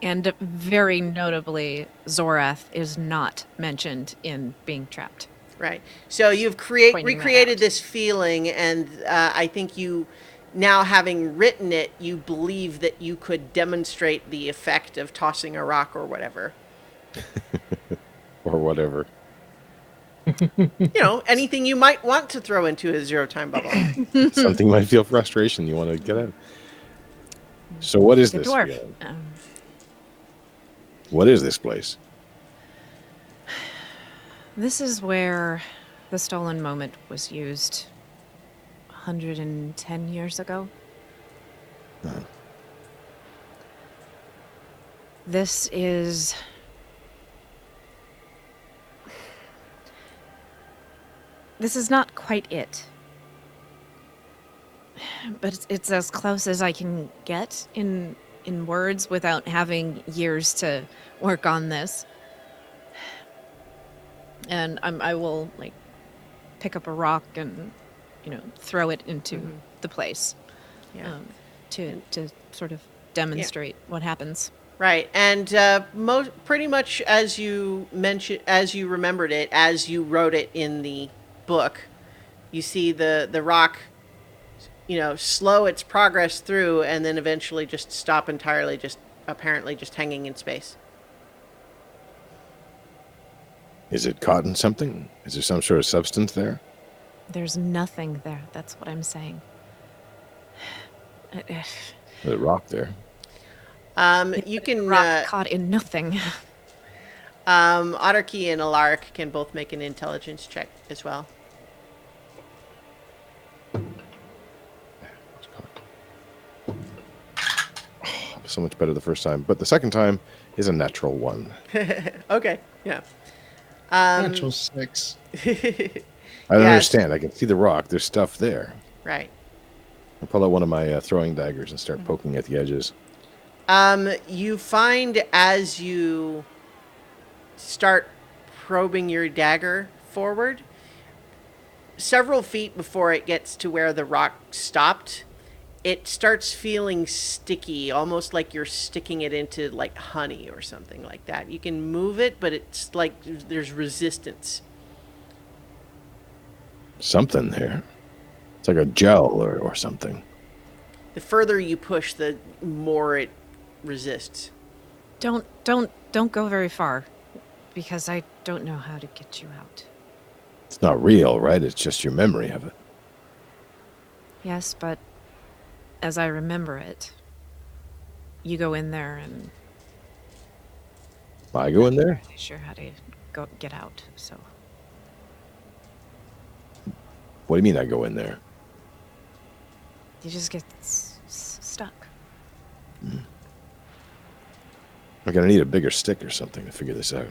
And very notably, Zorath is not mentioned in being trapped. Right. So you've recreated this feeling, and I think you, now having written it, you believe that you could demonstrate the effect of tossing a rock or whatever. Or whatever. Anything you might want to throw into a zero-time bubble. Something might feel frustration you want to get at. So what is The this? dwarf. What is this place? This is where the stolen moment was used 110 years ago. This is... This is not quite it. But it's as close as I can get in words without having years to work on this. And I will like pick up a rock and throw it into the place, to sort of demonstrate what happens. Right, and pretty much as you mentioned, as you remembered it, as you wrote it in the book, you see the rock, slow its progress through, and then eventually just stop entirely, just apparently just hanging in space. Is it caught in something? Is there some sort of substance there? There's nothing there. That's what I'm saying. There's a rock there. You can Rock caught in nothing. Otterkey and Alaric can both make an intelligence check as well. So much better the first time, but the second time is a natural one. Okay, yeah. Natural 6. I don't understand. I can see the rock. There's stuff there. Right. I'll pull out one of my throwing daggers and start poking at the edges. You find as you start probing your dagger forward, several feet before it gets to where the rock stopped, it starts feeling sticky, almost like you're sticking it into like honey or something like that. You can move it, but it's like there's resistance. Something there. It's like a gel or something. The further you push, the more it resists. Don't go very far, because I don't know how to get you out. It's not real, right? It's just your memory of it. Yes, but as I remember it, you go in there and I go in there? I'm not really sure how to get out. So What do you mean I go in there? you just get stuck. I'm gonna need a bigger stick or something to figure this out.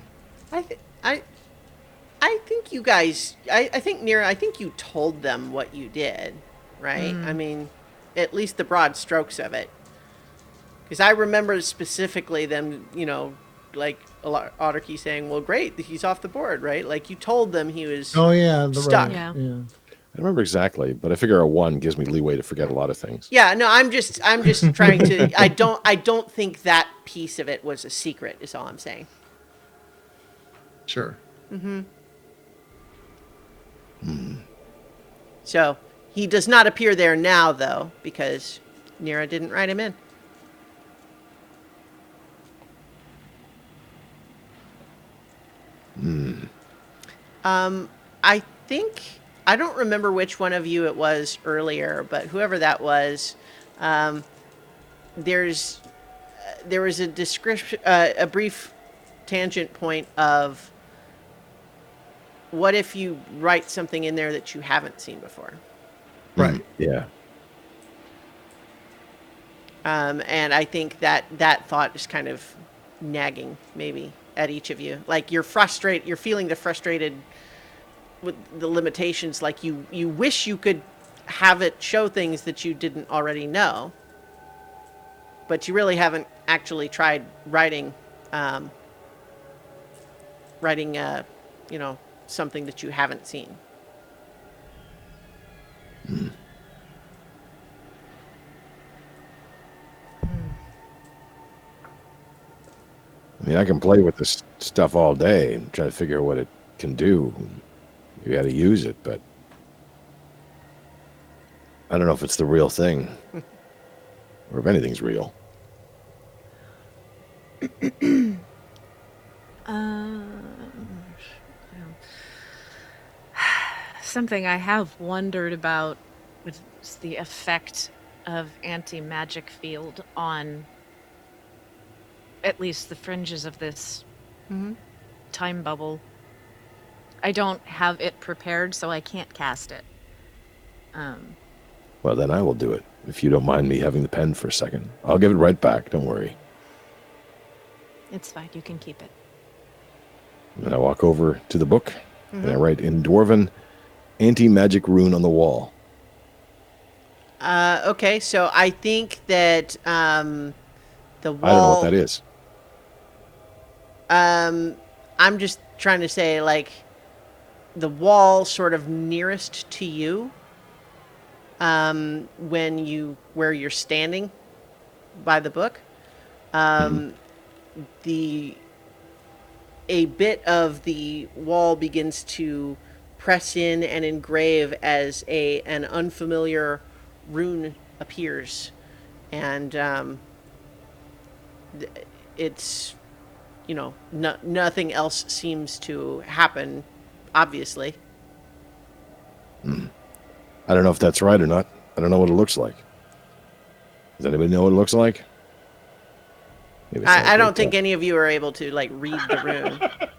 I think you guys, I think Nira, I think you told them what you did, right? I mean, at least the broad strokes of it. Because I remember specifically them, like Otterkey saying, well, great, he's off the board, right? Like you told them he was Oh yeah, the stuck. rock. Yeah. Yeah. I don't remember exactly, but I figure a 1 gives me leeway to forget a lot of things. Yeah, no, I'm just trying to, I don't think that piece of it was a secret is all I'm saying. Sure. So he does not appear there now, though, because Nira didn't write him in. I think, I don't remember which one of you it was earlier, but whoever that was, there was a description, a brief tangent point of what if you write something in there that you haven't seen before. Right. Yeah. And I think that thought is kind of nagging maybe at each of you. Like you're feeling the frustrated with the limitations. Like you wish you could have it show things that you didn't already know, but you really haven't actually tried writing, something that you haven't seen. I mean, I can play with this stuff all day and try to figure out what it can do. You got to use it, but I don't know if it's the real thing or if anything's real. Something I have wondered about was the effect of anti-magic field on at least the fringes of this time bubble. I don't have it prepared, so I can't cast it. Well, then I will do it, if you don't mind me having the pen for a second. I'll give it right back, don't worry. It's fine, you can keep it. And I walk over to the book, and I write in Dwarven, anti-magic rune on the wall. Okay, so I think that the wall... I don't know what that is. I'm just trying to say, like, the wall sort of nearest to you, where you're standing by the book, a bit of the wall begins to press in and engrave as an unfamiliar rune appears, and it's nothing else seems to happen, obviously. I don't know if that's right or not. I don't know what it looks like. Does anybody know what it looks like? Maybe it's not I a don't great think test. any of you are able to read the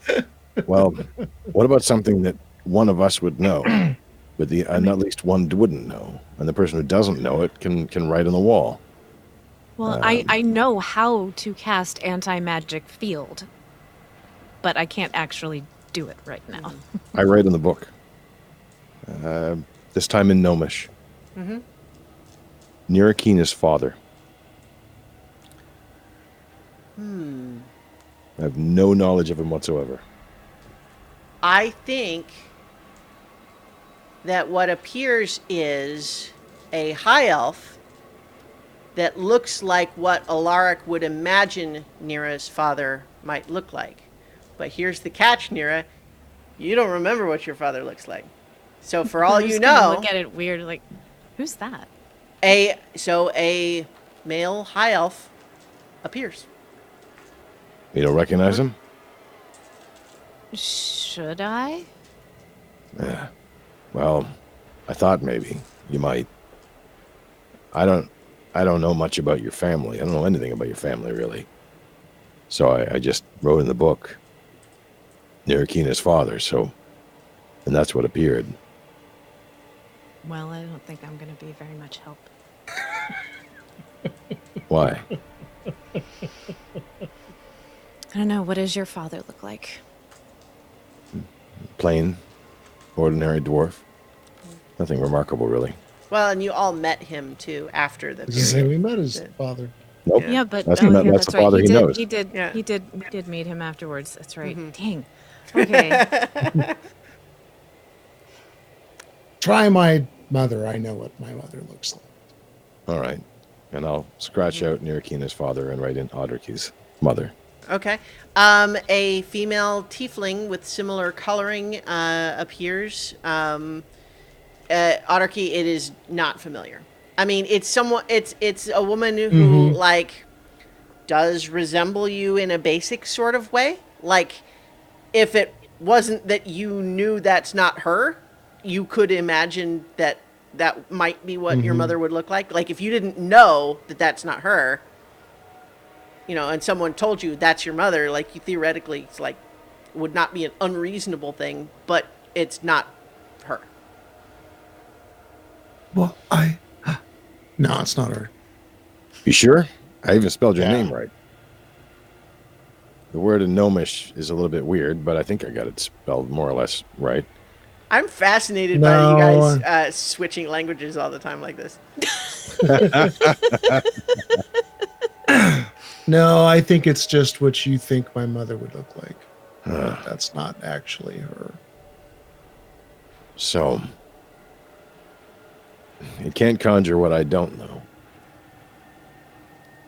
rune. Well, what about something that one of us would know, but at least one wouldn't know, and the person who doesn't know it can write on the wall. Well, I know how to cast anti-magic field, but I can't actually do it right now. I write in the book. This time in Gnomish. Nirakina's father. I have no knowledge of him whatsoever. I think that what appears is a high elf that looks like what Alaric would imagine Nira's father might look like. But here's the catch, Nira. You don't remember what your father looks like. So for all I'm you just gonna know, look at it weird, like, who's that? a male high elf appears. You don't recognize him? Should I? Yeah. Well, I thought maybe you might. I don't know much about your family. I don't know anything about your family, really. So I just wrote in the book Nirakina's father, and that's what appeared. Well, I don't think I'm going to be very much help. Why? I don't know. What does your father look like? Plain, ordinary dwarf. Nothing remarkable, really. Well, and you all met him too after the Just say period. we met his father. Nope. Yeah, but That's yeah, the that's right. father he knows. He did. Yeah. We did meet him afterwards. That's right. Dang. Okay. Try my mother. I know what my mother looks like. All right. And I'll scratch out Nirakina's father and write in Audriki's mother. Okay. A female tiefling with similar coloring appears. Autarky, it is not familiar. I mean, it's a woman who does resemble you in a basic sort of way. Like, if it wasn't that you knew that's not her, you could imagine that might be what your mother would look like. Like, if you didn't know that that's not her, and someone told you that's your mother, like, you theoretically, it's like, would not be an unreasonable thing, but it's not her. Well, no, it's not her. You sure? I even spelled your Yeah. name right. The word in Gnomish is a little bit weird, but I think I got it spelled more or less right. I'm fascinated by you guys switching languages all the time like this. No, I think it's just what you think my mother would look like. That's not actually her. So, it can't conjure what I don't know,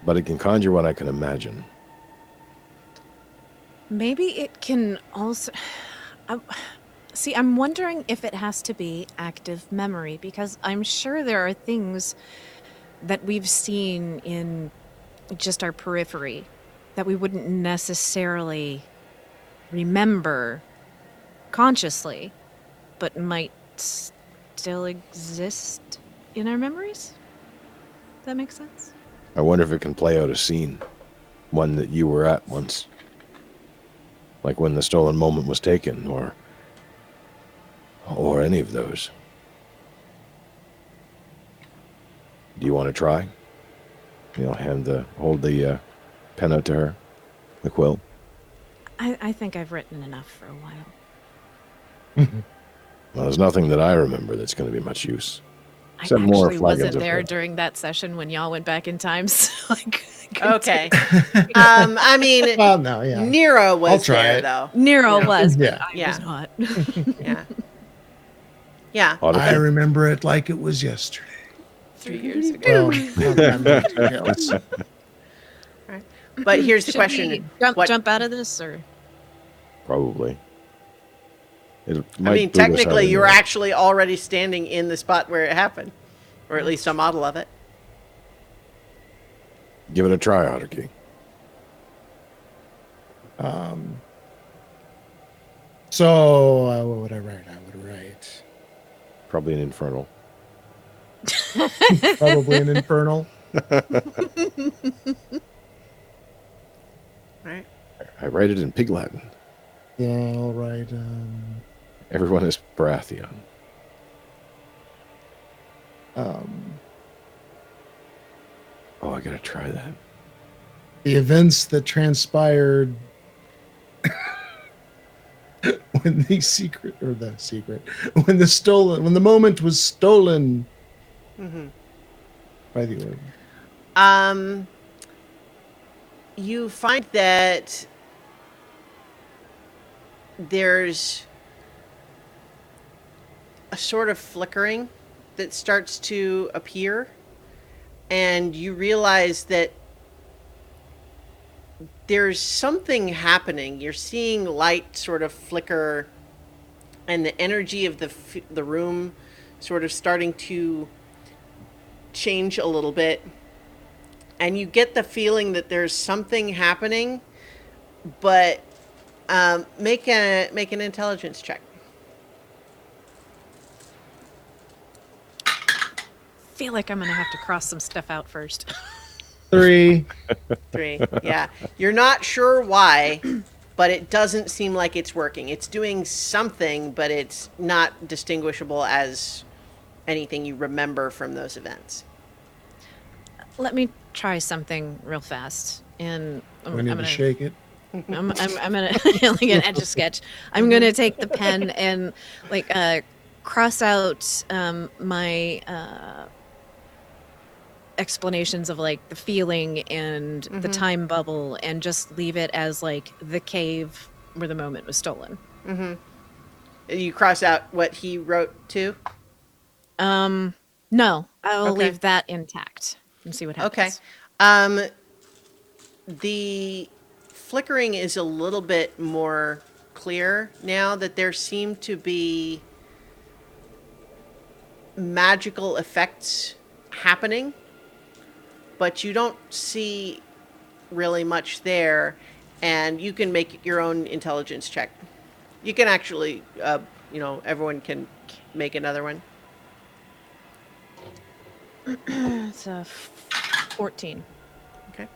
but it can conjure what I can imagine. Maybe it can also. See, I'm wondering if it has to be active memory, because I'm sure there are things that we've seen in just our periphery that we wouldn't necessarily remember consciously, but might still exist in our memories. Does that make sense? I wonder if it can play out a scene, one that you were at once, like when the stolen moment was taken, or any of those. Do you want to try? Hold the pen out to her, the quill. I think I've written enough for a while. Well, there's nothing that I remember that's going to be much use. I Except more actually flagons wasn't of there blood. during that session when y'all went back in time. So Okay. I mean, Well, no, yeah. Nero was I'll try there, it. though. Nero Yeah. was, but Yeah. I Yeah. was not. Yeah. Yeah. I Audrey? remember it like it was yesterday. 3 years ago. Well, I'm not too jealous. But here's the Should question. we What- jump out of this, or Probably. It I might mean, boot us out technically, you were anyway. actually already standing in the spot where it happened, or at least a model of it. Give it a try, Audrey. So what would I write? I would write Probably an infernal. probably an infernal. Right. I write it in Pig Latin. Yeah, I'll write. Everyone is Baratheon. Oh, I gotta try that. The events that transpired when when the moment was stolen by the orb. You find that there's a sort of flickering that starts to appear, and you realize that there's something happening. You're seeing light sort of flicker, and the energy of the room sort of starting to change a little bit. And you get the feeling that there's something happening, but make an intelligence check. Feel like I'm gonna have to cross some stuff out first. 3. 3. Yeah. You're not sure why, but it doesn't seem like it's working. It's doing something, but it's not distinguishable as anything you remember from those events. Let me try something real fast, and I'm I need to gonna shake it. I'm gonna like an Etch a Sketch. I'm gonna take the pen and cross out my explanations of like the feeling and the time bubble, and just leave it as like the cave where the moment was stolen. You cross out what he wrote too? No, I'll Okay. leave that intact and see what happens. Okay. The flickering is a little bit more clear now that there seem to be magical effects happening, but you don't see really much there, and you can make your own intelligence check. You can actually, everyone can make another one. It's a 14. Okay.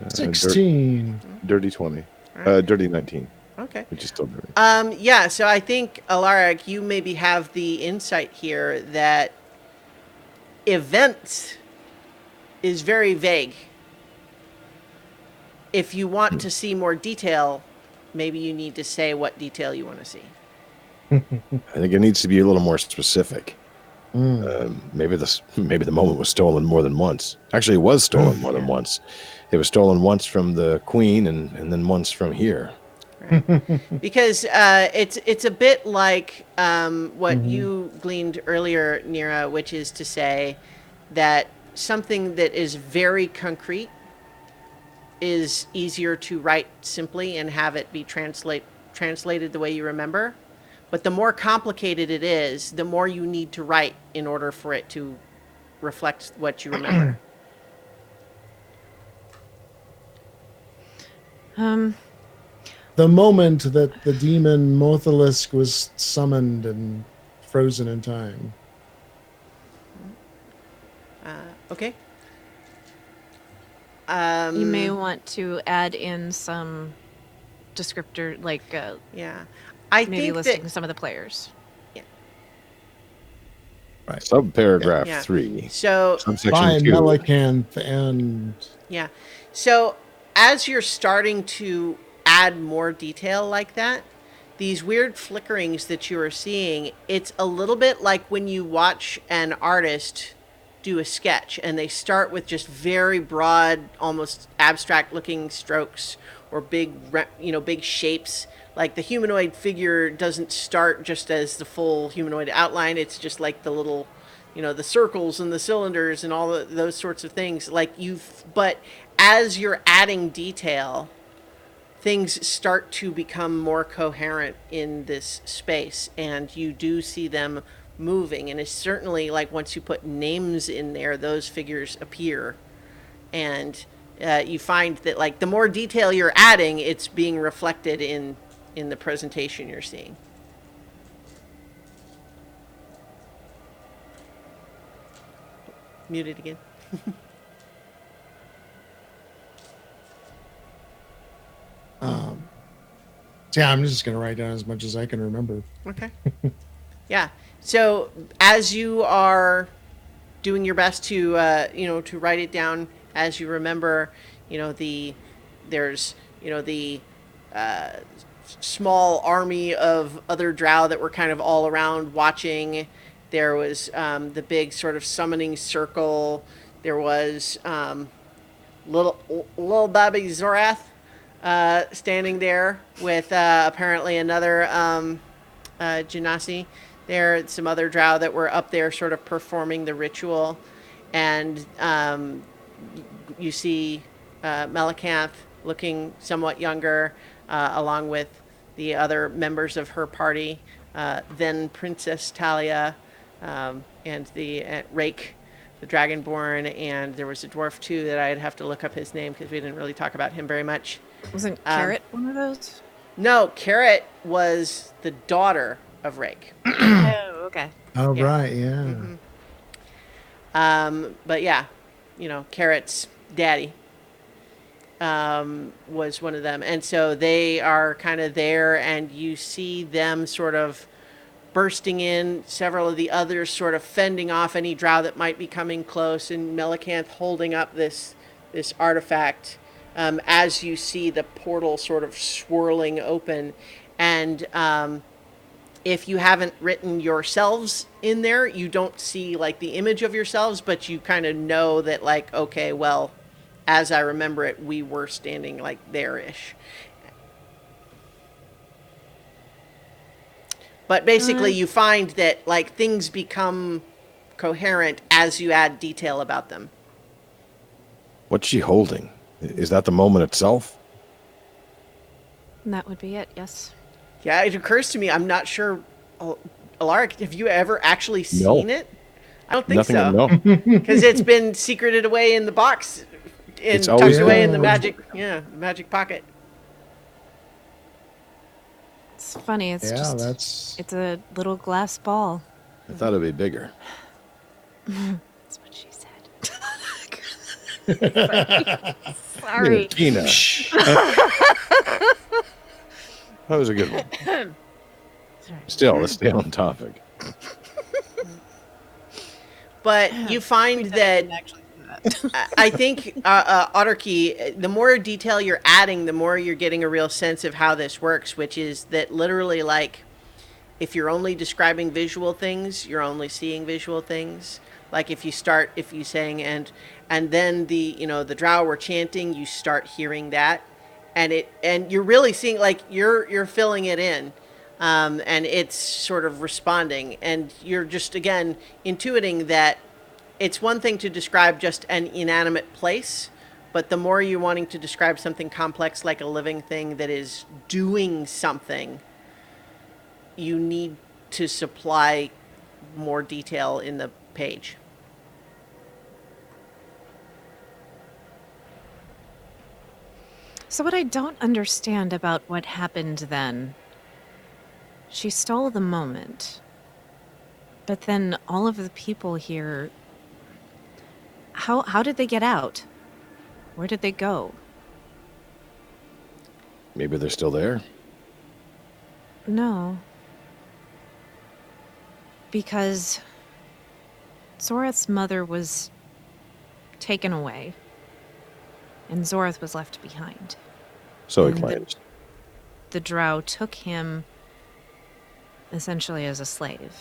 16. Dirty 20. Alright. Dirty 19, Okay. which is still dirty. Yeah, so I think, Alaric, you maybe have the insight here that events is very vague. If you want to see more detail, maybe you need to say what detail you want to see. I think it needs to be a little more specific. Maybe the moment was stolen more than once. Actually, it was stolen more than once. It was stolen once from the queen and then once from here. Right. Because it's a bit like what you gleaned earlier, Nira, which is to say that something that is very concrete is easier to write simply and have it be translated the way you remember. But the more complicated it is, the more you need to write in order for it to reflect what you remember. The moment that the demon Mothalisk was summoned and frozen in time. Okay. You may want to add in some descriptor, Yeah. I maybe think listing that some of the players. Right. Subparagraph Yeah. 3. so. By Subsection 2. Melicanth and Yeah. So as you're starting to add more detail like that, these weird flickerings that you are seeing, it's a little bit like when you watch an artist do a sketch and they start with just very broad, almost abstract looking strokes or big shapes. Like the humanoid figure doesn't start just as the full humanoid outline. It's just like the little, the circles and the cylinders and all those sorts of things. But as you're adding detail, things start to become more coherent in this space, and you do see them moving. And it's certainly like once you put names in there, those figures appear, and you find that like the more detail you're adding, it's being reflected in the presentation you're seeing. Muted again. Yeah, I'm just gonna write down as much as I can remember. Okay. Yeah. So as you are doing your best to to write it down as you remember, there's the small army of other drow that were kind of all around watching. There was the big sort of summoning circle. There was little baby Zorath standing there with apparently another Genasi. There, some other drow that were up there sort of performing the ritual. And you see Melicanth looking somewhat younger, along with the other members of her party, then Princess Talia, and the Rake, the Dragonborn, and there was a dwarf too that I'd have to look up his name because we didn't really talk about him very much. Wasn't Carrot one of those? No, Carrot was the daughter of Rake. Oh, okay. Oh, Yeah. right, yeah. But yeah, Carrot's daddy was one of them. And so they are kind of there, and you see them sort of bursting in, several of the others sort of fending off any drow that might be coming close, and Melicanth holding up this artifact as you see the portal sort of swirling open. And if you haven't written yourselves in there, you don't see like the image of yourselves, but you kind of know that like, okay, well, as I remember it, we were standing like there-ish. But basically you find that like things become coherent as you add detail about them. What's she holding? Is that the moment itself? And that would be it, yes. Yeah, it occurs to me, I'm not sure, Alaric, have you ever actually seen it? I don't think Nothing. so. No. Because it's been secreted away in the box, It's tucked always away been- in the magic pocket. It's funny. It's Yeah, just that's it's a little glass ball. I thought it'd be bigger. That's what she said. Sorry. Tina. That was a good one. Sorry. Still, let's stay on topic. But you find that I think Autarky, the more detail you're adding, the more you're getting a real sense of how this works, which is that literally like if you're only describing visual things, you're only seeing visual things. Like if you saying and then the drow were chanting, you start hearing that, and you're really seeing like you're filling it in. And it's sort of responding, and you're just again intuiting that it's one thing to describe just an inanimate place, but the more you're wanting to describe something complex like a living thing that is doing something, you need to supply more detail in the page. So what I don't understand about what happened then, she stole the moment, but then all of the people here, how did they get out? Where did they go? Maybe they're still there. No. Because Zorath's mother was taken away, and Zorath was left behind. So he And claims. The drow took him essentially as a slave.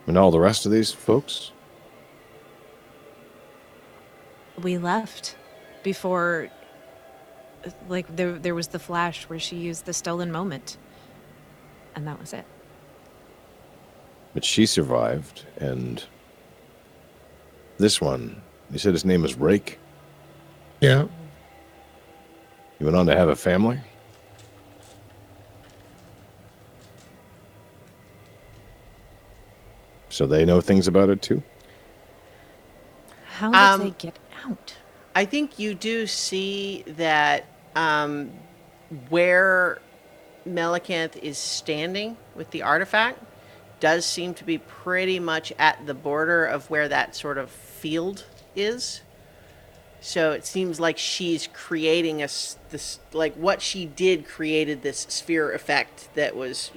And all the rest of these folks? We left before, like, there was the flash where she used the stolen moment. And that was it. But she survived, and this one, you said his name was Rake? yeah. He went on to have a family? So they know things about it too? How did they get out? I think you do see that where Melicanth is standing with the artifact does seem to be pretty much at the border of where that sort of field is. So it seems like she's creating this, like what she did created this sphere effect that was,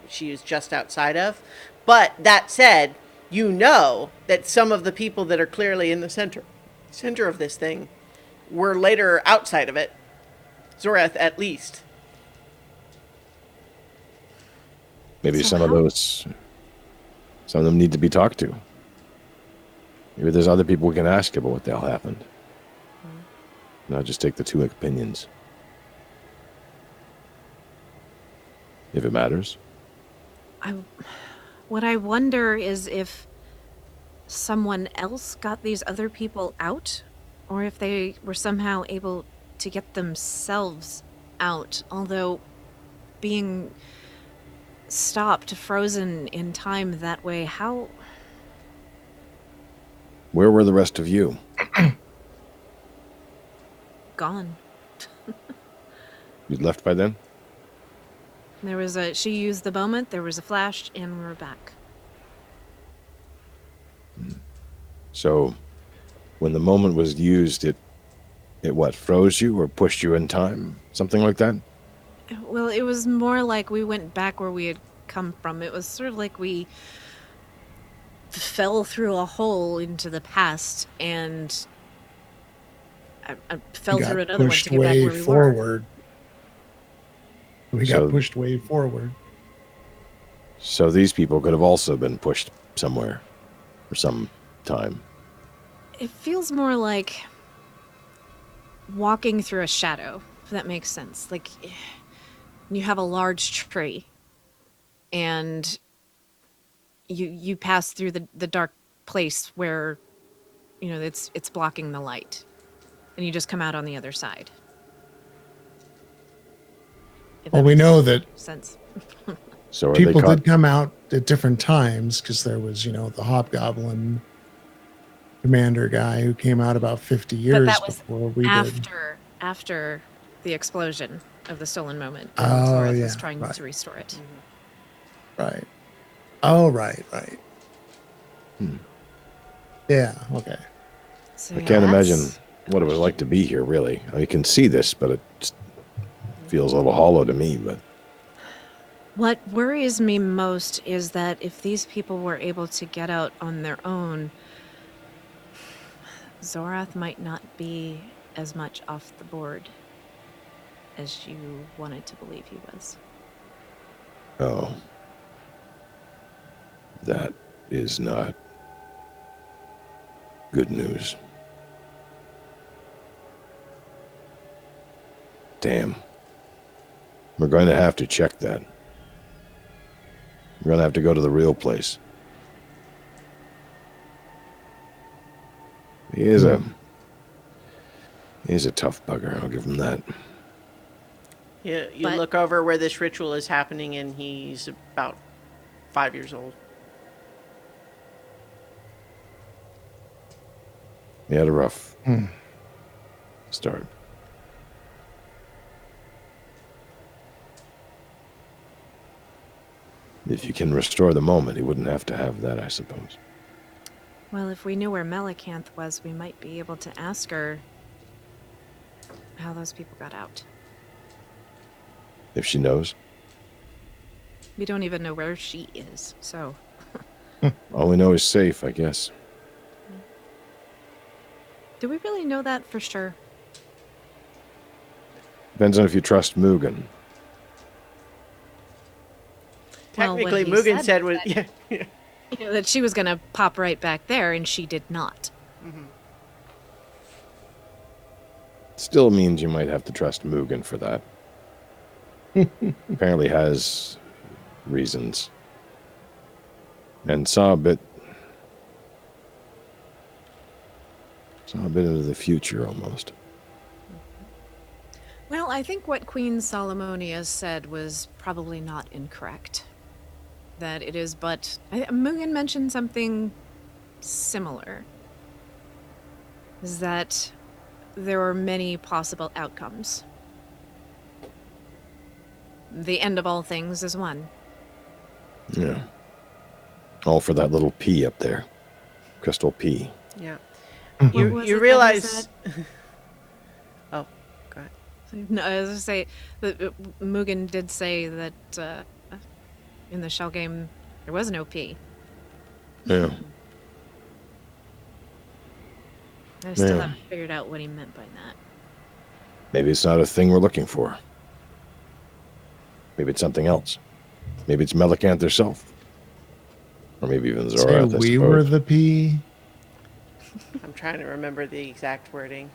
she was just outside of. But that said, that some of the people that are clearly in the center of this thing were later outside of it. Zorath, at least. Maybe So some of them need to be talked to. Maybe there's other people we can ask about what the hell happened. Not just take the two opinions. If it matters. What I wonder is if someone else got these other people out, or if they were somehow able to get themselves out, although being stopped, frozen in time that way, how... Where were the rest of you? Gone. You'd left by then? She used the moment, there was a flash, and we're back. So, when the moment was used, it what, froze you or pushed you in time? Something like that? Well, it was more like we went back where we had come from. It was sort of like we fell through a hole into the past, and I fell We got through another one to pushed get back way where we were. forward. We So- got pushed way forward. So these people could have also been pushed somewhere for some time. It feels more like walking through a shadow, if that makes sense. Like you have a large tree and you pass through the dark place where it's blocking the light, and you just come out on the other side. If Well, that we makes know that sense. So are they people caught? did come out at different times because there was, the Hobgoblin commander guy who came out about 50 years that was before we did. after the explosion of the stolen moment. Oh, Zorath yeah, was trying right. to restore it. Right. Oh, right. Yeah, okay. So, I yeah, can't that's- imagine what it was like to be here, really. I can see this, but it just feels a little hollow to me. But What worries me most is that if these people were able to get out on their own, Zorath might not be as much off the board as you wanted to believe he was. oh, that is not good news. Damn. We're going to have to check that. We're going to have to go to the real place. He is a tough bugger, I'll give him that. You But- look over where this ritual is happening, and he's about 5 years old. He had a rough start. If you can restore the moment, he wouldn't have to have that, I suppose. Well, if we knew where Melicanth was, we might be able to ask her how those people got out. If she knows. We don't even know where she is, so... All we know is safe, I guess. Do we really know that for sure? Depends on if you trust Mugen. Well, what Technically, he Mugen said said was that- yeah. That she was going to pop right back there, and she did not. Still means you might have to trust Mugen for that. Apparently has reasons. And saw a bit into the future almost. Well, I think what Queen Salomonia said was probably not incorrect. that it is but... Mugen mentioned something similar. Is that there are many possible outcomes. The end of all things is one. Yeah. All for that little P up there. Crystal P. Yeah. What You was you it that he realize. said? Oh, go ahead. No, I was going to say that Mugen did say that in the shell game there was no P. Yeah. I still Yeah. haven't figured out what he meant by that. Maybe it's not a thing we're looking for. Maybe it's something else. Maybe it's Melicanth herself. Or maybe even Say Zorath, I we suppose. were the P. I'm trying to remember the exact wording.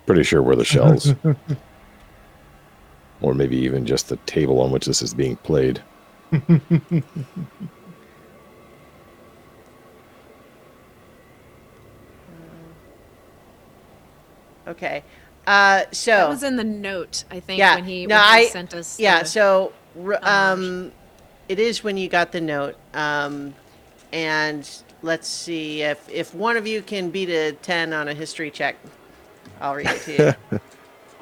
Pretty sure we're the shells. Or maybe even just the table on which this is being played. Okay. That So was in the note, I think, yeah, when he sent us. yeah. the- So homage. it is when you got the note. And let's see if one of you can beat a 10 on a history check, I'll read it to you.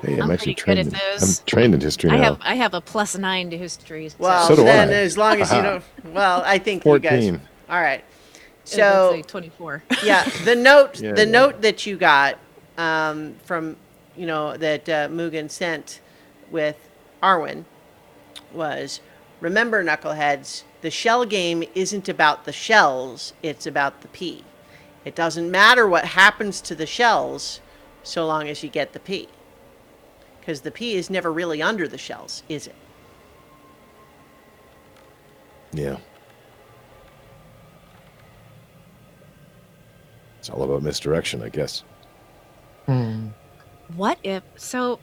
Hey, I'm actually pretty good trained. at those. I'm trained in history now. I have a +9 to history. Well, So do then I. as long as you Aha. don't. Well, I think you guys. 14. All right. So So 24. yeah, the note Yeah, the yeah. note that you got from that Mugen sent with Arwen was, remember, knuckleheads, the shell game isn't about the shells, it's about the P. It doesn't matter what happens to the shells so long as you get the P. Because the P is never really under the shells, is it? Yeah. It's all about misdirection, I guess. What if... So...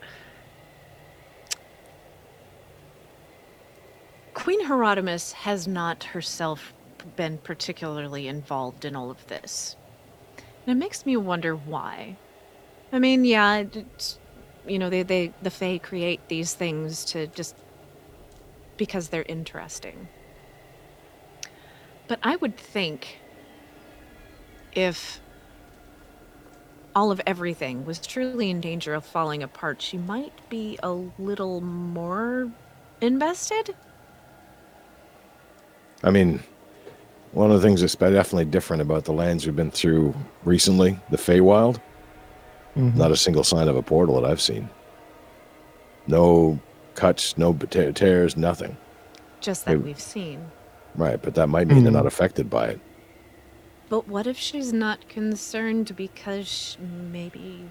Queen Hieronymus has not herself been particularly involved in all of this. And it makes me wonder why. I mean, yeah, the Fae create these things to just... because they're interesting. But I would think if all of everything was truly in danger of falling apart, she might be a little more invested. I mean, one of the things that's definitely different about the lands we've been through recently, the Feywild, not a single sign of a portal that I've seen. No cuts, no tears, nothing. Just that Maybe. we've seen. Right, but that might mean they're not affected by it. But what if she's not concerned because maybe...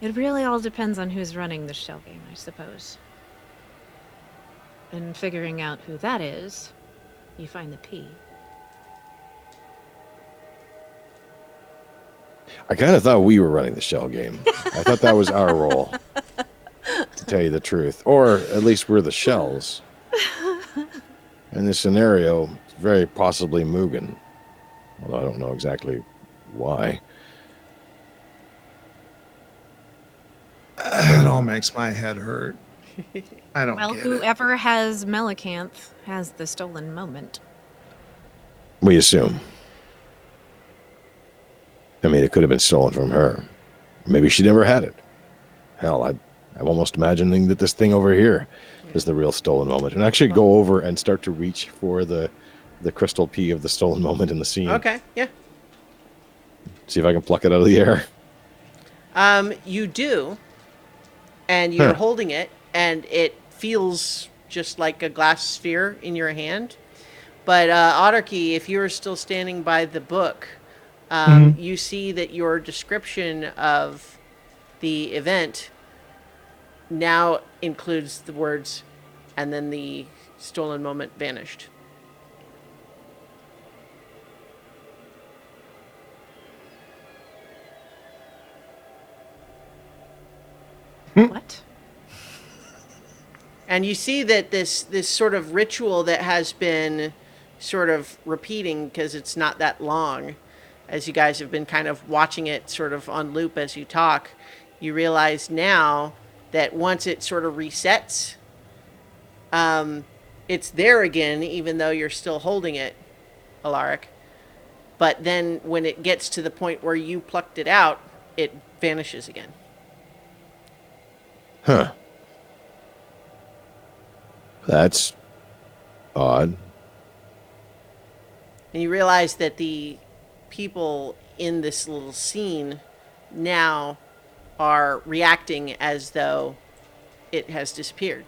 It really all depends on who's running the shell game, I suppose. And figuring out who that is, you find the P. I kind of thought we were running the shell game. I thought that was our role, to tell you the truth. Or at least we're the shells. In this scenario, very possibly Mugen. Although I don't know exactly why. It all makes my head hurt. I don't Well, get it. whoever has Melicanth has the stolen moment. We assume. I mean, it could have been stolen from her. Maybe she never had it. Hell, I'm almost imagining that this thing over here is the real stolen moment. And actually go over and start to reach for the crystal P of the stolen moment in the scene. Okay, yeah. See if I can pluck it out of the air. You do, and you're holding it, and it feels just like a glass sphere in your hand. But Otterkey, if you're still standing by the book, you see that your description of the event now includes the words, and then the stolen moment vanished. What? And you see that this sort of ritual that has been sort of repeating, because it's not that long, as you guys have been kind of watching it sort of on loop as you talk, you realize now that once it sort of resets, it's there again, even though you're still holding it, Alaric. But then when it gets to the point where you plucked it out, it vanishes again. Huh. That's odd. And you realize that the people in this little scene now are reacting as though it has disappeared.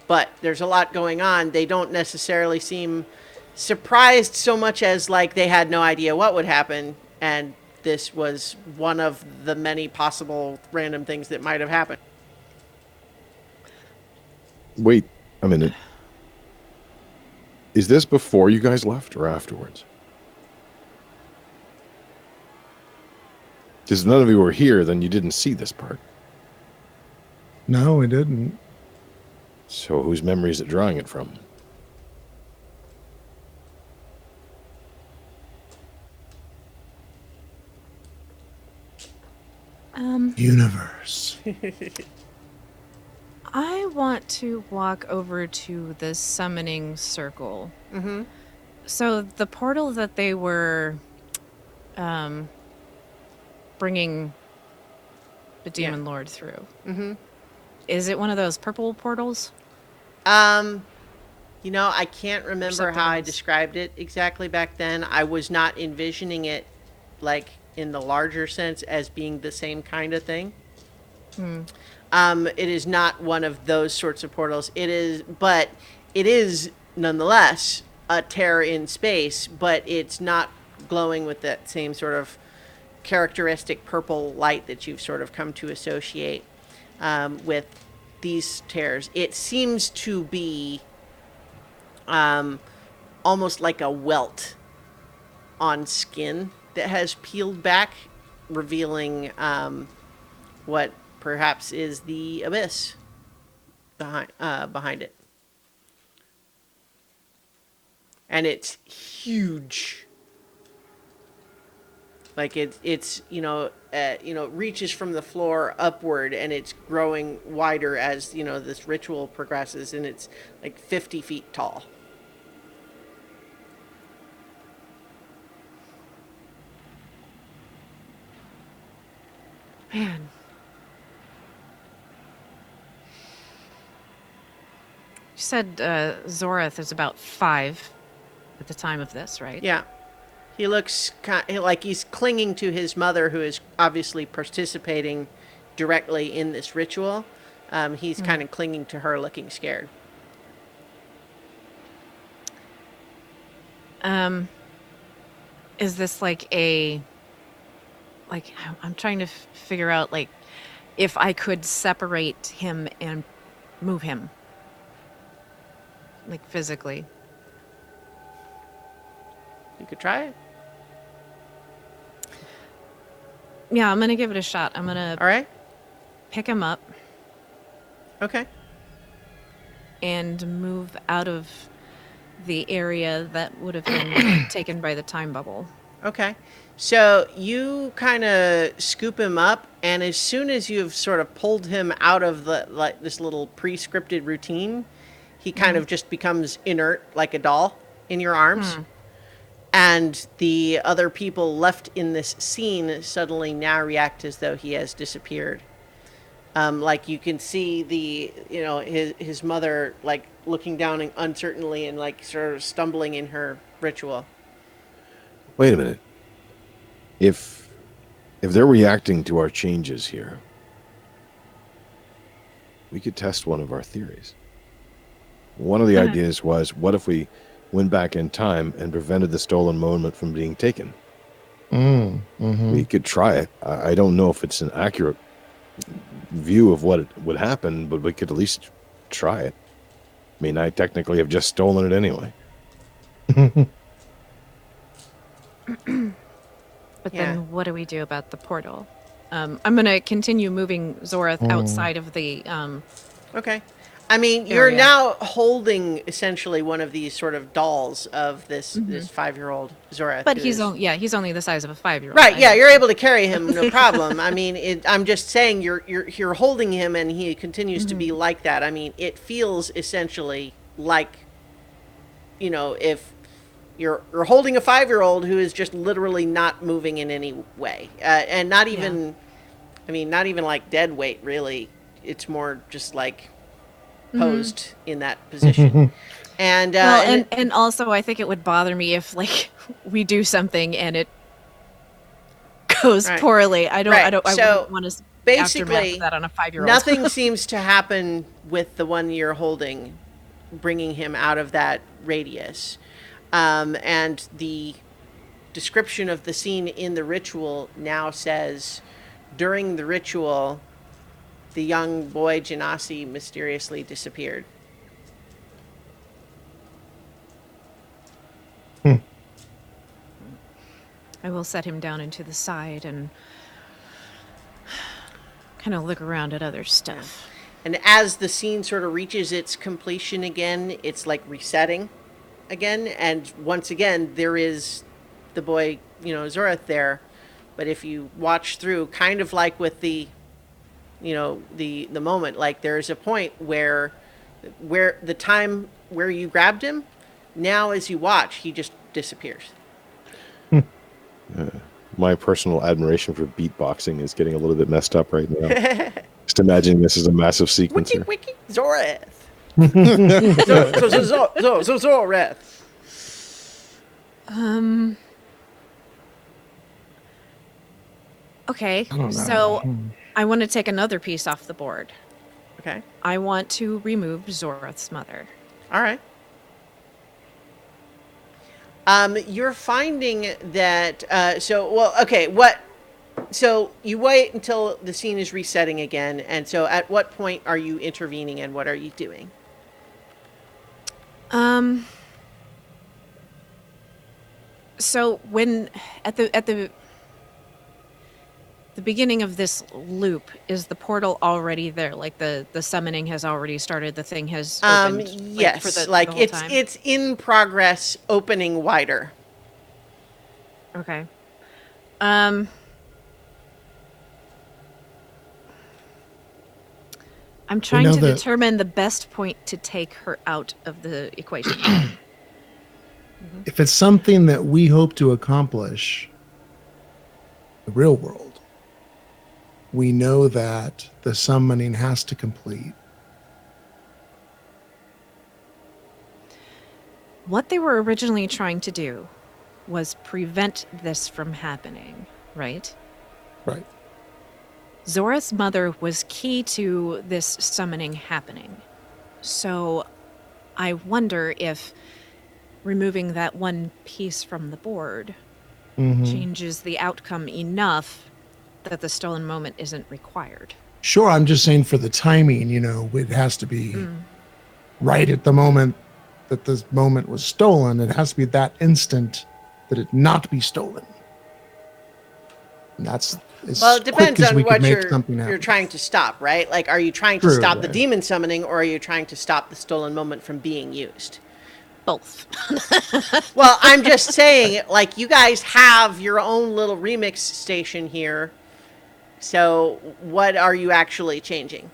But there's a lot going on. They don't necessarily seem surprised so much as like they had no idea what would happen, and this was one of the many possible random things that might have happened. Wait a minute. Is this before you guys left or afterwards? Because none of you were here, then you didn't see this part. No, we didn't. So whose memory is it drawing it from? Universe. I want to walk over to the summoning circle. Mm-hmm. So the portal that they were bringing the demon lord through. Mm-hmm. Is it one of those purple portals? You know, I can't remember something how I else. described it exactly back then. I was not envisioning it like in the larger sense as being the same kind of thing. It is not one of those sorts of portals. But it is nonetheless a tear in space, but it's not glowing with that same sort of characteristic purple light that you've sort of come to associate with these tears. It seems to be almost like a welt on skin that has peeled back, revealing what perhaps is the abyss behind it. And it's huge. Like it's reaches from the floor upward, and it's growing wider as this ritual progresses, and it's like 50 feet tall. Man. You said Zorath is about 5 at the time of this, right? Yeah. He looks like he's clinging to his mother, who is obviously participating directly in this ritual. He's kind of clinging to her, looking scared. Is this like I'm trying to figure out like if I could separate him and move him, like physically. You could try it. Yeah, I'm gonna give it a shot. I'm gonna All right. pick him up Okay. and move out of the area that would have been taken by the time bubble. Okay. So you kind of scoop him up, and as soon as you've sort of pulled him out of this little pre-scripted routine, he kind of just becomes inert like a doll in your arms. And the other people left in this scene suddenly now react as though he has disappeared. Like you can see his mother like looking down uncertainly and like sort of stumbling in her ritual. Wait a minute. If they're reacting to our changes here, we could test one of our theories. One of the ideas was, what if we went back in time and prevented the stolen moment from being taken? We could try it. I don't know if it's an accurate view of what would happen, but we could at least try it. I mean, I technically have just stolen it anyway. But then what do we do about the portal? I'm going to continue moving Zorath outside of the... Okay. I mean, you're area. now holding essentially one of these sort of dolls of this 5-year-old Zoreth. But who he's is- he's only the size of a 5-year-old. right. I Yeah, know. you're able to carry him, no problem. I mean, I'm just saying you're holding him, and he continues to be like that. I mean, it feels essentially like, if you're holding a 5-year-old who is just literally not moving in any way, and not even, I mean, not even like dead weight really. It's more just like posed in that position. And Well, and also I think it would bother me if like we do something and it goes Right. poorly. I Right. wouldn't So, want to basically, aftermath of that on a 5-year-old. nothing seems to happen with the one you're holding, bringing him out of that radius. And the description of the scene in the ritual now says, during the ritual, the young boy Genasi mysteriously disappeared. I will set him down into the side and kind of look around at other stuff. And as the scene sort of reaches its completion again, it's like resetting again. And once again, there is the boy, Zoreth there. But if you watch through, kind of like with the moment, like there's a point where the time where you grabbed him, now as you watch, he just disappears. My personal admiration for beatboxing is getting a little bit messed up right now. Just imagining this as a massive sequencer. Wiki, Zoreth. Zoreth. Okay, I don't know. so I want to take another piece off the board. Okay. I want to remove Zoreth's mother. All right. You're finding that, so you wait until the scene is resetting again, and so at what point are you intervening and what are you doing? So when at the beginning of this loop, is the portal already there? Like the summoning has already started, the thing has opened? Yes, for the whole it's time? it's in progress, opening wider. Okay. I'm trying know to that- determine the best point to take her out of the equation. If it's something that we hope to accomplish in the real world, we know that the summoning has to complete. What they were originally trying to do was prevent this from happening, right? Right. Zora's mother was key to this summoning happening. So I wonder if removing that one piece from the board changes the outcome enough that the stolen moment isn't required. Sure, I'm just saying for the timing, it has to be right at the moment that this moment was stolen. It has to be that instant that it not be stolen. And that's Well, it depends on what you're you're trying to stop, right? Like, are you trying to True, stop the right. demon summoning, or are you trying to stop the stolen moment from being used? Both. Well, I'm just saying, like, you guys have your own little remix station here. So, what are you actually changing?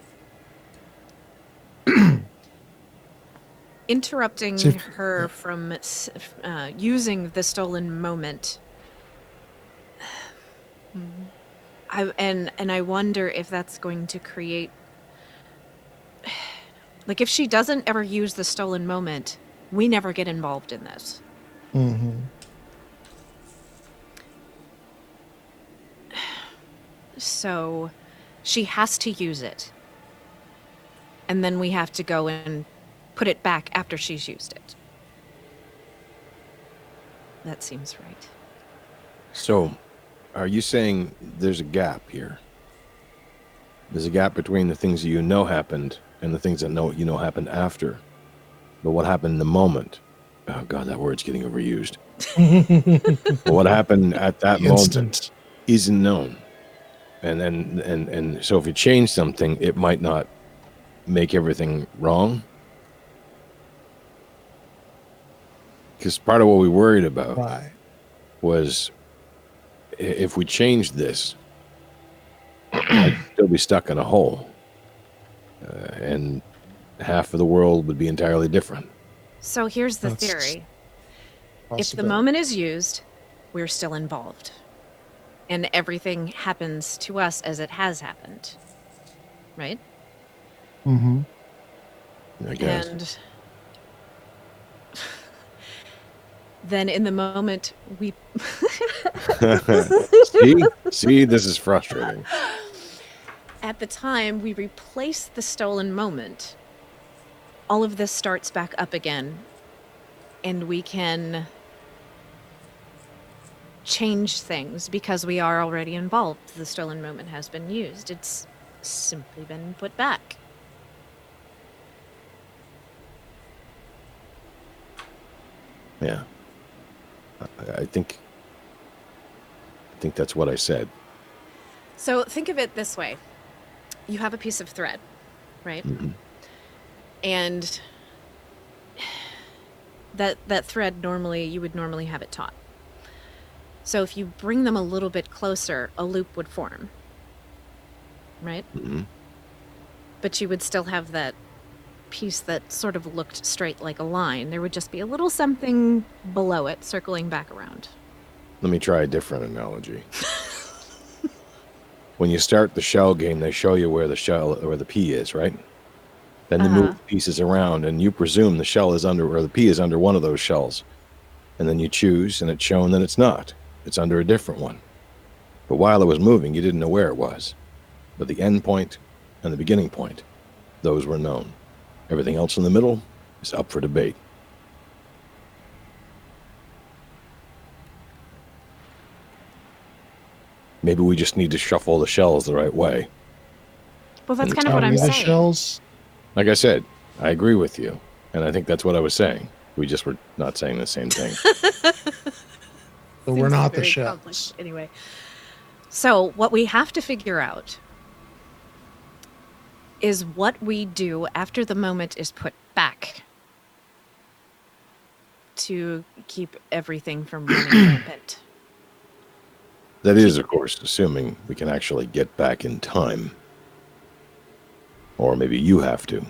Interrupting So her from using the stolen moment. I wonder if that's going to create, like, if she doesn't ever use the stolen moment, we never get involved in this. So she has to use it. And then we have to go and put it back after she's used it. That seems right. So, are you saying there's a gap here? There's a gap between the things that you know happened and the things that happened after. But what happened in the moment? Oh God, that word's getting overused. But what happened at that moment instant. isn't known. And so if you change something, it might not make everything wrong? Because part of what we worried about Right. was if we changed this, I'd still be stuck in a hole. And half of the world would be entirely different. So here's the That's theory. If the possibility. moment is used, we're still involved. And everything happens to us as it has happened. Right? Mm-hmm. I guess. And then in the moment we See, this is frustrating. at the time we replace the stolen moment, all of this starts back up again, and we can change things because we are already involved. The stolen moment has been used. It's simply been put back. Yeah. I think that's what I said. So think of it this way. You have a piece of thread, right? Mhm. And that thread you would normally have it taut. So if you bring them a little bit closer, a loop would form, right? Mhm. But you would still have that piece that sort of looked straight like a line. There would just be a little something below it circling back around. Let me try a different analogy. When you start the shell game, they show you where the pea is, right? Then they move pieces around, and you presume the shell is under, or the pea is under one of those shells. And then you choose, and it's shown that it's not. It's under a different one. But while it was moving, you didn't know where it was. But the end point and the beginning point, those were known. Everything else in the middle is up for debate. Maybe we just need to shuffle the shells the right way. Well, that's And kind of what Are I'm we the saying. shells? Like I said, I agree with you. And I think that's what I was saying. We just were not saying the same thing. But we're Seems not the very shells. complex. Anyway, so what we have to figure out is what we do after the moment is put back to keep everything from running rampant. That is, of course, assuming we can actually get back in time. Or maybe you have to.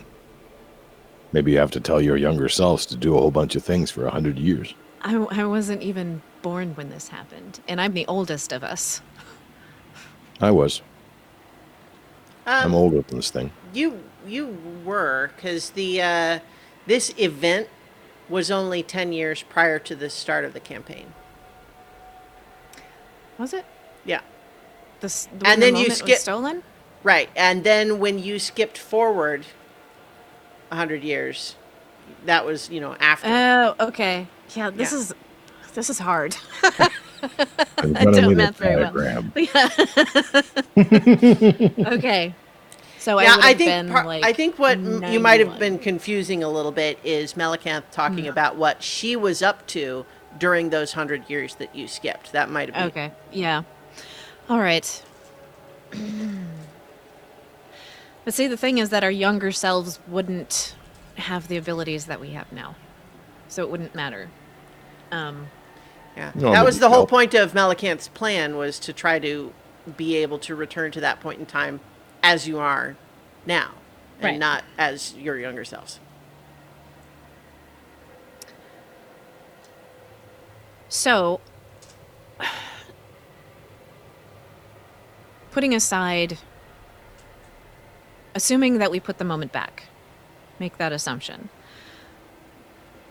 Maybe you have to tell your younger selves to do a whole bunch of things for 100 years. I wasn't even born when this happened, and I'm the oldest of us. I was. I'm older than this thing. You were, because the this event was only 10 years prior to the start of the campaign. Was it? Yeah. And then you skip stolen? Right. And then when you skipped forward 100 years, that was, after. Oh, okay. Yeah, this is hard. I'm I gonna don't need a math very well. diagram. Okay. So Yeah, I would have been I think what you might have 91. been confusing a little bit is Melicanth talking about what she was up to during those 100 years that you skipped. That might have been. Okay. Yeah. All right. But see, the thing is that our younger selves wouldn't have the abilities that we have now, so it wouldn't matter. Yeah. No, That was maybe the whole help. point of Melicanth's plan, was to try to be able to return to that point in time as you are now, and Right. not as your younger selves. So, putting aside, assuming that we put the moment back, make that assumption.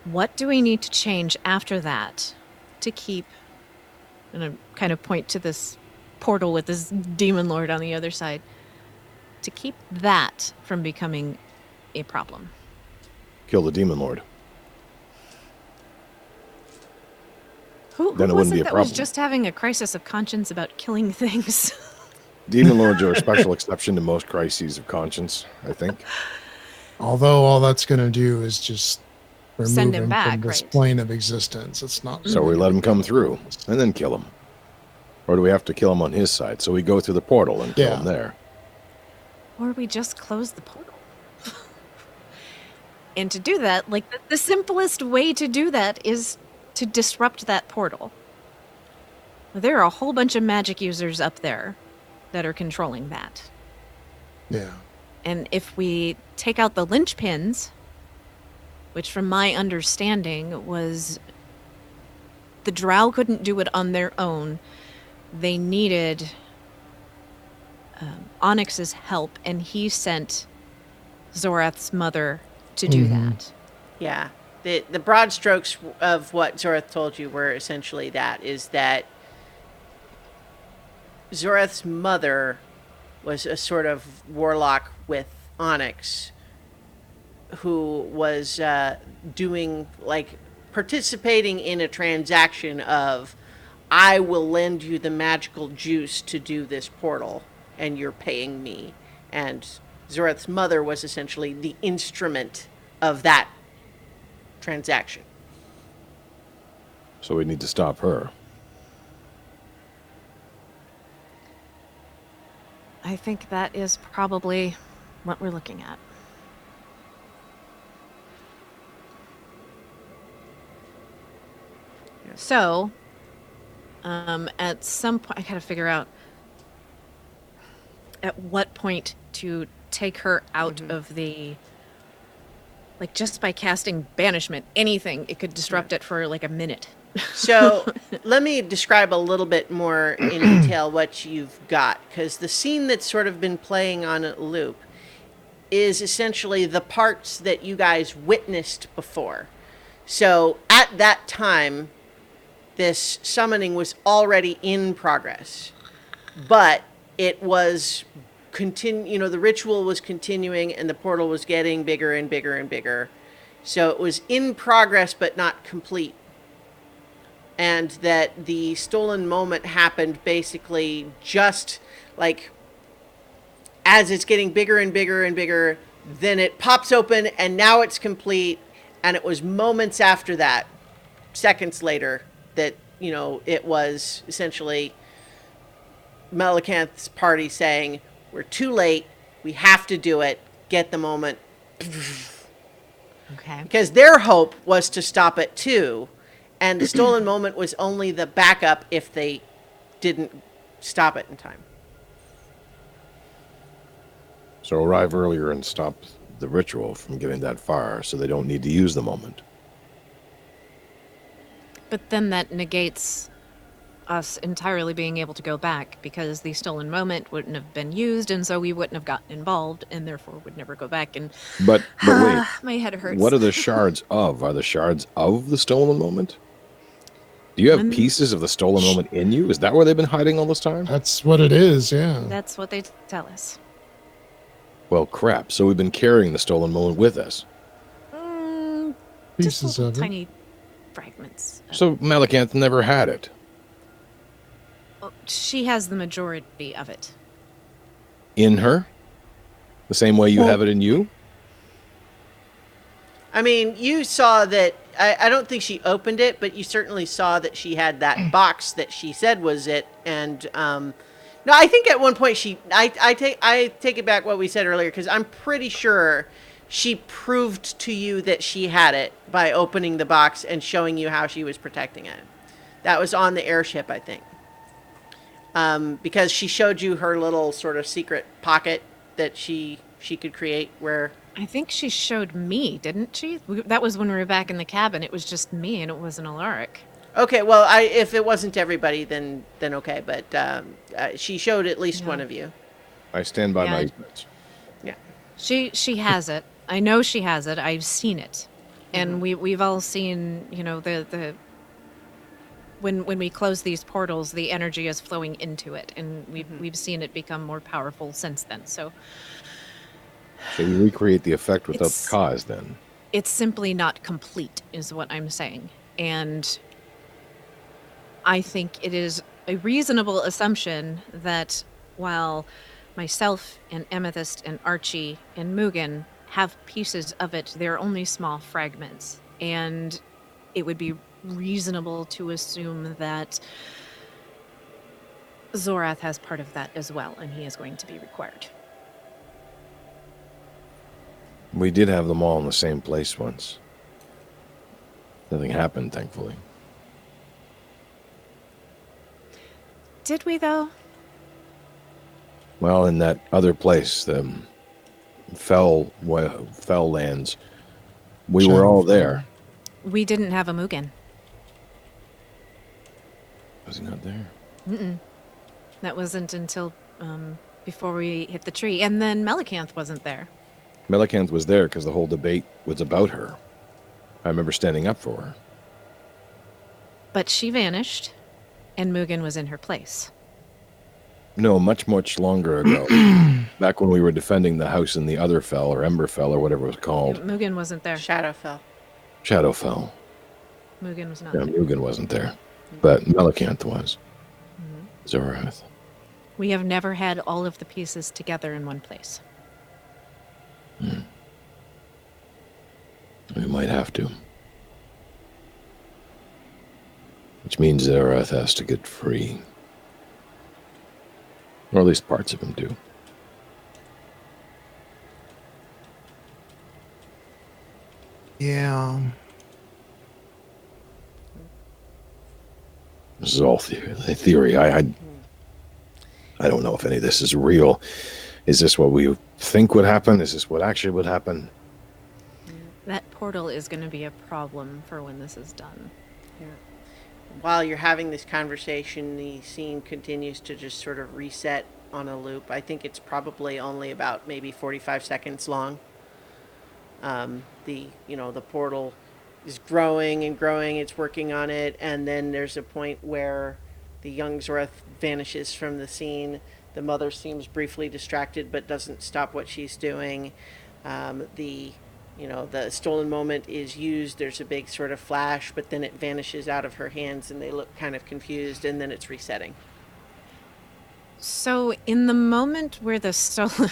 What do we need to change after that to keep, and I kind of point to this portal with this demon lord on the other side, to keep that from becoming a problem? Kill the demon lord. Who Then it was wouldn't it be a that was problem. just having a crisis of conscience about killing things? Demon lords are a special exception to most crises of conscience, I think. Although all that's going to do is just remove Send him him back, from this right. plane of existence. It's not. So we let him come through and then kill him. Or do we have to kill him on his side? So we go through the portal and kill him there. Or we just close the portal? And to do that, like, the simplest way to do that is to disrupt that portal. There are a whole bunch of magic users up there that are controlling that. Yeah. And if we take out the linchpins, which from my understanding was the drow couldn't do it on their own, they needed Onyx's help, and he sent Zorath's mother to do that. Yeah. The broad strokes of what Zorath told you were essentially that, is that Zorath's mother was a sort of warlock with Onyx who was participating in a transaction of, I will lend you the magical juice to do this portal, and you're paying me. And Zorath's mother was essentially the instrument of that transaction. So we need to stop her. I think that is probably what we're looking at. Yeah. So, at some point, I gotta figure out at what point to take her out of the, like, just by casting banishment, anything, it could disrupt it for like a minute. So let me describe a little bit more in detail what you've got, because the scene that's sort of been playing on a loop is essentially the parts that you guys witnessed before. So at that time, this summoning was already in progress, but it was the ritual was continuing and the portal was getting bigger and bigger and bigger. So it was in progress, but not complete. And that the stolen moment happened basically just like as it's getting bigger and bigger and bigger, then it pops open and now it's complete. And it was moments after that, seconds later, that, it was essentially Melicanth's party saying, we're too late, we have to do it, get the moment. Okay. Because their hope was to stop it too. And the stolen moment was only the backup if they didn't stop it in time. So arrive earlier and stop the ritual from getting that far so they don't need to use the moment. But then that negates us entirely being able to go back, because the stolen moment wouldn't have been used, and so we wouldn't have gotten involved, and therefore would never go back. And But wait, my head hurts. what are the shards of? Are the shards of the stolen moment? Do you have pieces of the stolen moment in you? Is that where they've been hiding all this time? That's what it is, yeah. That's what they tell us. Well, crap. So we've been carrying the stolen moment with us. Just Pieces little of it. tiny fragments. So Melicanth never had it. Well, she has the majority of it. In her? The same way you have it in you? I mean, you saw that, I don't think she opened it, but you certainly saw that she had that box that she said was it. And, no, I think at one point I take it back what we said earlier, because I'm pretty sure she proved to you that she had it by opening the box and showing you how she was protecting it. That was on the airship, I think. Because she showed you her little sort of secret pocket that she could create where... I think she showed me, didn't she? That was when we were back in the cabin. It was just me, and it wasn't Alaric. Okay, well, if it wasn't everybody, then okay. But she showed at least one of you. I stand by my... Yeah. She has it. I know she has it. I've seen it. And we've all seen, the when we close these portals, the energy is flowing into it, and we've seen it become more powerful since then. So you recreate the effect without the cause, then? It's simply not complete, is what I'm saying. And I think it is a reasonable assumption that while myself and Amethyst and Archie and Mugen have pieces of it, they're only small fragments. And it would be reasonable to assume that Zorath has part of that as well, and he is going to be required. We did have them all in the same place once. Nothing happened, thankfully. Did we, though? Well, in that other place, the fell lands, we were all there. We didn't have a Mugen. Was he not there? Mm-mm. That wasn't until before we hit the tree. And then Melicanth wasn't there. Melicanth was there because the whole debate was about her. I remember standing up for her. But she vanished, and Mugen was in her place. No, much, much longer ago. Back when we were defending the house in the other fell, or Emberfell, or whatever it was called. Mugen wasn't there. Shadowfell. Shadowfell. Mugen was not No, there. Mugen wasn't there. But Melicanth was. Zorath. We have never had all of the pieces together in one place. We might have to. Which means Zorath has to get free. Or at least parts of him do. Yeah. This is all theory. I don't know if any of this is real. Is this what we think would happen? Is this what actually would happen? That portal is going to be a problem for when this is done. Yeah. While you're having this conversation, the scene continues to just sort of reset on a loop. I think it's probably only about maybe 45 seconds long. The portal is growing and growing. It's working on it, and then there's a point where the young Zorath vanishes from the scene. The mother seems briefly distracted, but doesn't stop what she's doing. The stolen moment is used. There's a big sort of flash, but then it vanishes out of her hands, and they look kind of confused, and then it's resetting. So, in the moment where the stolen...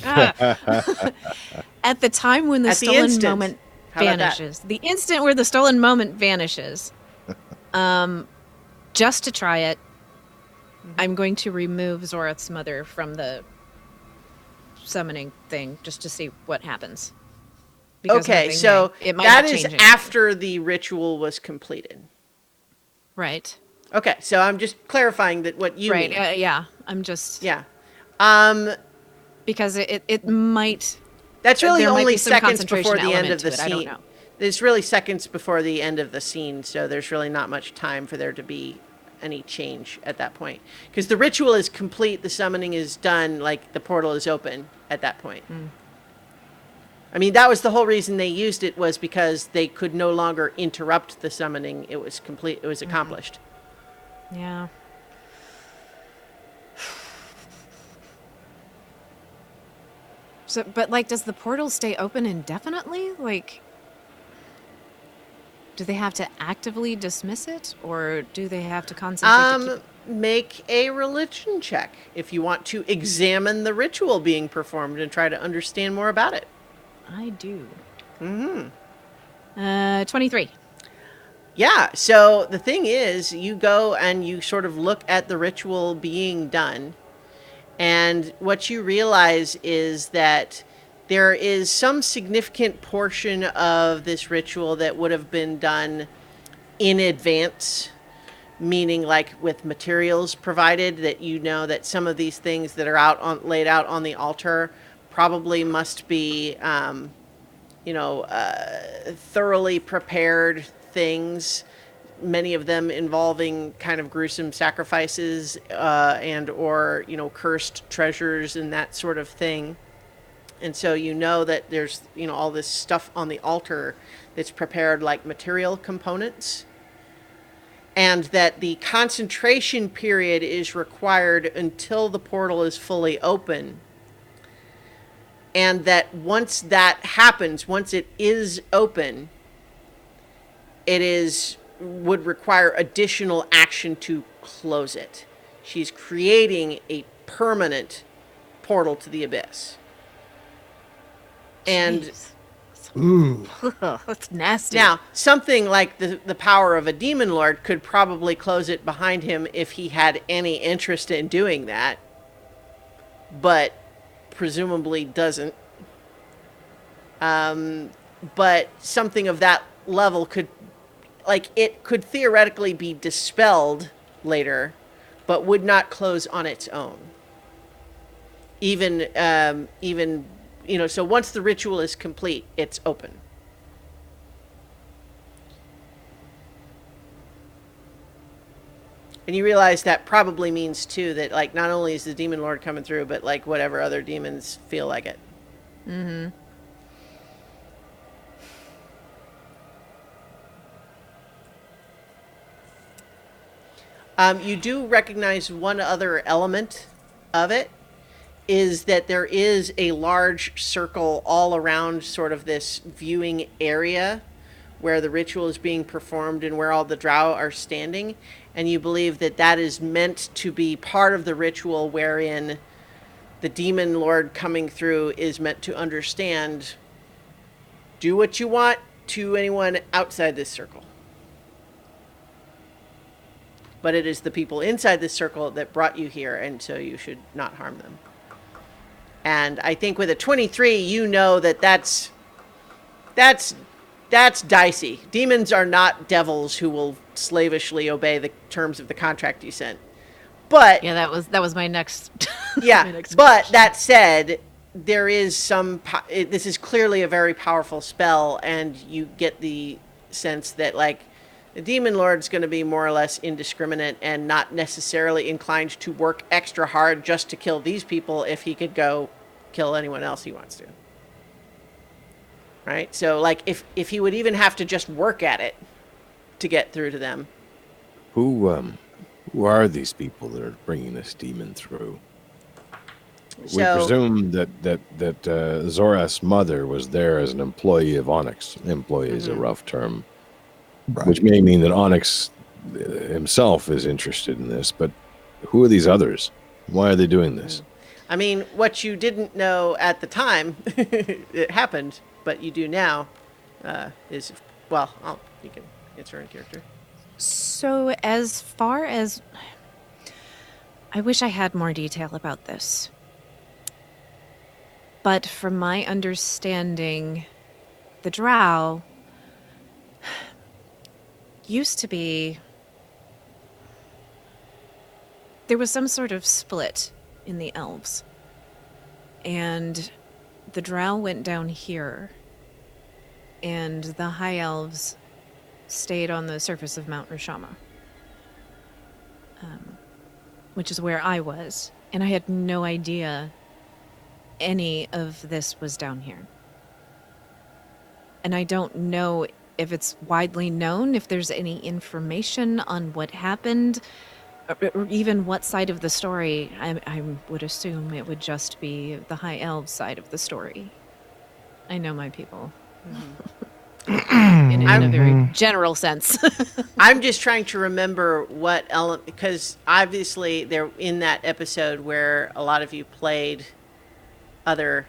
At the time when the stolen moment vanishes, the instant where the stolen moment vanishes, just to try it, I'm going to remove Zorath's mother from the summoning thing just to see what happens. Okay, so that is after the ritual was completed. Right. Okay, so I'm just clarifying that what you mean. Right, yeah. I'm just... Yeah. Because it might... That's really only seconds before the end of the scene. I don't know. It's really seconds before the end of the scene, so there's really not much time for there to be any change at that point. Because the ritual is complete, the summoning is done, like the portal is open at that point. I mean, that was the whole reason they used it, was because they could no longer interrupt the summoning. It was complete, it was accomplished. Yeah. So, but does the portal stay open indefinitely? Do they have to actively dismiss it, or do they have to concentrate? Make a religion check if you want to examine the ritual being performed and try to understand more about it. I do. 23. Yeah, so the thing is, you go and you sort of look at the ritual being done, and what you realize is that there is some significant portion of this ritual that would have been done in advance, meaning like with materials provided, that that some of these things that are laid out on the altar probably must be, thoroughly prepared things, many of them involving kind of gruesome sacrifices or cursed treasures and that sort of thing. And so that there's all this stuff on the altar that's prepared like material components, and that the concentration period is required until the portal is fully open, and that once that happens, once it is open, would require additional action to close it. She's creating a permanent portal to the abyss. And ooh, that's nasty. Now, something like the power of a demon lord could probably close it behind him if he had any interest in doing that, but presumably doesn't. But something of that level could, like, it could theoretically be dispelled later, but would not close on its own. Even, so once the ritual is complete, it's open. And you realize that probably means too that, like, not only is the demon lord coming through, but like whatever other demons feel like it. Mm-hmm. You do recognize one other element of it is that there is a large circle all around sort of this viewing area where the ritual is being performed and where all the drow are standing. And you believe that that is meant to be part of the ritual wherein the demon lord coming through is meant to understand, do what you want to anyone outside this circle. But it is the people inside this circle that brought you here, and so you should not harm them. And I think with a 23, you know that that's dicey. Demons are not devils who will slavishly obey the terms of the contract you sent. But Yeah, that was my next. yeah, my next but question. that said, there is some. This is clearly a very powerful spell, and you get the sense that, like, the demon lord's going to be more or less indiscriminate and not necessarily inclined to work extra hard just to kill these people if he could go kill anyone else he wants to. Right? So, like, if he would even have to just work at it to get through to them. Who are these people that are bringing this demon through? We So, presume that Zorath's mother was there as an employee of Onyx. Employee is a rough term, Right. which may mean that Onyx himself is interested in this. But who are these others? Why are they doing this? I mean, what you didn't know at the time, it happened, but you do now, is, well, you can answer in character. So, as far as I wish I had more detail about this, but from my understanding, the drow used to be. There was some sort of split in the elves, and the drow went down here, and the high elves stayed on the surface of Mount Rishama, which is where I was, and I had no idea any of this was down here. And I don't know if it's widely known, if there's any information on what happened, or even what side of the story. I would assume it would just be the High Elves side of the story. I know my people. in a very general sense. I'm just trying to remember what element, because obviously they're in that episode where a lot of you played other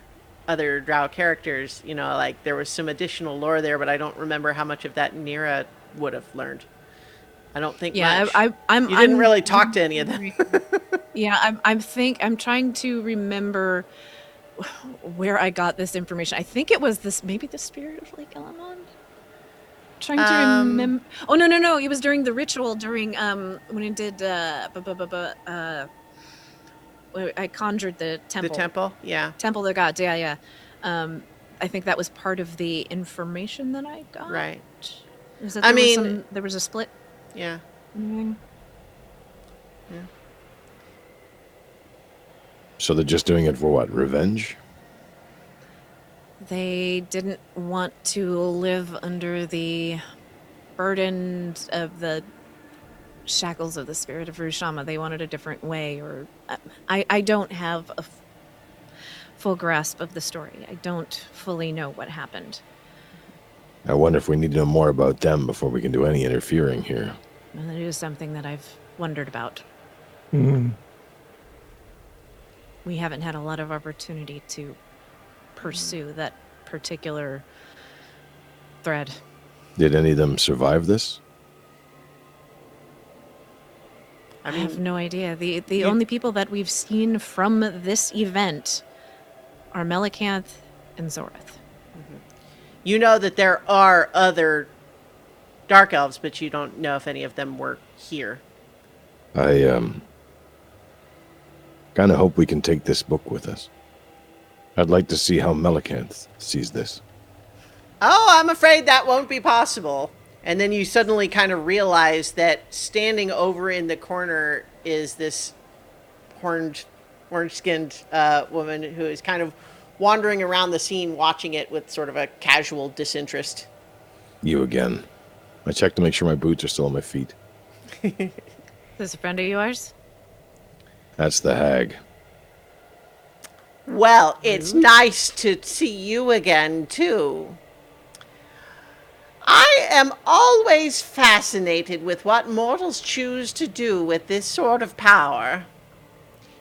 drow characters, like there was some additional lore there, but I don't remember how much of that Nira would have learned. I don't think much. I'm you didn't really talk to any of them. Yeah, I'm trying to remember where I got this information. I think it was maybe the spirit of Lake Elamon. Trying to remember. Oh no! It was during the ritual when it did. I conjured the temple. The temple, yeah. Temple of the gods, yeah. I think that was part of the information that I got. Right. Is that there was a split. Yeah. Mm-hmm. Yeah. So they're just doing it for what? Revenge? They didn't want to live under the burden of the shackles of the spirit of Rushama. They wanted a different way, or I don't have a full grasp of the story. I don't fully know what happened. I wonder if we need to know more about them before we can do any interfering here. And it is something that I've wondered about. Mm. We haven't had a lot of opportunity to pursue that particular thread. Did any of them survive this? I have no idea. The only people that we've seen from this event are Melicanth and Zorath. You know that there are other dark elves, but you don't know if any of them were here. I kind of hope we can take this book with us. I'd like to see how Melicanth sees this. Oh, I'm afraid that won't be possible. And then you suddenly kind of realize that standing over in the corner is this orange-skinned woman who is kind of wandering around the scene, watching it with sort of a casual disinterest. You again. I checked to make sure my boots are still on my feet. Is this a friend of yours? That's the hag. Well, it's nice to see you again, too. I am always fascinated with what mortals choose to do with this sort of power.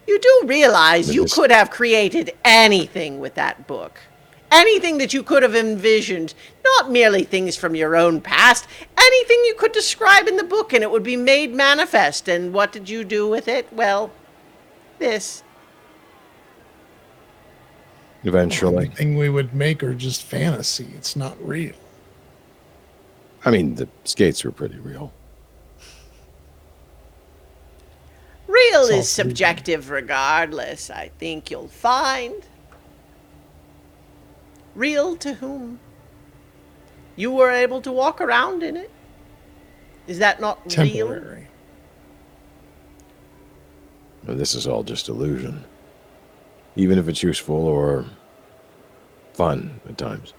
You do realize you could have created anything with that book. Anything that you could have envisioned, not merely things from your own past, anything you could describe in the book and it would be made manifest. And what did you do with it? Well, this. Eventually. Anything we would make are just fantasy. It's not real. I mean, the skates were pretty real. Real It's all is subjective regardless, I think you'll find. Real to whom? You were able to walk around in it. Is that not real? Temporary. Well, this is all just illusion. Even if it's useful or fun at times.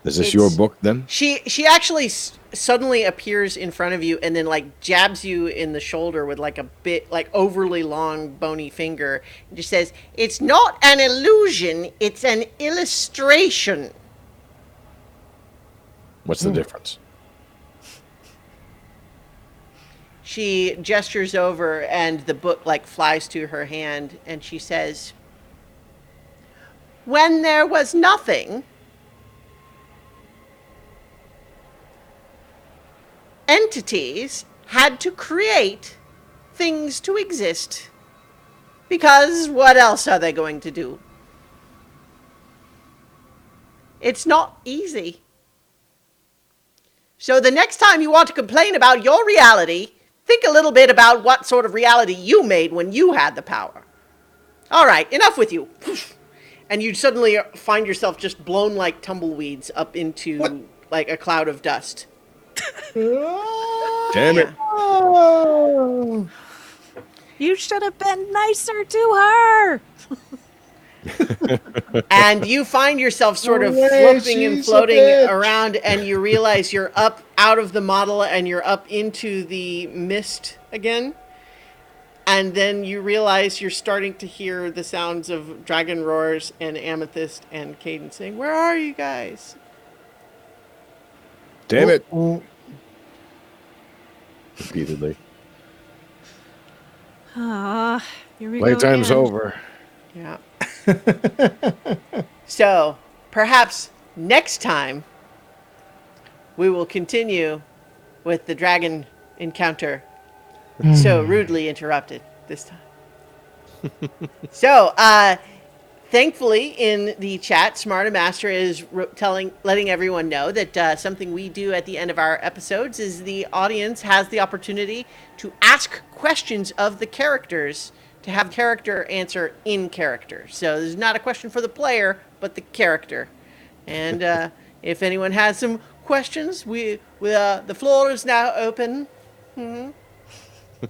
Is this your book then? She actually suddenly appears in front of you and then like jabs you in the shoulder with like a bit like overly long bony finger and just says, "It's not an illusion, it's an illustration." What's the difference? She gestures over and the book like flies to her hand and she says, "When there was nothing, entities had to create things to exist. Because what else are they going to do? It's not easy. So the next time you want to complain about your reality, think a little bit about what sort of reality you made when you had the power. All right, enough with you." And you suddenly find yourself just blown like tumbleweeds up into like a cloud of dust. Damn it. You should have been nicer to her. And you find yourself sort of No way, flipping and she's a floating bitch. around, and you realize you're up out of the model and you're up into the mist again. And then you realize you're starting to hear the sounds of dragon roars and Amethyst and Caden saying, "Where are you guys?" Damn it. Oh, Repeatedly. Ah, here we go. Playtime's again. over. Yeah. So, perhaps next time we will continue with the dragon encounter. So rudely interrupted this time. So, thankfully, in the chat, Smarta Master is letting everyone know that something we do at the end of our episodes is the audience has the opportunity to ask questions of the characters to have character answer in character. So this is not a question for the player, but the character. And if anyone has some questions, the floor is now open.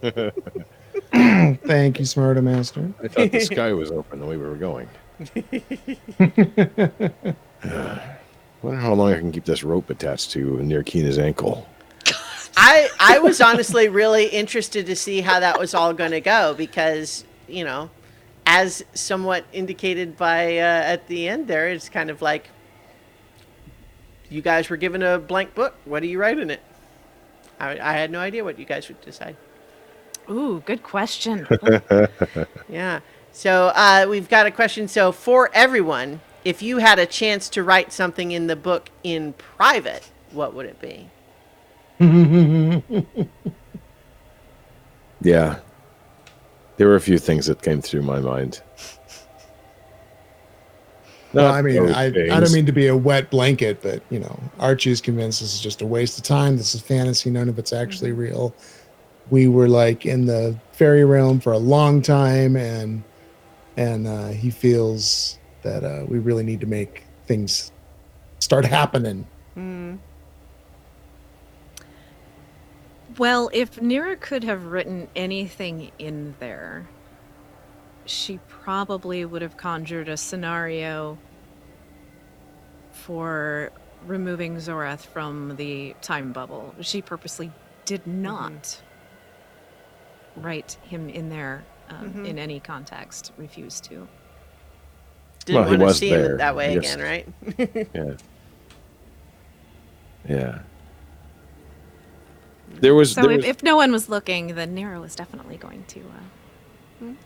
thank you, Smarta Master. I thought the sky was open the way we were going. Wonder how long I can keep this rope attached to near Keena's ankle. I was honestly really interested to see how that was all going to go because, you know, as somewhat indicated by at the end there, it's kind of like you guys were given a blank book. What do you write in it? I had no idea what you guys would decide. Ooh, good question. Yeah. So we've got a question. So for everyone, if you had a chance to write something in the book in private, what would it be? Yeah. There were a few things that came through my mind. Well, Not I mean, those I don't things. mean to be a wet blanket, but Archie's convinced this is just a waste of time. This is fantasy. None of it's actually real. We were like in the fairy realm for a long time, and he feels that we really need to make things start happening. Well, if Nira could have written anything in there, she probably would have conjured a scenario for removing Zorath from the time bubble. She purposely did not write him in there in any context, refused to. Didn't Well, he want to was see there, him that way I guess. again, right? Yeah. Yeah. There was. So if no one was looking, then Nira was definitely going to,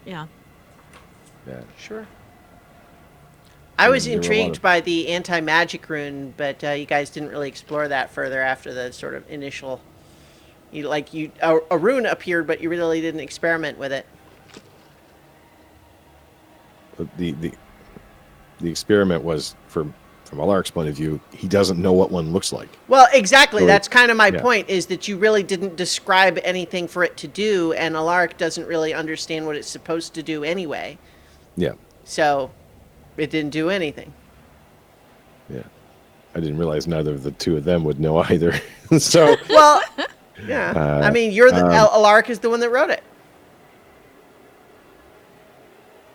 yeah. Yeah. Sure. I was there were a lot intrigued of- by the anti-magic rune, but you guys didn't really explore that further after the sort of initial. A rune appeared, but you really didn't experiment with it. the experiment was from Alaric's point of view. He doesn't know what one looks like. Well, exactly. So That's kind of my yeah. point, is that you really didn't describe anything for it to do, and Alaric doesn't really understand what it's supposed to do anyway. Yeah. So it didn't do anything. Yeah. I didn't realize neither of the two of them would know either. So Well, yeah. I mean, Alaric is the one that wrote it.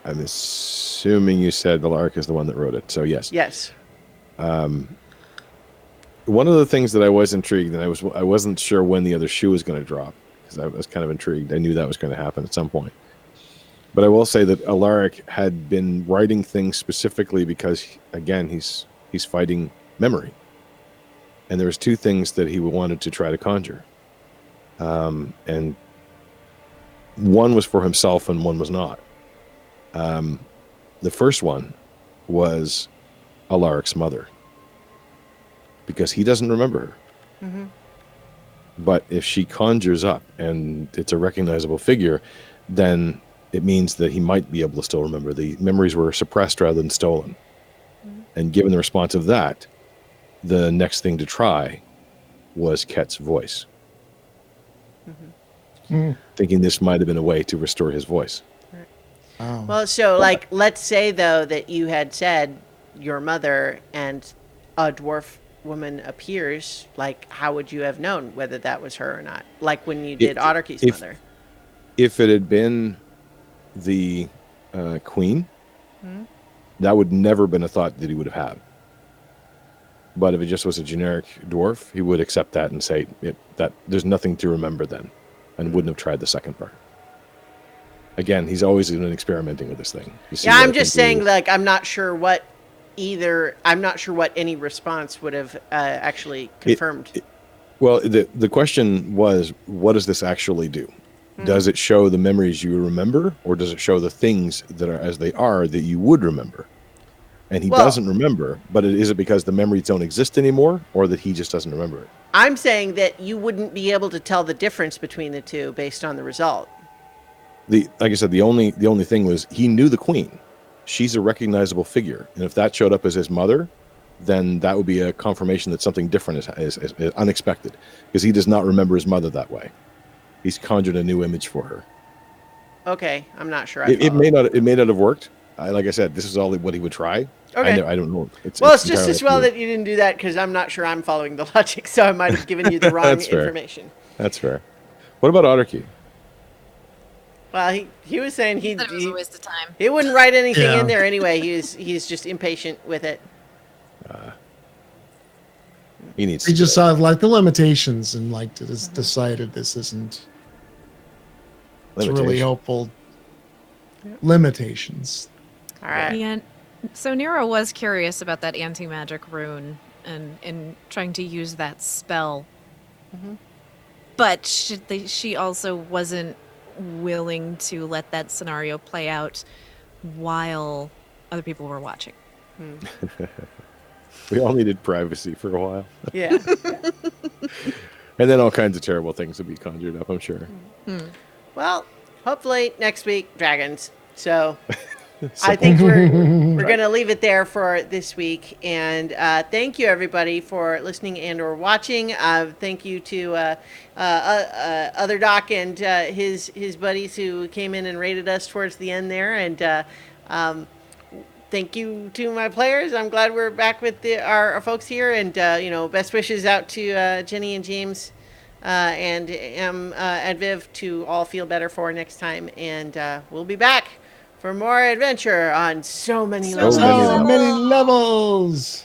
I'm assuming you said Alaric is the one that wrote it. So yes. Yes. One of the things that I was intrigued, and I wasn't sure when the other shoe was going to drop, because I was kind of intrigued. I knew that was going to happen at some point. But I will say that Alaric had been writing things specifically because, again, he's fighting memory, and there was two things that he wanted to try to conjure, and one was for himself and one was not. The first one was Alaric's mother, because he doesn't remember her. But if she conjures up and it's a recognizable figure, then it means that he might be able to still remember. The memories were suppressed rather than stolen. And given the response of that, the next thing to try was Ket's voice. Thinking this might have been a way to restore his voice. Wow. Well, so, let's say, though, that you had said your mother and a dwarf woman appears, how would you have known whether that was her or not? Like when you did Autarky's mother. If it had been the queen, that would never been a thought that he would have had. But if it just was a generic dwarf, he would accept that and say that there's nothing to remember then, and wouldn't have tried the second part. Again, he's always been experimenting with this thing. Yeah, I'm just saying, I'm not sure what any response would have actually confirmed. Well, the question was, what does this actually do? Does it show the memories you remember, or does it show the things that are as they are that you would remember? And he doesn't remember, but is it because the memories don't exist anymore, or that he just doesn't remember it? I'm saying that you wouldn't be able to tell the difference between the two based on the result. Like I said, the only thing was he knew the queen. She's a recognizable figure, and if that showed up as his mother, then that would be a confirmation that something different is unexpected, because he does not remember his mother that way. He's conjured a new image for her. Okay, I'm not sure. It may not have worked. Like I said, this is all what he would try. Okay. I don't know. It's just as well that you didn't do that, because I'm not sure I'm following the logic, so I might have given you the wrong information. That's fair. What about Autarky? Well, he was saying He said it was a waste of time. he wouldn't write anything in there anyway. He's just impatient with it. He needs. He just saw the limitations and decided this isn't. It's really helpful. Limitations. All right. Yeah. So Nero was curious about that anti-magic rune and trying to use that spell. But she also wasn't willing to let that scenario play out while other people were watching. We all needed privacy for a while. Yeah. And then all kinds of terrible things would be conjured up, I'm sure. Well, hopefully next week, dragons. So I think we're going to leave it there for this week. And thank you, everybody, for listening and or watching. Thank you to Other Doc and his buddies who came in and rated us towards the end there. And thank you to my players. I'm glad we're back with our folks here. And, best wishes out to Jenny and James and Viv to all feel better for next time. And we'll be back for more adventure on so many levels. So many levels.